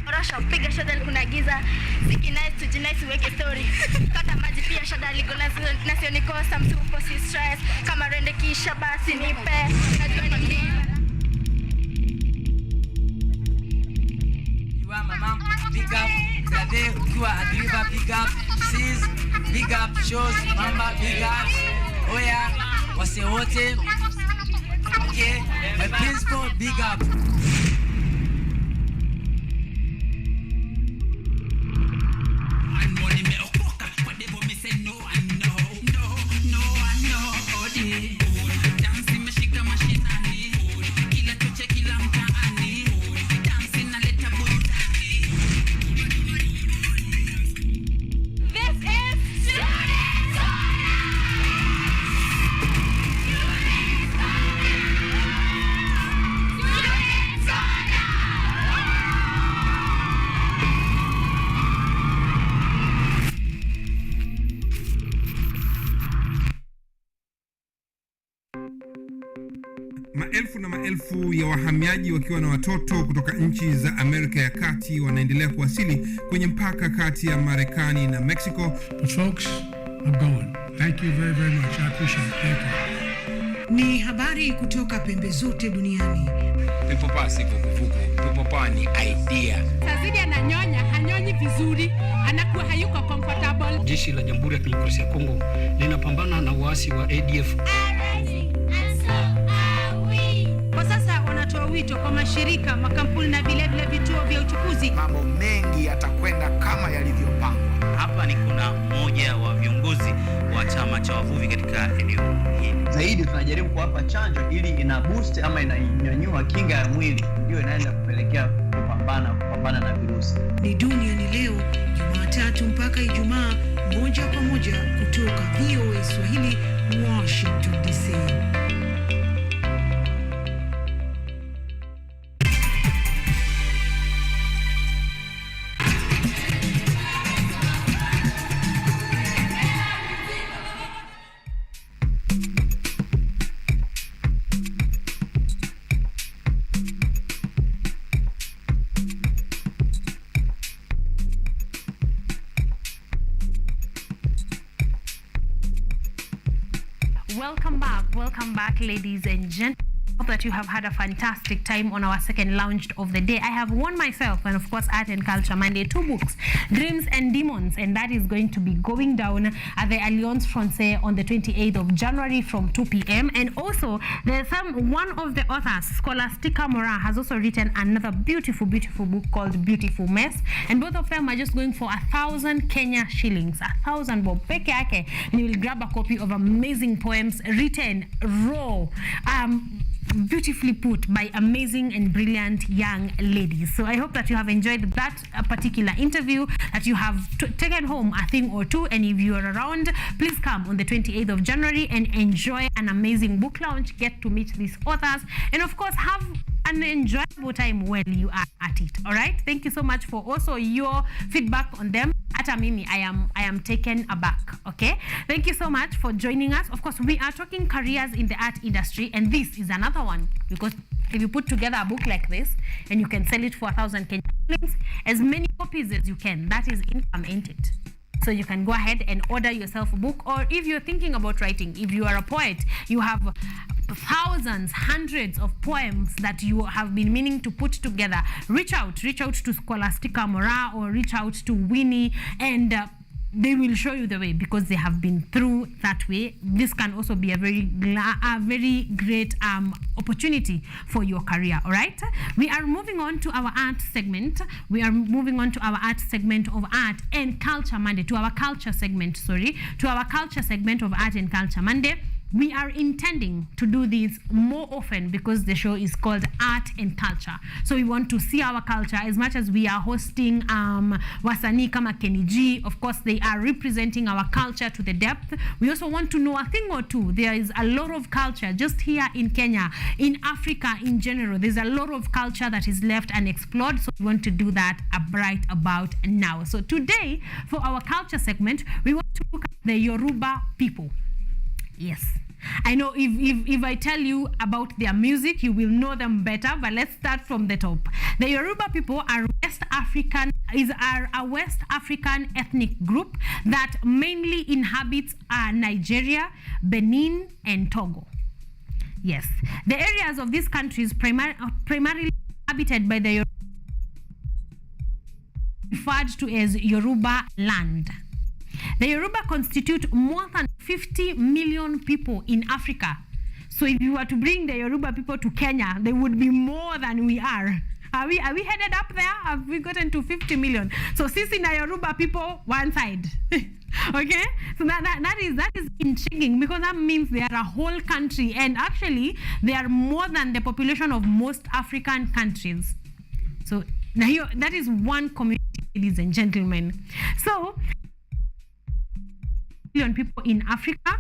S5: Rasha piga shada kuna giza siki nice to nice weke story kata maji pia shada liko nasio nikosa msupo si stress kama rende kisha basi nipe najua ni
S22: you are my mom big up Zade ukiwa adriva big up sis big up shows mama big up oya wase wote okay my principal big up.
S6: Maelfu na maelfu ya wahamiaji wakiwa na watoto kutoka nchi za Amerika ya Kati wanaendelea kuwasili kwenye mpaka kati ya Marekani na Mexico.
S7: But folks, I'm going. Thank you very, very much. I appreciate it. Thank you.
S8: Ni habari kutoka pembe zote duniani.
S9: People pasi vuguvugu. People pani idea.
S10: Sazidi ananyonya, hanyonyi vizuri, anakuwa hayuko comfortable.
S11: Jeshi la Jamhuri ya Kidemokrasia ya Kongo linapambana na uasi wa ADF.
S1: Kwa sasa wanatoa wito kwa mashirika, makampuni na vile vituo vya uchukuzi.
S23: Mambo mengi yatakwenda kama yalivyopangwa.
S12: Hapa ni kuna mmoja wa viongozi wa chama cha wavuvi katika eneo hili.
S13: Zaidi tunajaribu kuwapa chanjo ili ina boost ama inanyanyua kinga ya mwili, ndio inaenda kupelekea kupambana na virusi.
S8: Ni Duniani Leo, Jumatatu mpaka Ijumaa, moja kwa moja kutoka VOA Swahili, Washington DC.
S1: Welcome back, ladies and gentlemen. Hope that you have had a fantastic time on our second launch of the day. I have won myself, and of course, Art and Culture Monday, 2 books, Dreams and Demons, and that is going to be going down at the Alliance Francaise on the 28th of January from 2 p.m. And also, there's one of the authors, Scholastica Mora, has also written another beautiful book called Beautiful Mess, and both of them are just going for 1,000 Kenya shillings, 1,000 bob peke yake, and you will grab a copy of amazing poems written raw, beautifully put by amazing and brilliant young ladies. So I hope that you have enjoyed that particular interview, that you have taken home a thing or two, and if you are around, please come on the 28th of January and enjoy an amazing book launch, get to meet these authors, and of course have an enjoyable time while you are at it. All right, thank you so much for also your feedback on them. Ata mimi, I am taken aback. Okay, thank you so much for joining us. Of course, we are talking careers in the art industry, and this is another one, because if you put together a book like this and you can sell it for 1,000 Kenya shillings, as many copies as you can, that is income, ain't it? So you can go ahead and order yourself a book, or if you're thinking about writing, if you are a poet, you have thousands, hundreds of poems that you have been meaning to put together, reach out to Scholastica Mora or reach out to Winnie, and they will show you the way, because they have been through that way. This can also be a very great opportunity for your career. All right, we are moving on to our art segment. We are moving on to our art segment of Art and Culture Monday, to our culture segment of Art and Culture Monday. we are intending to do this more often because the show is called Art and Culture. So we want to see our culture as much as we are hosting wasanii kama Kenny G. Of course, they are representing our culture to the depth. We also want to know a thing or two. There is a lot of culture just here in Kenya, in Africa in general. There's a lot of culture that is left unexplored. So we want to do that right about now. So today, for our culture segment, we want to look at the Yoruba people. Yes, I know if I tell you about their music, you will know them better, but let's start from the top. The Yoruba people are a West African ethnic group that mainly inhabits Nigeria, Benin, and Togo. Yes, the areas of these countries primarily inhabited by the Yoruba, referred to as Yoruba land. The Yoruba constitute more than 50 million people in Africa. So if you were to bring the Yoruba people to Kenya, they would be more than we are. Are we headed up there? Have we gotten to 50 million? So sisi na Yoruba people, one side. Okay? So that is intriguing because that means they are a whole country, and actually they are more than the population of most African countries. So now that is one community, ladies and gentlemen. So million people in Africa.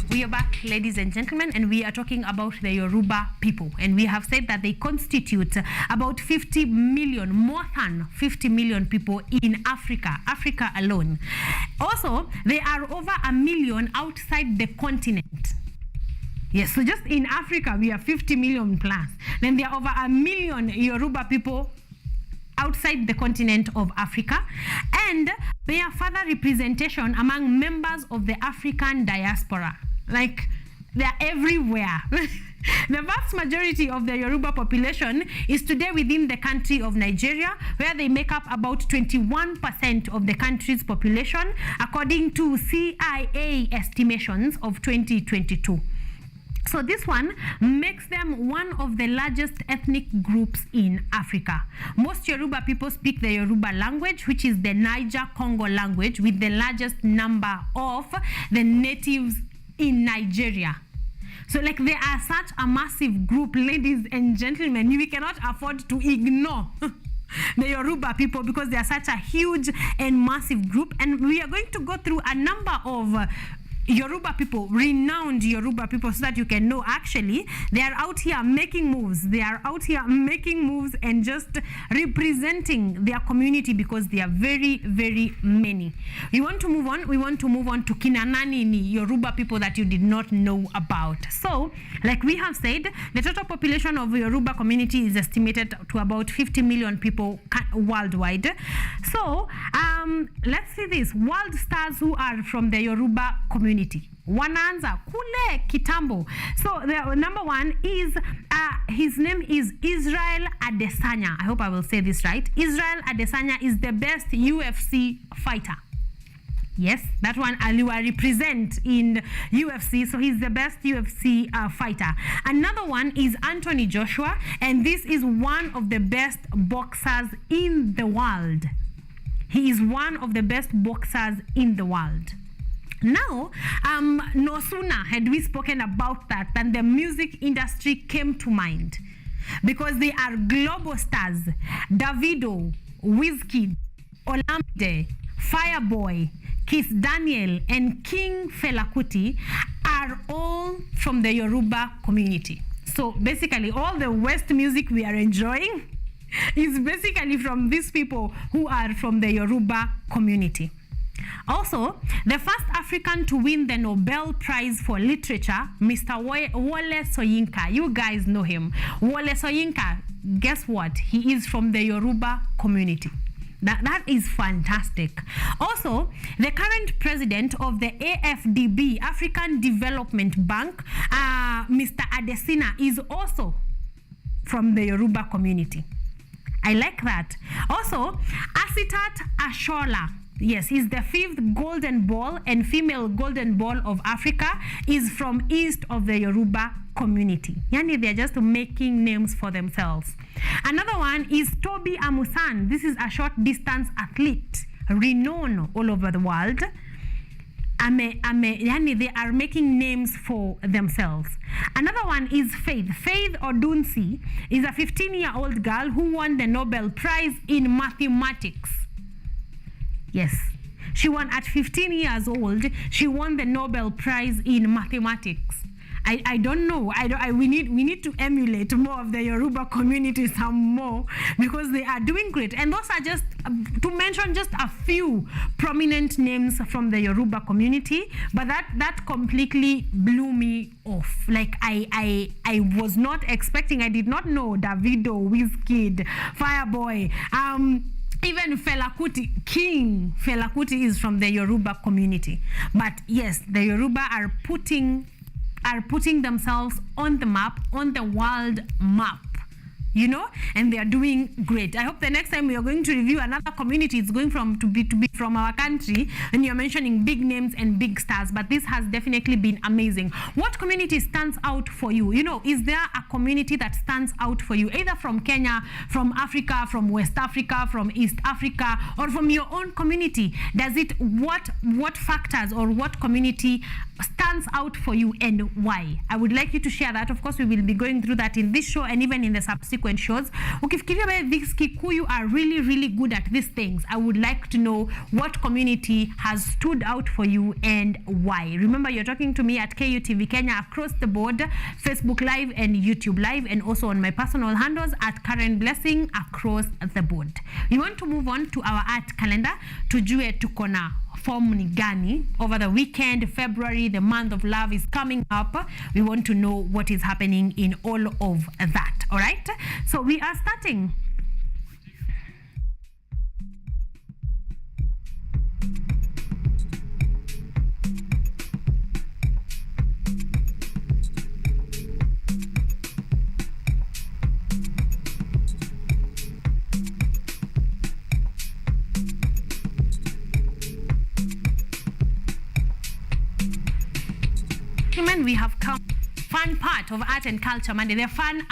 S1: We are back, ladies and gentlemen, and we are talking about the Yoruba people. And we have said that they constitute about 50 million, more than 50 million people in Africa alone. Also, there are over 1 million outside the continent. Yes, so just in Africa, we are 50 million plus. Then there are over 1 million Yoruba people outside the continent of Africa, and they are further representation among members of the African diaspora. Like, they are everywhere. The vast majority of the Yoruba population is today within the country of Nigeria, where they make up about 21% of the country's population, according to CIA estimations of 2022. So this one makes them one of the largest ethnic groups in Africa. Most Yoruba people speak the Yoruba language, which is the Niger-Congo language, with the largest number of the natives in Nigeria. So like they are such a massive group, ladies and gentlemen, we cannot afford to ignore the Yoruba people because they are such a huge and massive group. And we are going to go through a number of Yoruba people, renowned Yoruba people, so that you can know actually they are out here making moves. They are out here making moves and just representing their community because they are very, very many. We want to move on. We want to move on to Kinanani Yoruba people that you did not know about. So, like we have said, the total population of the Yoruba community is estimated to about 50 million people worldwide. So, let's see this. World stars who are from the Yoruba community. Wanaanza kule kitambo. So the number one is his name is Israel Adesanya. I hope I will say this right. Israel Adesanya is the best UFC fighter. Yes, that one Aliwa represent in UFC, so he's the best UFC fighter. Another one is Anthony Joshua, and this is one of the best boxers in the world. He is one of the best boxers in the world. Now, no sooner had we spoken about that than the music industry came to mind, because they are global stars. Davido, Wizkid, Olamide, Fireboy, Kiss Daniel, and King Fela Kuti are all from the Yoruba community. So basically, all the West music we are enjoying is basically from these people who are from the Yoruba community. Also, the first African to win the Nobel Prize for Literature, Mr. Wole Soyinka. You guys know him. Wole Soyinka, guess what? He is from the Yoruba community. That is fantastic. Also, the current president of the AFDB, African Development Bank, Mr. Adesina, is also from the Yoruba community. I like that. Also, Asitat Ashola, yes, is the 5th golden ball and female golden ball of Africa, is from east of the Yoruba community. Yani, they're just making names for themselves. Another one is Toby Amusan. This is a short distance athlete, renowned all over the world. Yani, they are making names for themselves. Another one is Faith. Faith Odunsi is a 15-year-old girl who won the Nobel Prize in mathematics. Yes, she won at 15 years old. She won the Nobel Prize in mathematics. I don't know. We need to emulate more of the Yoruba community some more, because they are doing great. And those are just to mention just a few prominent names from the Yoruba community. But that completely blew me off. Like I was not expecting. I did not know Davido, Wizkid, Fireboy, even Fela Kuti, King Fela Kuti is from the Yoruba community. But yes, the Yoruba are putting themselves on the map, on the world map, you know, and they are doing great. I hope the next time we are going to review another community, it's going to be from our country, and you're mentioning big names and big stars, but this has definitely been amazing. What community stands out for you? You know, is there a community that stands out for you, either from Kenya, from Africa, from West Africa, from East Africa, or from your own community? Does it, what factors or what community stands out for you and why? I would like you to share that. Of course, we will be going through that in this show and even in the subsequent shows. Ukifikiria these Kikuyu are really, really good at these things, I would like to know what community has stood out for you and why. Remember, you're talking to me at KUTV Kenya across the board, Facebook Live and YouTube Live, and also on my personal handles at Caren Blessing across the board. We want to move on to our art calendar. Tujue tukona form ni gani over the weekend. February, the month of love, is coming up. We want to know what is happening in all of that. All right, so we are starting. We have come fun part of Art and Culture Monday, the fun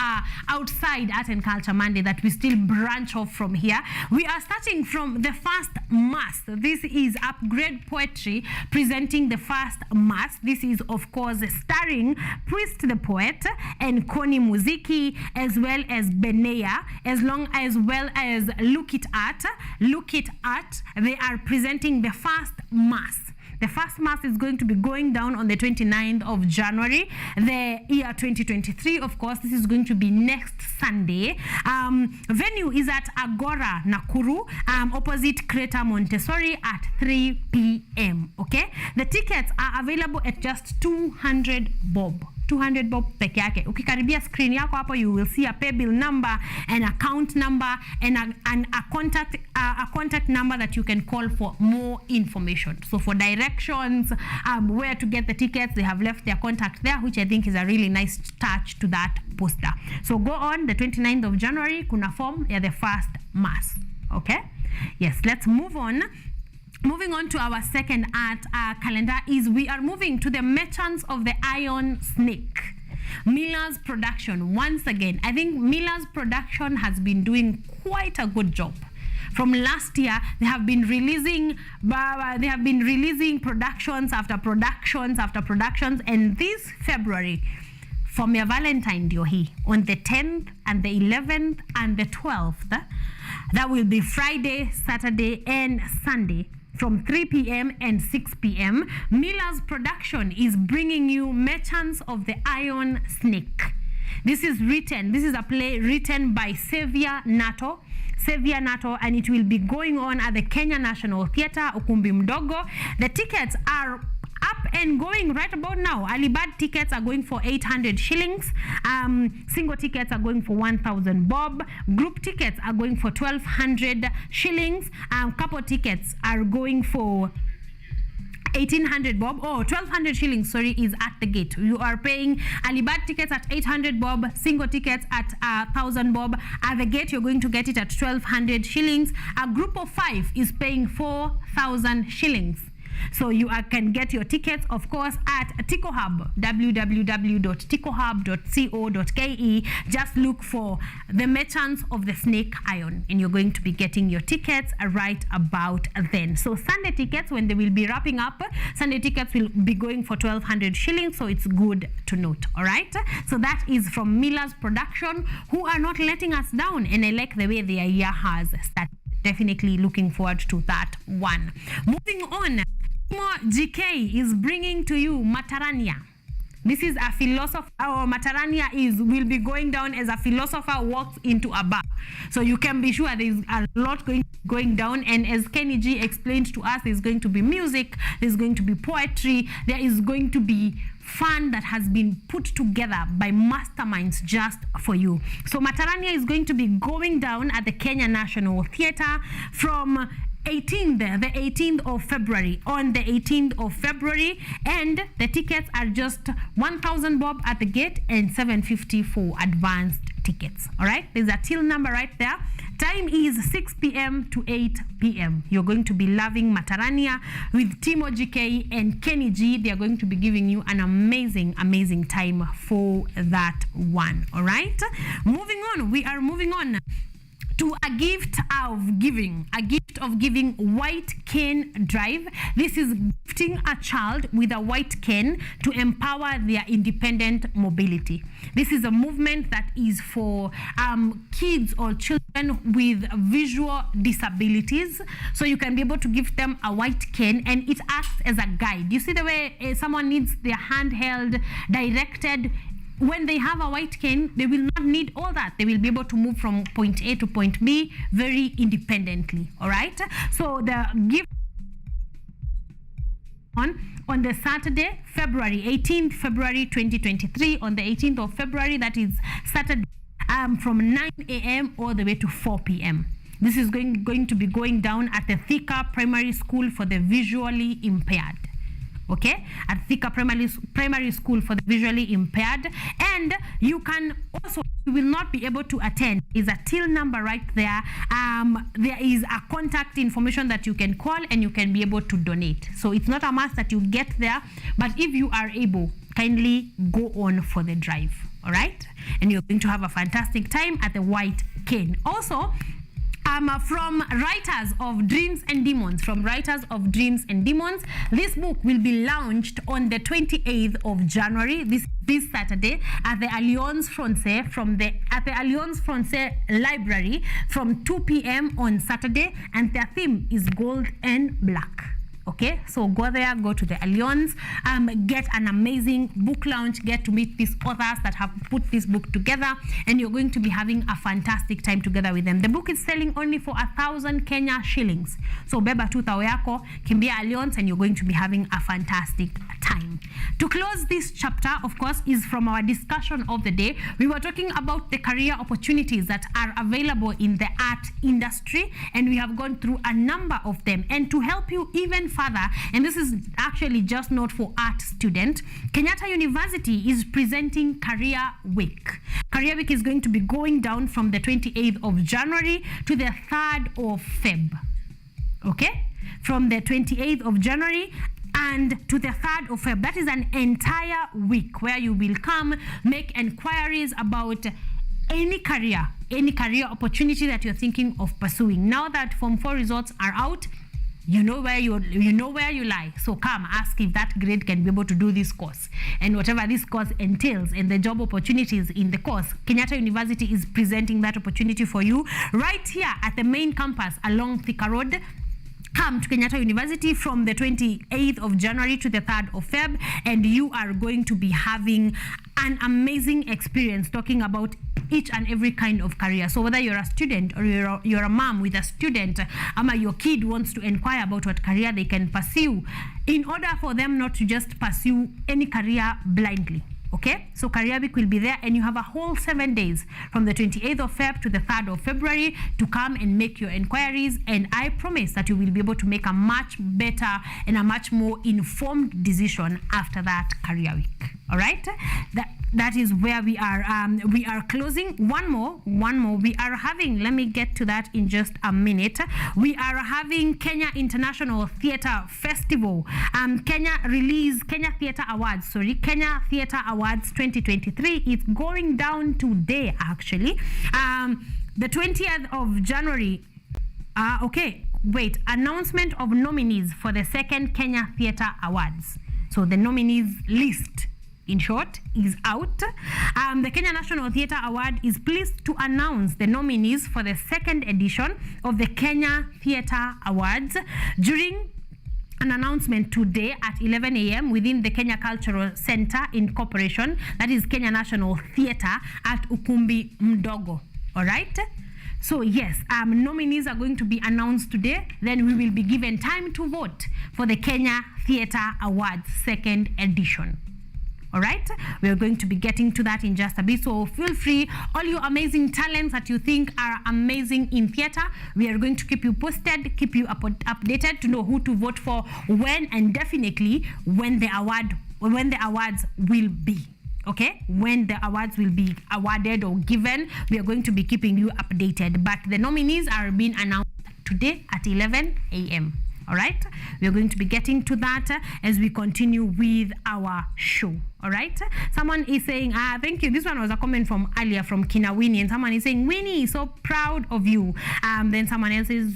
S1: outside Art and Culture Monday that we still branch off from here. We are starting from the first mass. This is Upgrade Poetry presenting the first mass. This is, of course, starring Priest the Poet and Koni Muziki, as well as Benea, as well as Look It Art. Look It Art. They are presenting the first mass. The first mass is going to be going down on the 29th of January, the year 2023. Of course, this is going to be next Sunday. Venue is at Agora, Nakuru, opposite Crater Montessori at 3 p.m. Okay? The tickets are available at just 200 bob. 200 bob peke yake. Ukikaribia screen yako hapo, you will see a pay bill number, an account number, and a contact number that you can call for more information. So for directions, where to get the tickets, they have left their contact there, which I think is a really nice touch to that poster. So go on the 29th of January, kuna form ya the first mass. Okay? Yes, let's move on. Moving on to our second art calendar is we are moving to the Merchants of the Iron Snake. Miller's Production. Once again, I think Miller's Production has been doing quite a good job. From last year, they have been releasing productions after productions after productions, and this February, from your Valentine ndio hii, on the 10th and the 11th and the 12th, that will be Friday, Saturday, and Sunday, from 3 p.m. and 6 p.m. Miller's Production is bringing you Merchants of the Iron Snake. This is a play written by Xavier Nato. Xavier Nato, and it will be going on at the Kenya National Theatre, Ukumbi Mdogo. The tickets are up and going right about now. Early bird tickets are going for 800 shillings. Single tickets are going for 1,000 bob. Group tickets are going for 1,200 shillings. Couple tickets are going for 1,800 bob. 1,200 shillings, sorry, is at the gate. You are paying early bird tickets at 800 bob, single tickets at 1,000 bob. At the gate, you're going to get it at 1,200 shillings. A group of 5 is paying 4,000 shillings. So you can get your tickets, of course, at Tico Hub, www.ticohub.co.ke. Just look for the Merchants of the Snake Iron, and you're going to be getting your tickets right about then. So Sunday tickets, when they will be wrapping up, Sunday tickets will be going for 1,200 shillings, so it's good to note, all right? So that is from Miller's Production, who are not letting us down, and I like the way their year has started. Definitely looking forward to that one. Moving on, GK is bringing to you Matarania. This is a philosopher, or Matarania will be going down as a philosopher walks into a bar. So you can be sure there's a lot going down, and as Kenny G explained to us, there's going to be music, there's going to be poetry, there is going to be fun that has been put together by masterminds just for you. So Matarania is going to be going down at the Kenya National Theatre from the 18th of February, on the 18th of February, and the tickets are just 1,000 bob at the gate and 750 for advanced tickets. All right, there's a till number right there. Time is 6 p.m. to 8 p.m. You're going to be loving Matarania with Timo GK and Kenny G. They are going to be giving you an amazing time for that one. All right, moving on, we are moving on to a gift of giving, White Cane Drive. This is gifting a child with a white cane to empower their independent mobility. This is a movement that is for kids or children with visual disabilities. So you can be able to give them a white cane, and it acts as a guide. You see the way someone needs their hand held, directed. When they have a white cane, they will not need all that. They will be able to move from point A to point B very independently, all right? So the gift on the Saturday, February 18th, February 2023, on the 18th of February, that is Saturday, from 9 a.m. all the way to 4 p.m. This is going to be going down at the Thika Primary School for the visually impaired. Okay, at Thika Primary School for the visually impaired. And you will not be able to attend. Is a till number right there. There is a contact information that you can call, and you can be able to donate. So it's not a must that you get there, but if you are able, kindly go on for the drive, all right? And you're going to have a fantastic time at the White Cane. Also, from Writers of Dreams and Demons, this book will be launched on the 28th of January, this Saturday, at the Alliance Française Library from 2 p.m. on Saturday, and their theme is gold and black. Okay, so go there, go to the Alliance, get an amazing book launch, get to meet these authors that have put this book together, and you're going to be having a fantastic time together with them. The book is selling only for 1,000 Kenya shillings. So beba tu tao yako, kimbia Alliance, and you're going to be having a fantastic time. To close this chapter, of course, is from our discussion of the day. We were talking about the career opportunities that are available in the art industry, and we have gone through a number of them. And to help you even further, and this is actually just not for art students, Kenyatta University is presenting Career Week. Career Week is going to be going down from the 28th of January to the 3rd of Feb. Okay? From the 28th of January and to the 3rd of Feb. That is an entire week where you will come, make inquiries about any career opportunity that you're thinking of pursuing. Now that Form 4 results are out, you know where you lie. So come ask if that grade can be able to do this course, and whatever this course entails and the job opportunities in the course, Kenyatta University is presenting that opportunity for you right here at the main campus along Thika Road. Come to Kenyatta University from the 28th of January to the 3rd of Feb, and you are going to be having an amazing experience talking about each and every kind of career. So whether you're a student or you're a mom with a student, your kid wants to inquire about what career they can pursue, in order for them not to just pursue any career blindly. Okay, so Career Week will be there, and you have a whole 7 days from the 28th of Feb to the 3rd of February to come and make your inquiries, and I promise that you will be able to make a much better and a much more informed decision after that Career Week. All right, that is where we are. We are closing. One more. We are having, let me get to that in just a minute. We are having Kenya International Theatre Festival. Kenya Theatre Awards 2023. It's going down today, actually. The 20th of January. Announcement of nominees for the second Kenya Theatre Awards. So the nominees list, in short, is out. The Kenya National Theatre Award is pleased to announce the nominees for the second edition of the Kenya Theatre Awards during an announcement today at 11 a.m. within the Kenya Cultural Center Incorporation, that is Kenya National Theatre at Ukumbi Mdogo. All right? So yes, nominees are going to be announced today. Then we will be given time to vote for the Kenya Theatre Awards second edition. All right, we are going to be getting to that in just a bit, so feel free, all you amazing talents that you think are amazing in theater, we are going to keep you posted, keep you updated to know who to vote for, when, and definitely when the awards will be. Okay, when the awards will be awarded or given, we are going to be keeping you updated, but the nominees are being announced today at 11 a.m. All right, we are going to be getting to that as we continue with our show. All right, someone is saying, thank you. This one was a comment from earlier from Kina Winnie, and someone is saying, Winnie, so proud of you. Then someone else is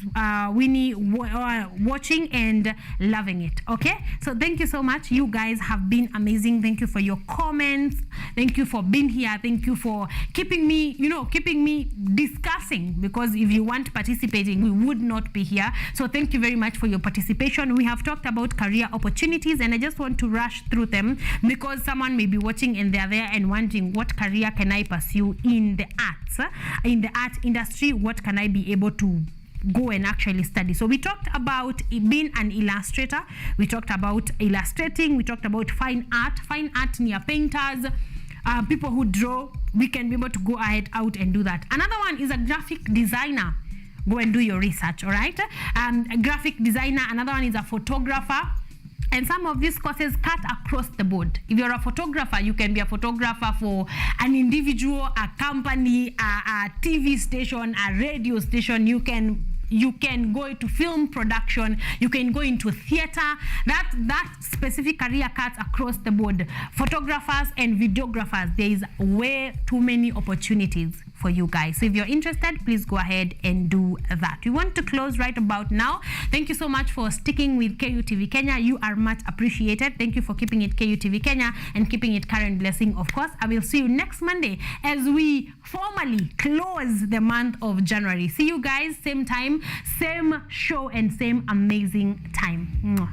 S1: Winnie watching and loving it. Okay, so thank you so much. You guys have been amazing. Thank you for your comments. Thank you for being here. Thank you for keeping me discussing, because if you weren't participating, we would not be here. So thank you very much for your participation. We have talked about career opportunities, and I just want to rush through them because someone may be watching and they're there and wondering, what career can I pursue in the arts, in the art industry? What can I be able to go and actually study? So we talked about being an illustrator. We talked about illustrating. We talked about fine art near painters, people who draw. We can be able to go ahead out and do that. Another one is a graphic designer. Go and do your research, all right? A graphic designer. Another one is a photographer. And some of these courses cut across the board. If you're a photographer, you can be a photographer for an individual, a company, a TV station, a radio station. You can go into film production, you can go into theater. That specific career cuts across the board. Photographers and videographers, there is way too many opportunities for you guys. So if you're interested, please go ahead and do that. We want to close right about now. Thank you so much for sticking with KUTV Kenya. You are much appreciated. Thank you for keeping it KUTV Kenya and keeping it Caren Blessing, of course. I will see you next Monday as we formally close the month of January. See you guys, same time, same show, and same amazing time. Mwah.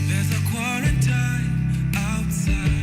S17: There's a quarantine outside.